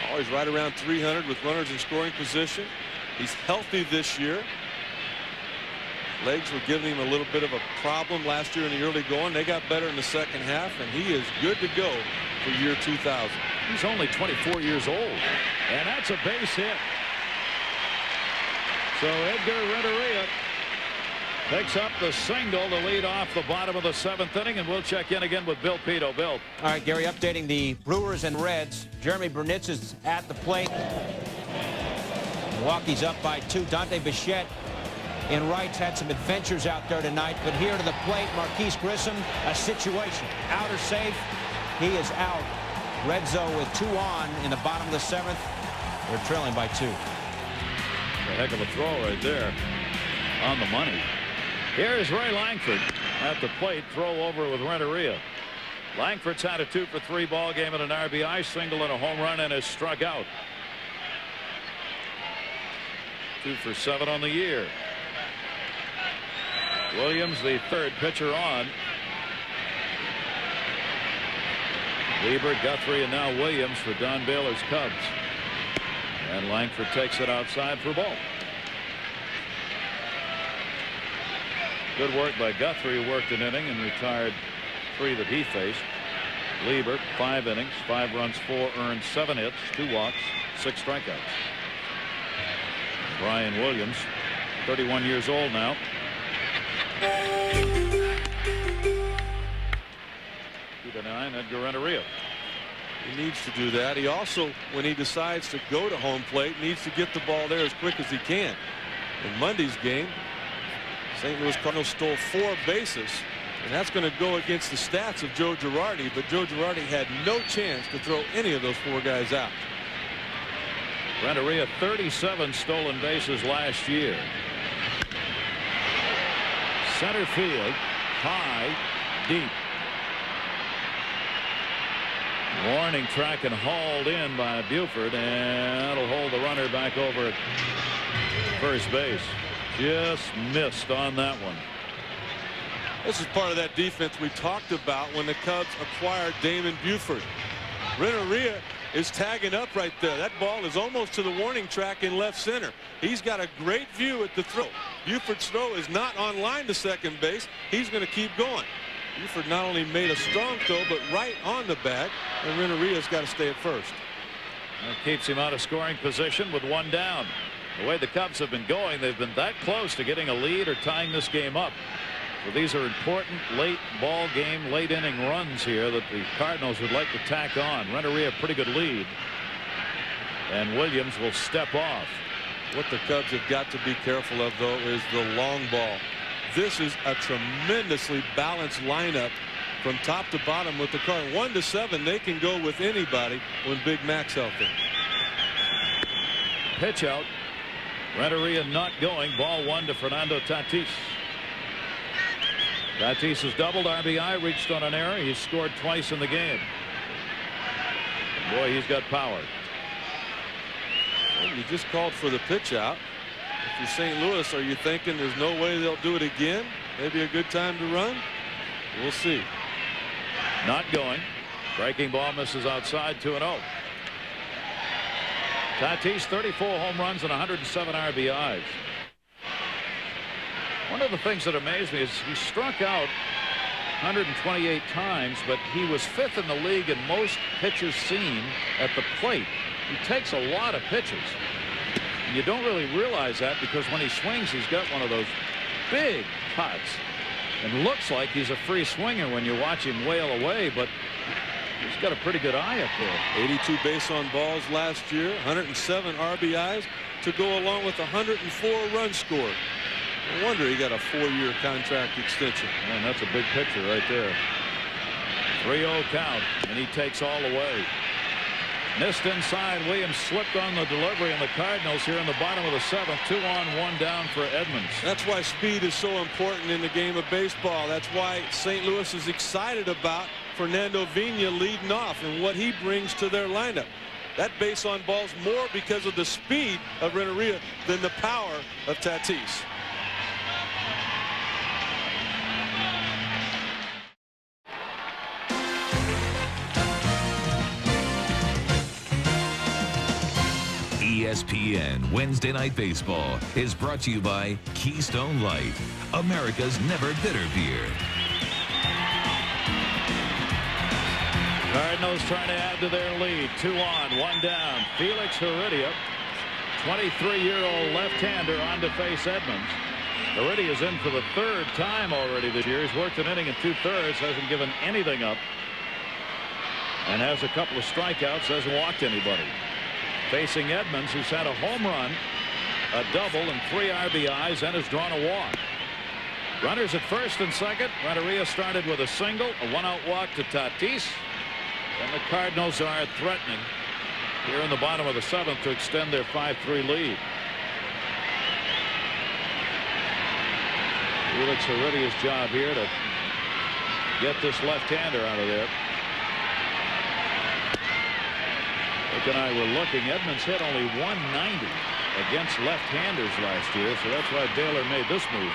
Always right around 300 with runners in scoring position. He's healthy this year. Legs were giving him a little bit of a problem last year in the early going. They got better in the second half, and he is good to go for year 2000. He's only 24 years old, and that's a base hit. So Edgar Renteria picks up the single to lead off the bottom of the 7th inning, and we'll check in again with Bill Pito. Bill. All right, Gary, updating the Brewers and Reds. Jeremy Burnitz is at the plate. Milwaukee's up by 2. Dante Bichette in right's had some adventures out there tonight, but here to the plate, Marquise Grissom, a situation. Outer safe. He is out. Redzo with 2 on in the bottom of the 7th. They're trailing by 2. A heck of a throw right there. On the money. Here is Ray Langford at the plate. Throw over with Renteria. Langford's had a 2 for 3 ball game and an RBI single and a home run and has struck out. 2 for 7 on the year. Williams, the 3rd pitcher on. Lieber, Guthrie, and now Williams for Don Baylor's Cubs. And Langford takes it outside for a ball. Good work by Guthrie, who worked an inning and retired 3 that he faced. Lieber, 5 innings, 5 runs, 4 earned, 7 hits, 2 walks, 6 strikeouts. Brian Williams, 31 years old now. To 9, Edgar Renteria. He needs to do that. He also, when he decides to go to home plate, needs to get the ball there as quick as he can. In Monday's game, St. Louis Cardinals stole 4 bases, and that's going to go against the stats of Joe Girardi, but Joe Girardi had no chance to throw any of those 4 guys out. Renteria 37 stolen bases last year. Center field, high, deep. Warning track and hauled in by Buford, and that'll hold the runner back over at first base. Just missed on that one. This is part of that defense we talked about when the Cubs acquired Damon Buford. Renteria is tagging up right there. That ball is almost to the warning track in left center. He's got a great view at the throw. Buford's throw is not on line to second base. He's going to keep going. Buford not only made a strong throw, but right on the bag, and Renteria's got to stay at first. That keeps him out of scoring position with 1 down. The way the Cubs have been going, they've been that close to getting a lead or tying this game up. So these are important late ball game, late inning runs here that the Cardinals would like to tack on. Renteria, pretty good lead. And Williams will step off. What the Cubs have got to be careful of, though, is the long ball. This is a tremendously balanced lineup from top to bottom with the Cardinals. 1 to 7, they can go with anybody when Big Mac's healthy. Pitch out. Renteria not going. Ball 1 to Fernando Tatis. Tatis has doubled RBI, reached on an error. He's scored twice in the game. And boy, he's got power. Well, you just called for the pitch out. If you're St. Louis, are you thinking there's no way they'll do it again? Maybe a good time to run? We'll see. Not going. Breaking ball misses outside, 2-0. Tatis 34 home runs and 107 RBIs. One of the things that amazed me is he struck out 128 times, but he was 5th in the league in most pitches seen at the plate. He takes a lot of pitches. And you don't really realize that because when he swings, he's got one of those big cuts. And looks like he's a free swinger when you watch him wail away, but he's got a pretty good eye up there. 82 base on balls last year, 107 RBIs to go along with 104 runs scored. No wonder he got a 4-year contract extension. Man, that's a big picture right there. 3-0 count, and he takes all the way. Missed inside. Williams slipped on the delivery, and the Cardinals here in the bottom of the 7th, 2 on, 1 down for Edmonds. That's why speed is so important in the game of baseball. That's why St. Louis is excited about Fernando Vina leading off and what he brings to their lineup. That base on balls more because of the speed of Renteria than the power of Tatis. ESPN Wednesday Night Baseball is brought to you by Keystone Light, America's never bitter beer. Cardinals trying to add to their lead. 2 on, 1 down. Felix Heredia, 23-year-old left-hander, on to face Edmonds. Heredia's in for the 3rd time already this year. He's worked an inning and 2/3, hasn't given anything up, and has a couple of strikeouts, hasn't walked anybody. Facing Edmonds, who's had a home run, a double, and 3 RBIs, and has drawn a walk. Runners at first and second. Renteria started with a single, a 1-out walk to Tatis. And the Cardinals are threatening here in the bottom of the 7th to extend their 5-3 lead. Felix Heredia's job here to get this left-hander out of there. Rick and I were looking. Edmonds hit only 190 against left-handers last year, so that's why Baylor made this move.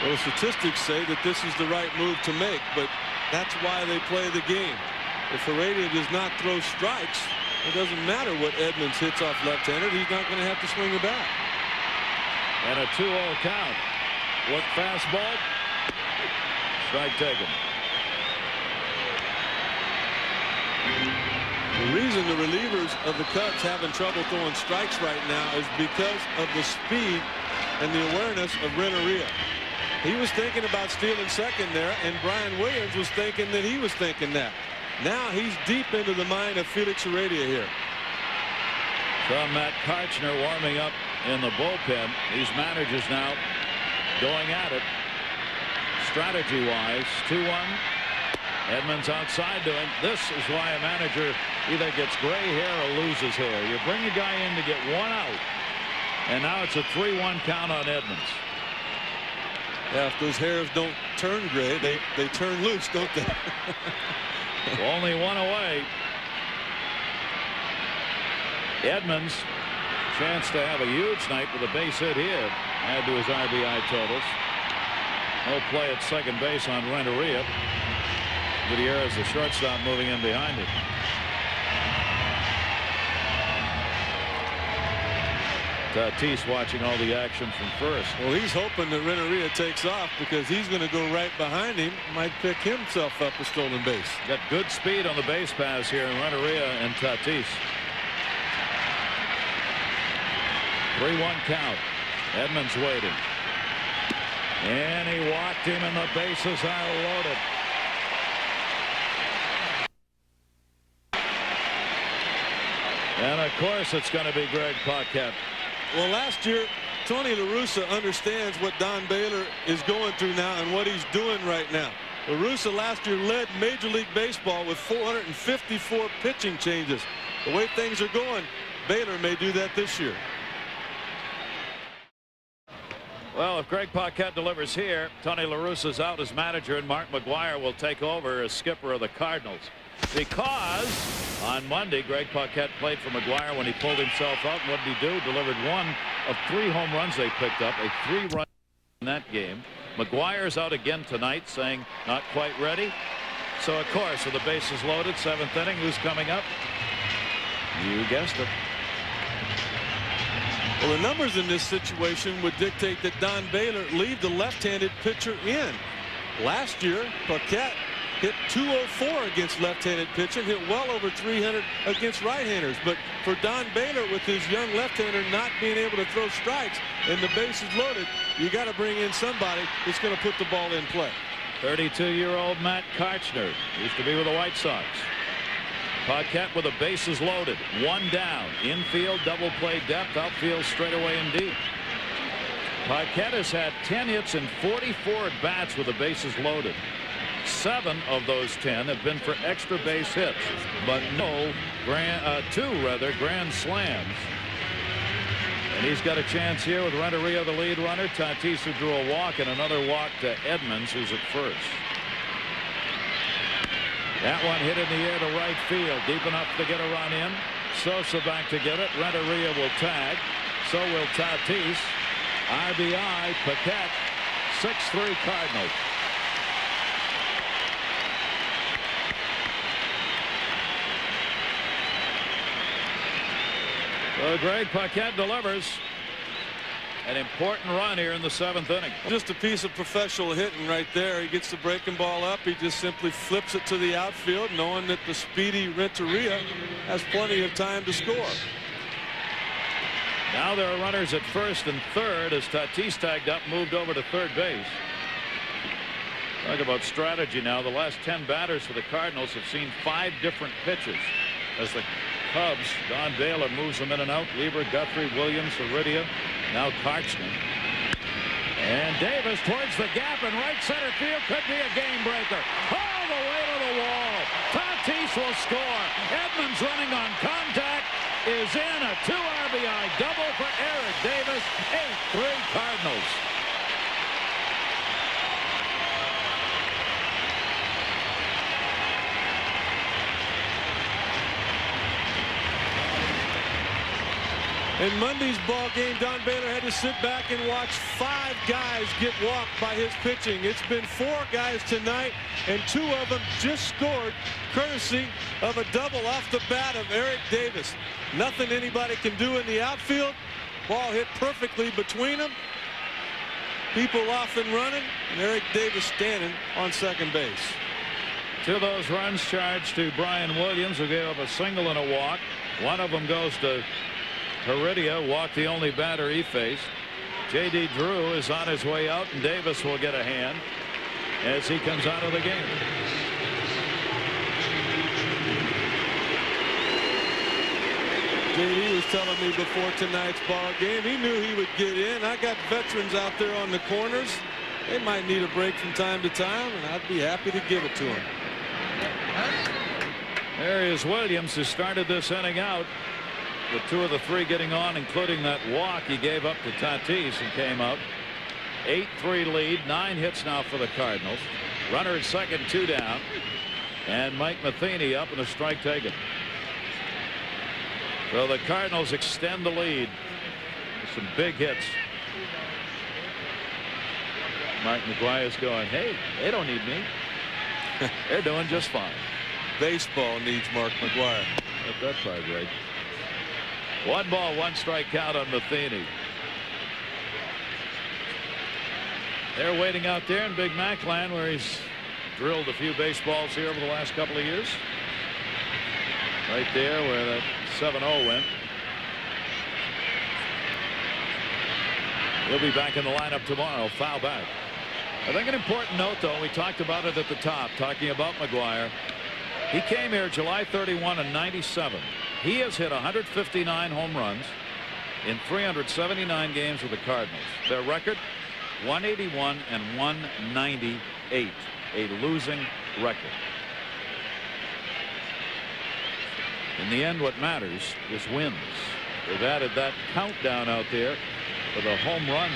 Well, the statistics say that this is the right move to make, but that's why they play the game. If Heredia does not throw strikes, it doesn't matter what Edmonds hits off left-handed. He's not going to have to swing the bat. And a 2-0 count. Look, fastball. Strike taken. The reason the relievers of the Cubs having trouble throwing strikes right now is because of the speed and the awareness of Renteria. He was thinking about stealing second there, and Brian Williams was thinking that he was thinking that. Now he's deep into the mind of Felix Heredia here. From Matt Karchner warming up in the bullpen. These managers now going at it strategy-wise. 2-1. Edmonds outside to him. This is why a manager either gets gray hair or loses hair. You bring a guy in to get 1 out, and now it's a 3-1 count on Edmonds. Yeah, if those hairs don't turn gray, they turn loose, don't they? Only 1 away. Edmonds, chance to have a huge night with a base hit here. Add to his RBI totals. No play at second base on Renteria. Gutierrez, the shortstop, moving in behind it. Tatis watching all the action from first. Well, he's hoping that Renteria takes off because he's going to go right behind him. Might pick himself up a stolen base. Got good speed on the base pass here in Renteria and Tatis. 3-1 count. Edmonds waiting. And he walked him, and the bases are loaded. And of course it's going to be Greg Paquette. Well, last year Tony La Russa understands what Don Baylor is going through now and what he's doing right now. La Russa last year led Major League Baseball with 454 pitching changes. The way things are going, Baylor may do that this year. Well, if Greg Paquette delivers here, Tony La Russa's out as manager, and Mark McGwire will take over as skipper of the Cardinals. Because on Monday, Greg Paquette played for McGwire when he pulled himself out. And what did he do? Delivered 1 of 3 home runs they picked up, a 3-run in that game. McGuire's out again tonight, saying not quite ready. So, of course, with the bases loaded, 7th inning, who's coming up? You guessed it. Well, the numbers in this situation would dictate that Don Baylor leave the left-handed pitcher in. Last year, Paquette hit .204 against left-handed pitching, hit well over .300 against right-handers. But for Don Baylor, with his young left-hander not being able to throw strikes and the bases loaded, you got to bring in somebody that's going to put the ball in play. 32-year-old Matt Karchner used to be with the White Sox. Paquette with the bases loaded, 1 down, infield double play depth, outfield straightaway and deep. Paquette has had 10 hits and 44 at bats with the bases loaded. 7 of those 10 have been for extra base hits, but no grand slams. And he's got a chance here with Renteria, the lead runner. Tatis, who drew a walk, and another walk to Edmonds, who's at first. That one hit in the air to right field, deep enough to get a run in. Sosa back to get it. Renteria will tag. So will Tatis. RBI, Paquette, 6-3 Cardinals. So Greg Paquette delivers an important run here in the 7th inning. Just a piece of professional hitting right there. He gets the breaking ball up. He just simply flips it to the outfield, knowing that the speedy Renteria has plenty of time to score. Now there are runners at first and third as Tatis tagged up, moved over to third base. Talk about strategy now. The last 10 batters for the Cardinals have seen 5 different pitches as the Cubs, Don Baylor moves them in and out. Lieber, Guthrie, Williams, Heredia, now Karchner. And Davis towards the gap in right center field. Could be a game breaker. All the way to the wall. Tatis will score. Edmonds running on contact is in. A 2 RBI double for Eric Davis. 8-3 Cardinals. In Monday's ball game, Don Baylor had to sit back and watch 5 guys get walked by his pitching. It's been 4 guys tonight, and 2 of them just scored courtesy of a double off the bat of Eric Davis. Nothing anybody can do in the outfield. Ball hit perfectly between them. People off and running, and Eric Davis standing on second base. 2 of those runs charged to Brian Williams, who gave up a single and a walk. One of them goes to Heredia, walked the only batter he faced. J.D. Drew is on his way out, and Davis will get a hand as he comes out of the game. J.D. was telling me before tonight's ball game he knew he would get in. I got veterans out there on the corners. They might need a break from time to time, and I'd be happy to give it to them. There is Williams, who started this inning out with 2 of the 3 getting on, including that walk he gave up to Tatis and came out. 8-3 lead, 9 hits now for the Cardinals. Runner at second, 2 down, and Mike Matheny up and a strike taken. So the Cardinals extend the lead with some big hits. Mark McGuire's going, hey, they don't need me. They're doing just fine. Baseball needs Mark McGuire. That's right, right. 1 ball, 1 strike count on Matheny. They're waiting out there in Big Mac land, where he's drilled a few baseballs here over the last couple of years. Right there where that 7-0 went. He'll be back in the lineup tomorrow. Foul back. I think an important note, though, we talked about it at the top, talking about McGuire. He came here July 31 in '97. He has hit 159 home runs in 379 games with the Cardinals. Their record, 181 and 198, a losing record. In the end, what matters is wins. They've added that countdown out there for the home run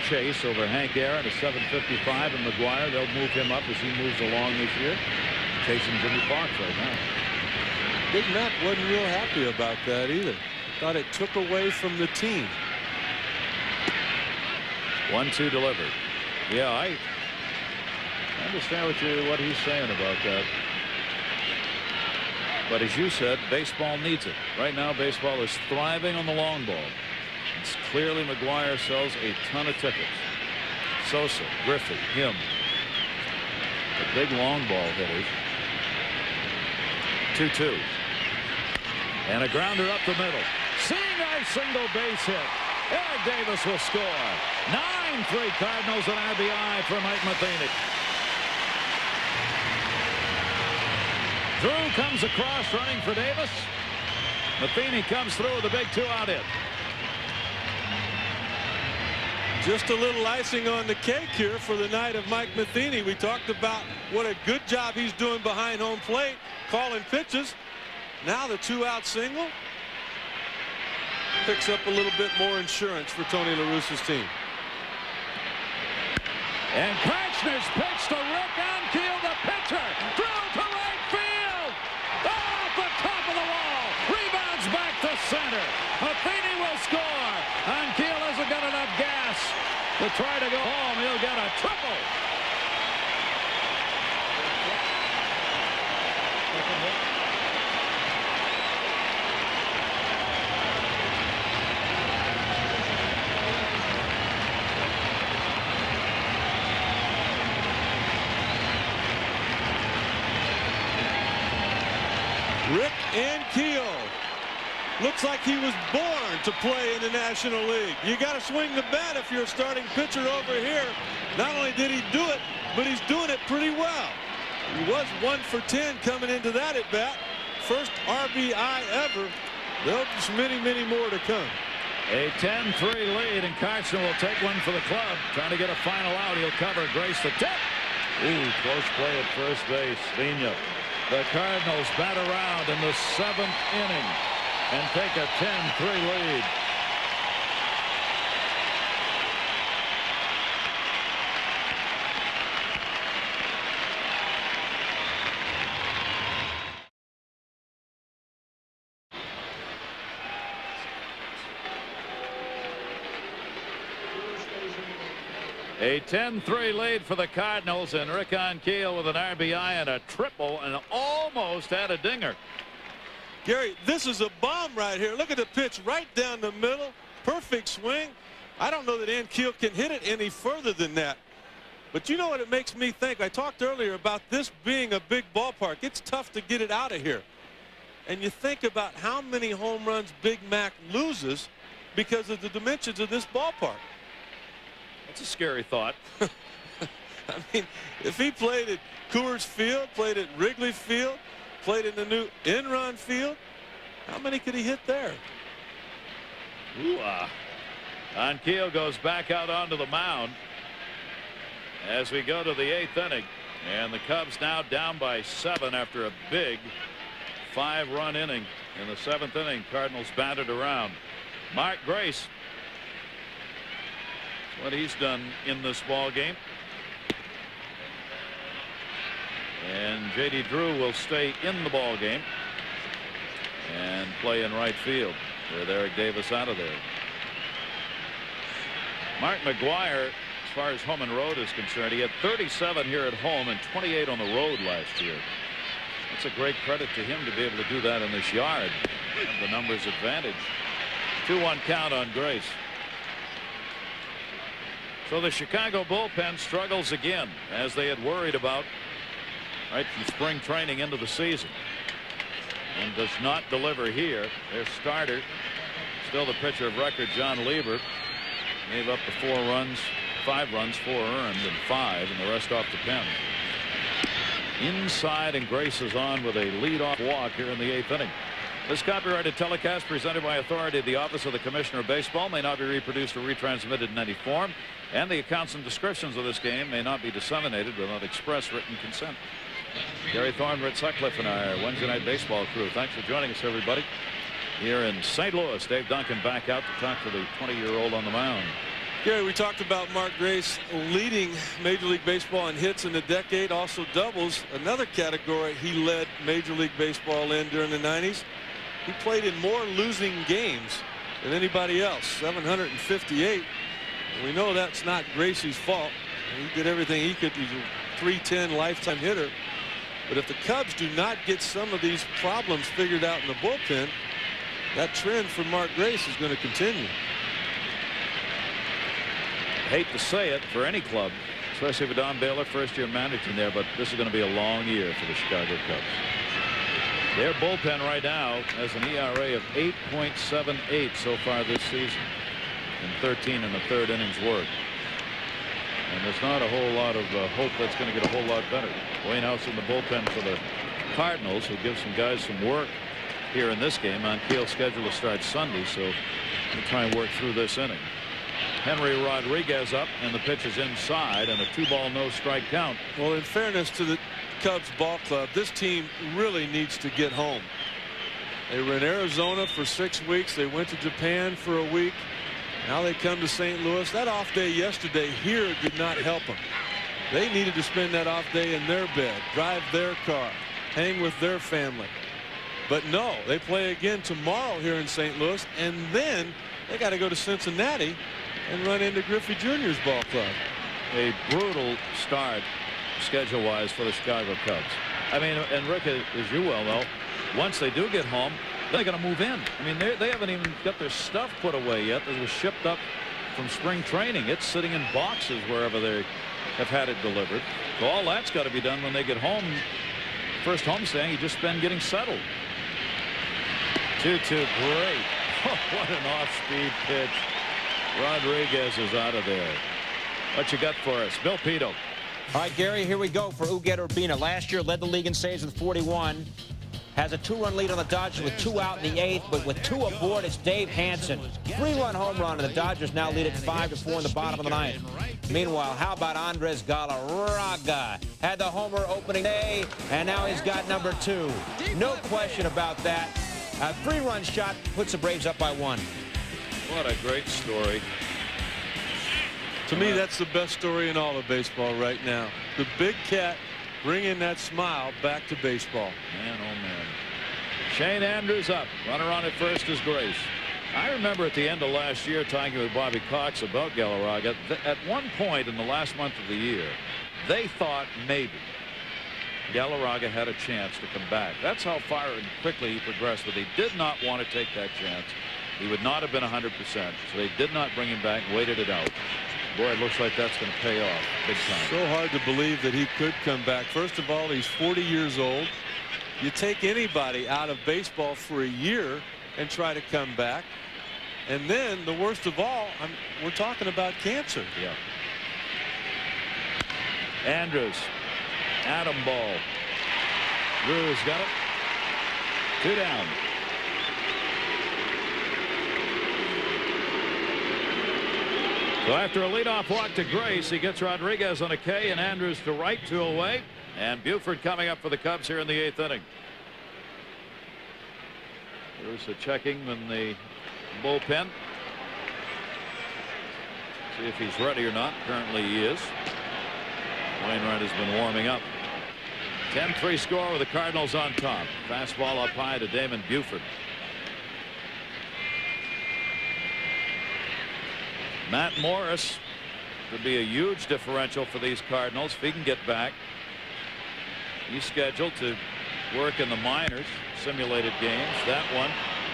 chase over Hank Aaron at 755, and McGuire, they'll move him up as he moves along this year, chasing Jimmy Fox right now. Big Mac wasn't real happy about that either. Thought it took away from the team. 1-2 delivered. Yeah, I understand what he's saying about that. But as you said, baseball needs it. Right now, baseball is thriving on the long ball. It's clearly McGuire sells a ton of tickets. Sosa, Griffey, him. The big long ball hitters. 2-2. And a grounder up the middle. Seeing a single base hit. Eric Davis will score. 9-3 Cardinals, an RBI for Mike Matheny. Drew comes across running for Davis. Matheny comes through with a big 2-out hit. Just a little icing on the cake here for the night of Mike Matheny. We talked about what a good job he's doing behind home plate, calling pitches. Now the 2-out single picks up a little bit more insurance for Tony La Russa's team. And Kratchner's pitch to Rick Ankiel, the pitcher. Through to right field. Off the top of the wall. Rebounds back to center. Matheny will score. Ankiel hasn't got enough gas to try to go home. He'll get a triple. Rick Ankiel looks like he was born to play in the National League. You got to swing the bat if you're a starting pitcher over here. Not only did he do it, but he's doing it pretty well. He was 1 for 10 coming into that at bat. First RBI ever. There'll be many, many more to come. A 10-3 lead, and Carson will take one for the club. Trying to get a final out. He'll cover. Grace the tip. Ooh, close play at first base. Vina. The Cardinals bat around in the 7th inning and take a 10-3 lead. A 10-3 lead for the Cardinals, and Rick Ankiel with an RBI and a triple and almost had a dinger. Gary, this is a bomb right here. Look at the pitch right down the middle. Perfect swing. I don't know that Ankiel can hit it any further than that. But you know what it makes me think? I talked earlier about this being a big ballpark. It's tough to get it out of here. And you think about how many home runs Big Mac loses because of the dimensions of this ballpark. That's a scary thought. I mean, if he played at Coors Field, played at Wrigley Field, played in the new Enron Field, how many could he hit there? Ankiel goes back out onto the mound as we go to the 8th inning, and the Cubs now down by 7 after a big 5-run inning. In the 7th inning, Cardinals batted around. Mark Grace, what he's done in this ball game. And J.D. Drew will stay in the ball game and play in right field with Eric Davis out of there. Mark McGuire, as far as home and road is concerned, he had 37 here at home and 28 on the road last year. That's a great credit to him to be able to do that in this yard. Have the numbers advantage. 2-1 count on Grace. So the Chicago bullpen struggles again, as they had worried about right from spring training into the season, and does not deliver here. Their starter, still the pitcher of record, John Lieber, gave up the 4 runs, 5 runs, 4 earned, and 5, and the rest off the pen. Inside, and Grace is on with a leadoff walk here in the 8th inning. This copyrighted telecast presented by authority of the Office of the Commissioner of Baseball may not be reproduced or retransmitted in any form, and the accounts and descriptions of this game may not be disseminated without express written consent. Gary Thorne, Ritz Sutcliffe, and our Wednesday Night Baseball crew. Thanks for joining us, everybody. Here in St. Louis, Dave Duncan back out to talk to the 20-year-old on the mound. Gary, we talked about Mark Grace leading Major League Baseball in hits in the decade, also doubles. Another category he led Major League Baseball in during the 90s. He played in more losing games than anybody else, 758. We know that's not Gracie's fault. He did everything he could. He's a .310 lifetime hitter. But if the Cubs do not get some of these problems figured out in the bullpen, that trend for Mark Grace is going to continue. I hate to say it for any club, especially for Don Baylor, first-year managing there, but this is going to be a long year for the Chicago Cubs. Their bullpen right now has an ERA of 8.78 so far this season, and 13 in the third innings work. And there's not a whole lot of hope that's going to get a whole lot better. Wayne House in the bullpen for the Cardinals, who gives some guys some work here in this game. Montiel's scheduled to start Sunday, so we'll try and work through this inning. Henry Rodriguez up, and the pitch is inside, and a 2-ball no strike count. Well, in fairness to the Cubs ball club, this team really needs to get home. They were in Arizona for 6 weeks. They went to Japan for a week. Now they come to St. Louis. That off day yesterday here did not help them. They needed to spend that off day in their bed, drive their car, hang with their family. But no, they play again tomorrow here in St. Louis, and then they got to go to Cincinnati and run into Griffey Jr.'s ball club. A brutal start schedule-wise for the Chicago Cubs. I mean, and Rick, as you well know, once they do get home, they're going to move in. I mean, they haven't even got their stuff put away yet. It was shipped up from spring training. It's sitting in boxes wherever they have had it delivered. So all that's got to be done when they get home. First homestand, you just spend getting settled. 2-2, great. Oh, what an off-speed pitch. Rodriguez is out of there. What you got for us, Bill Pito? All right, Gary, here we go for Uguet Urbina. Last year led the league in saves with 41. Has a 2-run lead on the Dodgers with 2 out in the 8th, but with 2 aboard, it's Dave Hansen. 3-run home run, and the Dodgers now lead at 5-4 in the bottom of the 9th. Meanwhile, how about Andres Galarraga? Had the homer opening day, and now he's got number 2. No question about that. A 3-run shot puts the Braves up by 1. What a great story. To me, that's the best story in all of baseball right now. The big cat bringing that smile back to baseball. Man, oh man. Shane Andrews up. Runner on at first is Grace. I remember at the end of last year talking with Bobby Cox about Galarraga. At one point in the last month of the year, they thought maybe Galarraga had a chance to come back. That's how far and quickly he progressed, but they did not want to take that chance. He would not have been 100%, so they did not bring him back, waited it out. Boy, it looks like that's going to pay off big time. So hard to believe that he could come back. First of all, he's 40 years old. You take anybody out of baseball for a year and try to come back. And then the worst of all, we're talking about cancer. Yeah. Andrews. Atom ball. Drew's got it. 2 down. So after a leadoff walk to Grace, he gets Rodriguez on a K and Andrews to right, 2 away. And Buford coming up for the Cubs here in the 8th inning. There's a checking in the bullpen. See if he's ready or not. Currently he is. Wainwright has been warming up. 10-3 score with the Cardinals on top. Fastball up high to Damon Buford. Matt Morris could be a huge differential for these Cardinals if he can get back. He's scheduled to work in the minors, simulated games. That one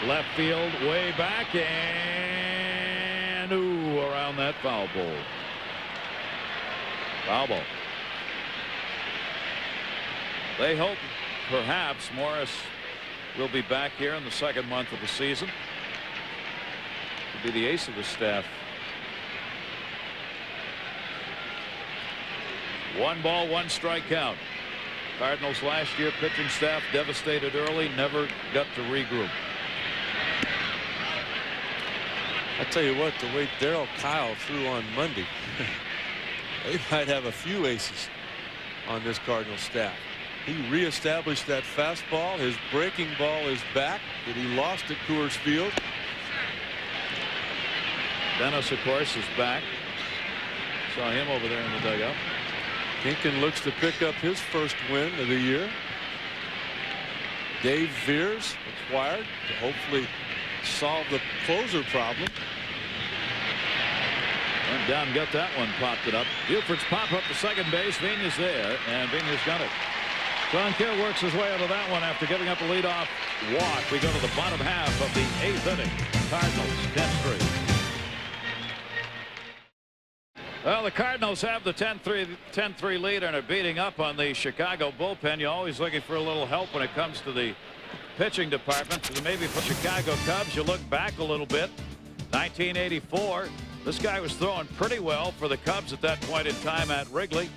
left field way back, and around that foul pole. Foul ball. They hope perhaps Morris will be back here in the 2nd month of the season. Could be the ace of the staff. 1 ball, 1 strike count. Cardinals last year pitching staff devastated early, never got to regroup. I tell you what, the way Darryl Kyle threw on Monday, they might have a few aces on this Cardinals staff. He reestablished that fastball. His breaking ball is back that he lost at Coors Field. Dennis, of course, is back. Saw him over there in the dugout. Hinkin looks to pick up his first win of the year. Dave Veers acquired to hopefully solve the closer problem. And down, got that one, popped it up. Buford's pop up to second base. Vigna's there, and Vigna's got it. Gronkill works his way out of that one after giving up a leadoff walk. We go to the bottom half of the 8th inning. Cardinals 10-3. Well, the Cardinals have the 10-3 lead and are beating up on the Chicago bullpen. You're always looking for a little help when it comes to the pitching department. So maybe for Chicago Cubs, you look back a little bit. 1984, this guy was throwing pretty well for the Cubs at that point in time at Wrigley.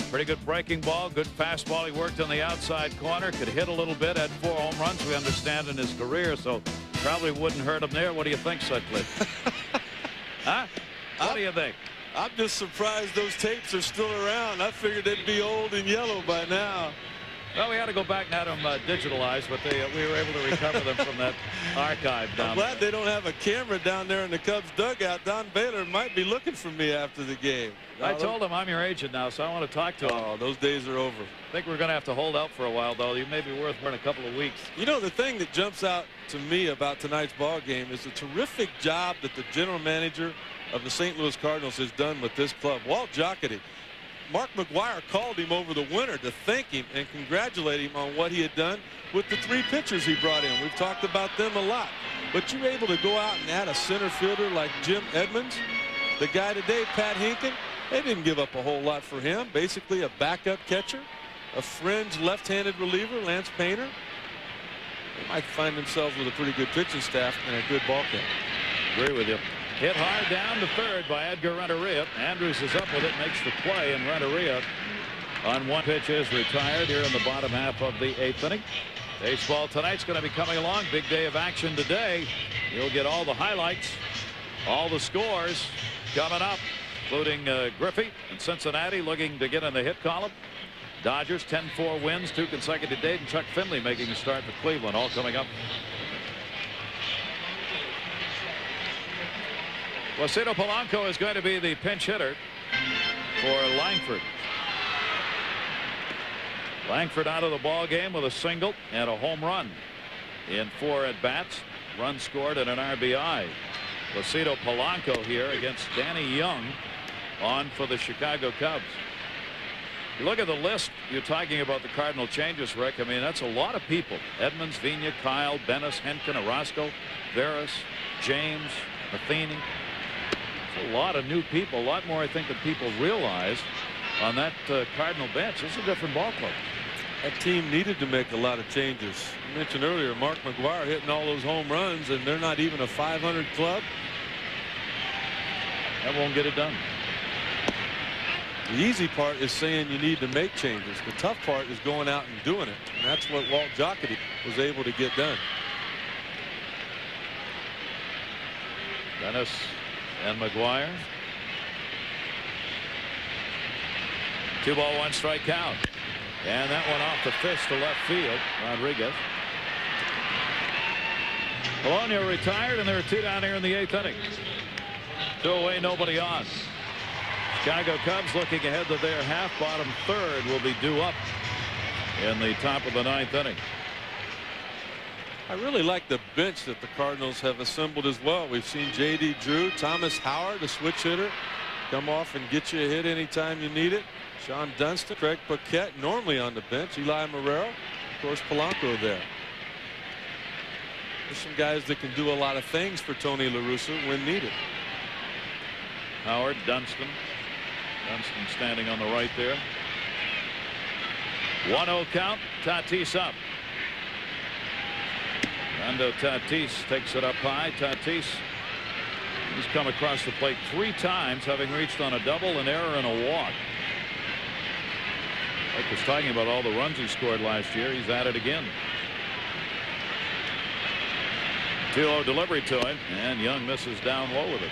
Pretty good breaking ball, good fastball. He worked on the outside corner, could hit a little bit, had 4 home runs, we understand, in his career, so probably wouldn't hurt him there. What do you think, Sutcliffe? Huh? What do you think? I'm just surprised those tapes are still around. I figured they'd be old and yellow by now. Well, we had to go back and have them digitalized, but we were able to recover them from that archive down I'm glad they don't have a camera down there in the Cubs dugout. Don Baylor might be looking for me after the game. I told him I'm your agent now, so I want to talk to him. Oh, those days are over. I think we're going to have to hold out for a while, though. You may be worth for in a couple of weeks. You know, the thing that jumps out to me about tonight's ball game is the terrific job that the general manager of the St. Louis Cardinals has done with this club. Walt Jocketty. Mark McGwire called him over the winter to thank him and congratulate him on what he had done with the 3 pitchers he brought in. We've talked about them a lot. But you're able to go out and add a center fielder like Jim Edmonds. The guy today, Pat Hinken, they didn't give up a whole lot for him. Basically a backup catcher, a fringe left-handed reliever, Lance Painter. They might find themselves with a pretty good pitching staff and a good ball club. Agree with you. Hit hard down to third by Edgar Renteria. Andrews is up with it, makes the play, and Renteria on 1 pitch is retired here in the bottom half of the 8th inning. Baseball tonight's going to be coming along. Big day of action today. You'll get all the highlights, all the scores coming up, including Griffey in Cincinnati looking to get in the hit column. Dodgers 10-4 wins, 2 consecutive days, and Chuck Finley making a start for Cleveland, all coming up. Lucido Polanco is going to be the pinch hitter for Langford. Langford out of the ball game with a single and a home run in 4 at-bats. Run scored and an RBI. Lucido Polanco here against Danny Young on for the Chicago Cubs. You look at the list. You're talking about the Cardinal changes, Rick. I mean, that's a lot of people. Edmonds, Vigna, Kyle, Bennis, Henkin, Orozco, Veras, James, Matheny. A lot of new people, a lot more I think than people realize on that Cardinal bench. This is a different ball club. That team needed to make a lot of changes. You mentioned earlier Mark McGwire hitting all those home runs, and they're not even a 500 club. That won't get it done. The easy part is saying you need to make changes. The tough part is going out and doing it, and that's what Walt Jocketty was able to get done. Dennis and McGwire. 2 ball, 1 strike count. And that one off the fist to left field. Rodriguez. Polonia retired, and there are 2 down here in the 8th inning. 2 away, nobody on. Chicago Cubs looking ahead to their half. Bottom 3rd will be due up in the top of the 9th inning. I really like the bench that the Cardinals have assembled as well. We've seen J.D. Drew, Thomas Howard, a switch hitter, come off and get you a hit anytime you need it. Sean Dunston, Craig Paquette normally on the bench. Eli Marrero, of course, Polanco there. There's some guys that can do a lot of things for Tony La Russa when needed. Howard, Dunston. Dunston standing on the right there. 1-0 count. Tatis up. Fernando Tatis takes it up high. Tatis, he's come across the plate 3 times, having reached on a double, an error, and a walk. Mike was talking about all the runs he scored last year. He's at it again. 2-0 delivery to him, and Young misses down low with it.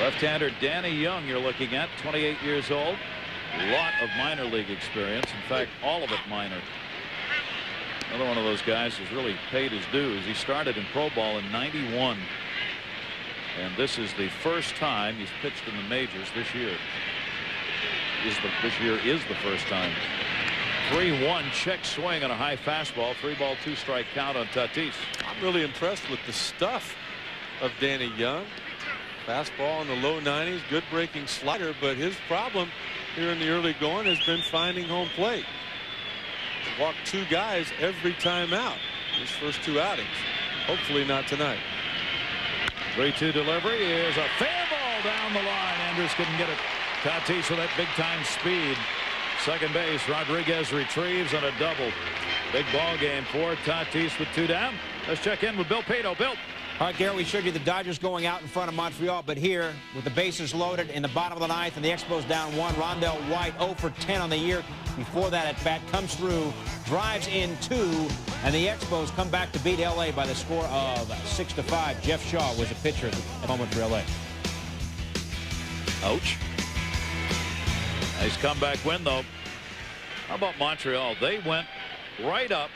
Left-hander Danny Young you're looking at, 28 years old. A lot of minor league experience. In fact, all of it minor. Another one of those guys who's really paid his dues. He started in pro ball in '91. And this is the first time he's pitched in the majors this year. this year is the first time. 3-1 check swing on a high fastball. 3-ball 2-strike count on Tatis. I'm really impressed with the stuff of Danny Young. Fastball in the low 90s, good breaking slider, but his problem here in the early going has been finding home plate. Walked 2 guys every time out his first 2 outings. Hopefully not tonight. 3-2 delivery is a fair ball down the line. Andrews couldn't get it. Tatis with that big time speed. Second base, Rodriguez retrieves on a double. Big ball game for Tatis with 2 down. Let's check in with Bill Pito. Bill. All right, Gary, we showed you the Dodgers going out in front of Montreal, but here, with the bases loaded in the bottom of the 9th and the Expos down 1, Rondell White 0 for 10 on the year. Before that at bat comes through, drives in 2, and the Expos come back to beat L.A. by the score of 6-5. Jeff Shaw was a pitcher at the moment for L.A. Ouch. Nice comeback win, though. How about Montreal? They went right up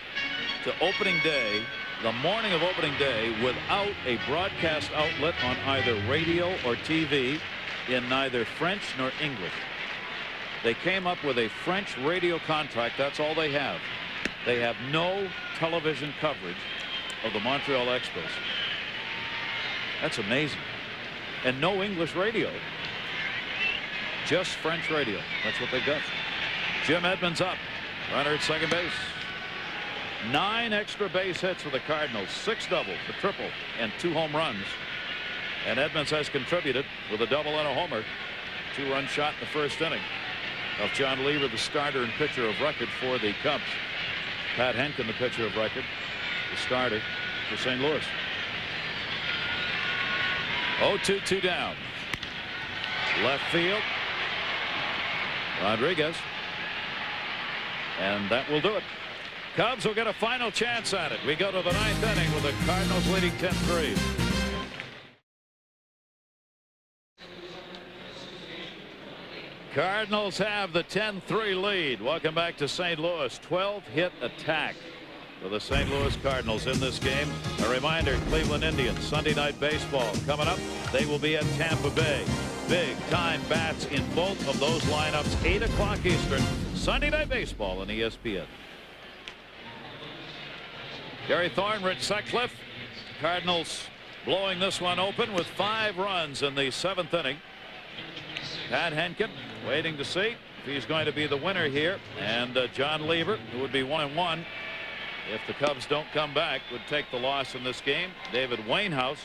to opening day, the morning of opening day, without a broadcast outlet on either radio or TV in neither French nor English. They came up with a French radio contract. That's all they have. They have no television coverage of the Montreal Expos. That's amazing. And no English radio. Just French radio. That's what they got. Jim Edmonds up. Runner at second base. 9 extra base hits for the Cardinals. 6 doubles, a triple, and 2 home runs. And Edmonds has contributed with a double and a homer. 2-run shot in the first inning of John Lever, the starter and pitcher of record for the Cubs. Pat Henkin, the pitcher of record, the starter for St. Louis. 0-2, 2 down. Left field. Rodriguez. And that will do it. Cubs will get a final chance at it. We go to the 9th inning with the Cardinals leading 10-3. Cardinals have the 10-3 lead. Welcome back to St. Louis. 12-hit attack for the St. Louis Cardinals in this game. A reminder, Cleveland Indians, Sunday Night Baseball coming up. They will be at Tampa Bay. Big time bats in both of those lineups. 8 o'clock Eastern. Sunday Night Baseball on ESPN. Gary Thorne, Rich Sutcliffe. Cardinals blowing this one open with 5 runs in the 7th inning. Pat Henkin waiting to see if he's going to be the winner here. And John Lever, who would be 1-1 if the Cubs don't come back, would take the loss in this game. David Wainhouse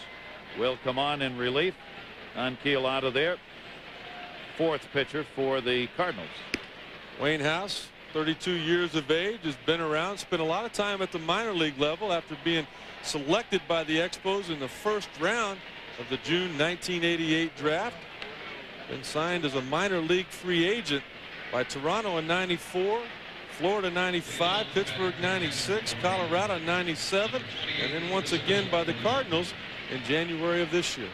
will come on in relief. Keel out of there. 4th pitcher for the Cardinals. Wainhouse, 32 years of age, has been around, spent a lot of time at the minor league level after being selected by the Expos in the first round of the June 1988 draft. Been signed as a minor league free agent by Toronto in '94, Florida '95, Pittsburgh '96, Colorado '97, and then once again by the Cardinals in January of this year.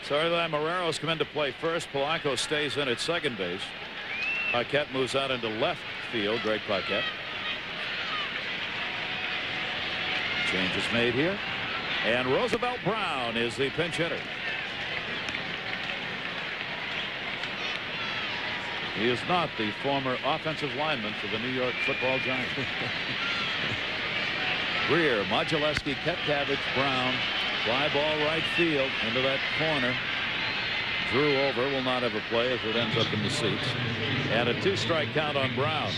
Sarlan Morero's come into play first. Polanco stays in at second base. Paquette moves out into left field. Greg Paquette. Change is made here. And Roosevelt Brown is the pinch hitter. He is not the former offensive lineman for the New York Football Giants. Greer, Modulewski, Ketkavich, Brown. Fly ball right field into that corner. Drew over, will not have a play as it ends up in the seats. And a 2-strike count on Brown.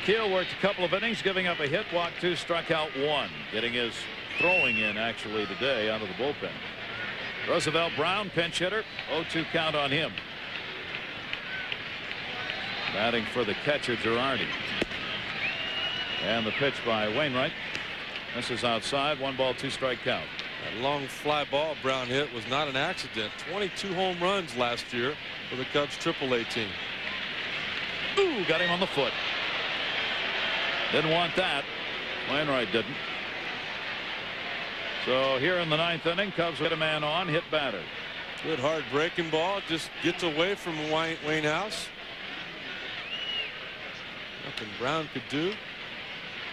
Keel worked a couple of innings, giving up a hit, walked 2, struck out 1. Getting his throwing in actually today out of the bullpen. Roosevelt Brown, pinch hitter, 0-2 count on him. Batting for the catcher, Girardi. And the pitch by Wainwright. This is outside. 1 ball, 2-strike count. That long fly ball Brown hit was not an accident. 22 home runs last year for the Cubs AAA team. Ooh, got him on the foot. Didn't want that. Wainwright didn't. So here in the 9th inning, Cubs hit a man on, hit batter. Good hard breaking ball. Just gets away from Wainhouse. Nothing Brown could do.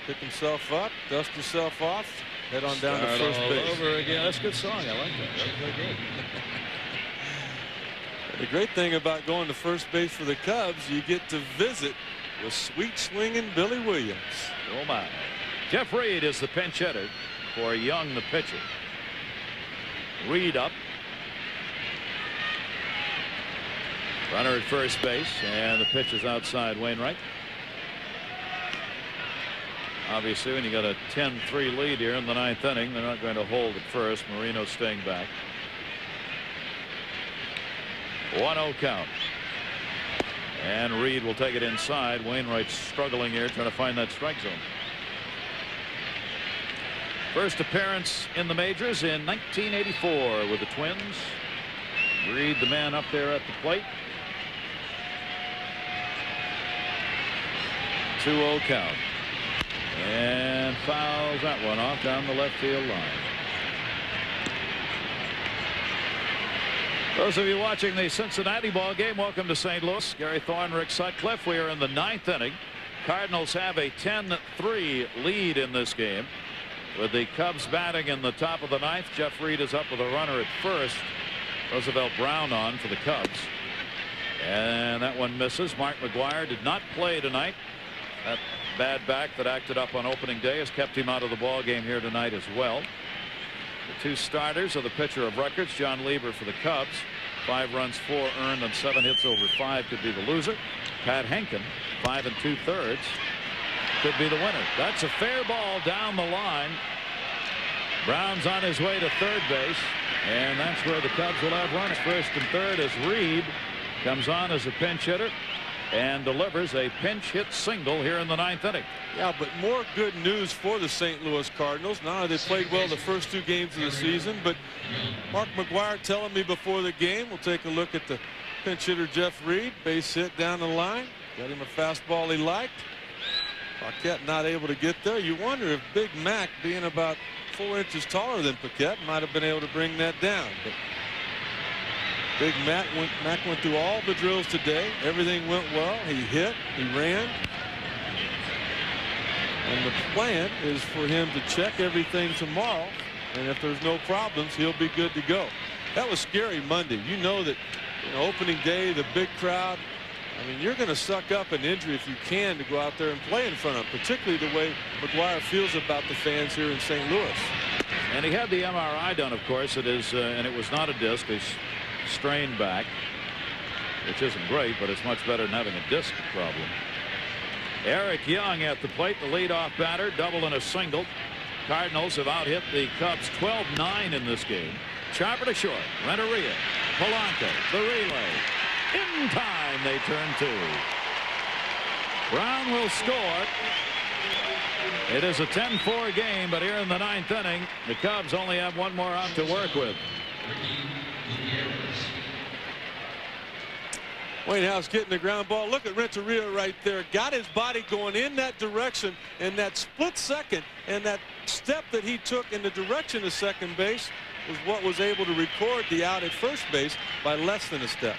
Pick himself up, dust himself off, head on down to first base. Over again. That's a good song. I like that. That's good. The great thing about going to first base for the Cubs, you get to visit with sweet swinging Billy Williams. Oh my. Jeff Reed is the pinch hitter for Young, the pitcher. Reed up. Runner at first base, and the pitch is outside Wainwright. Obviously, when you got a 10-3 lead here in the 9th inning, they're not going to hold at first. Marino staying back. 1-0 count. And Reed will take it inside. Wainwright struggling here, trying to find that strike zone. First appearance in the majors in 1984 with the Twins. Reed, the man up there at the plate. 2-0 count. And fouls that one off down the left field line. Those of you watching the Cincinnati ball game, welcome to St. Louis. Gary Thorne, Rick Sutcliffe. We are in the 9th inning. Cardinals have a 10-3 lead in this game. With the Cubs batting in the top of the 9th, Jeff Reed is up with a runner at first. Roosevelt Brown on for the Cubs. And that one misses. Mark McGwire did not play tonight. That bad back that acted up on opening day has kept him out of the ball game here tonight as well. The two starters are the pitcher of records, John Lieber for the Cubs. 5 runs, 4 earned, and 7 hits over 5 could be the loser. Pat Henkin, 5 2/3, could be the winner. That's a fair ball down the line. Brown's on his way to third base, and that's where the Cubs will have runners. First and third as Reed comes on as a pinch hitter and delivers a pinch hit single here in the 9th inning. Yeah, but more good news for the St. Louis Cardinals. Not only they played well the first 2 games of the season, but Mark McGwire telling me before the game, we'll take a look at the pinch hitter Jeff Reed. Base hit down the line. Got him a fastball he liked. Paquette not able to get there. You wonder if Big Mac, being about 4 inches taller than Paquette, might have been able to bring that down. But Big Mac went through all the drills today. Everything went well. He hit, he ran. And the plan is for him to check everything tomorrow. And if there's no problems, he'll be good to go. That was scary Monday. You know that opening day, the big crowd. I mean, you're going to suck up an injury if you can to go out there and play in front of them, particularly the way McGwire feels about the fans here in St. Louis. And he had the MRI done, of course. It is, and it was not a disc. He's strained back, which isn't great, but it's much better than having a disc problem. Eric Young at the plate, the leadoff batter, double and a single. Cardinals have out-hit the Cubs 12-9 in this game. Chopper to short. Renteria, Polanco, the relay. In time, they turn 2. Brown will score. It is a 10-4 game, but here in the 9th inning, the Cubs only have 1 more out to work with. Wayne House getting the ground ball. Look at Renteria right there. Got his body going in that direction, and that split second and that step that he took in the direction of second base was what was able to record the out at first base by less than a step.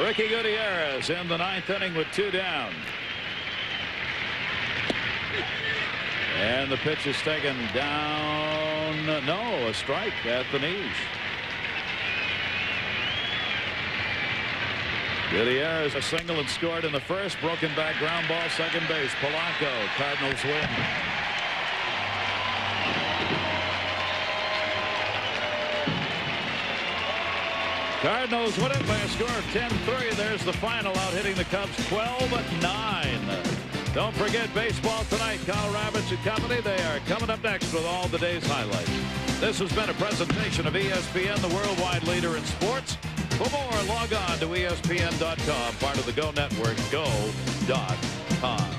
Ricky Gutierrez in the 9th inning with 2 down. And the pitch is taken down. No, a strike at the knees. Gutierrez a single and scored in the first. Broken back ground ball, second base. Polanco. Cardinals win. Cardinals win it by a score of 10-3. There's the final, out hitting the Cubs 12-9. Don't forget baseball tonight. Kyle Rabbits and company. They are coming up next with all the day's highlights. This has been a presentation of ESPN, the worldwide leader in sports. For more, log on to ESPN.com, part of the Go Network, go.com.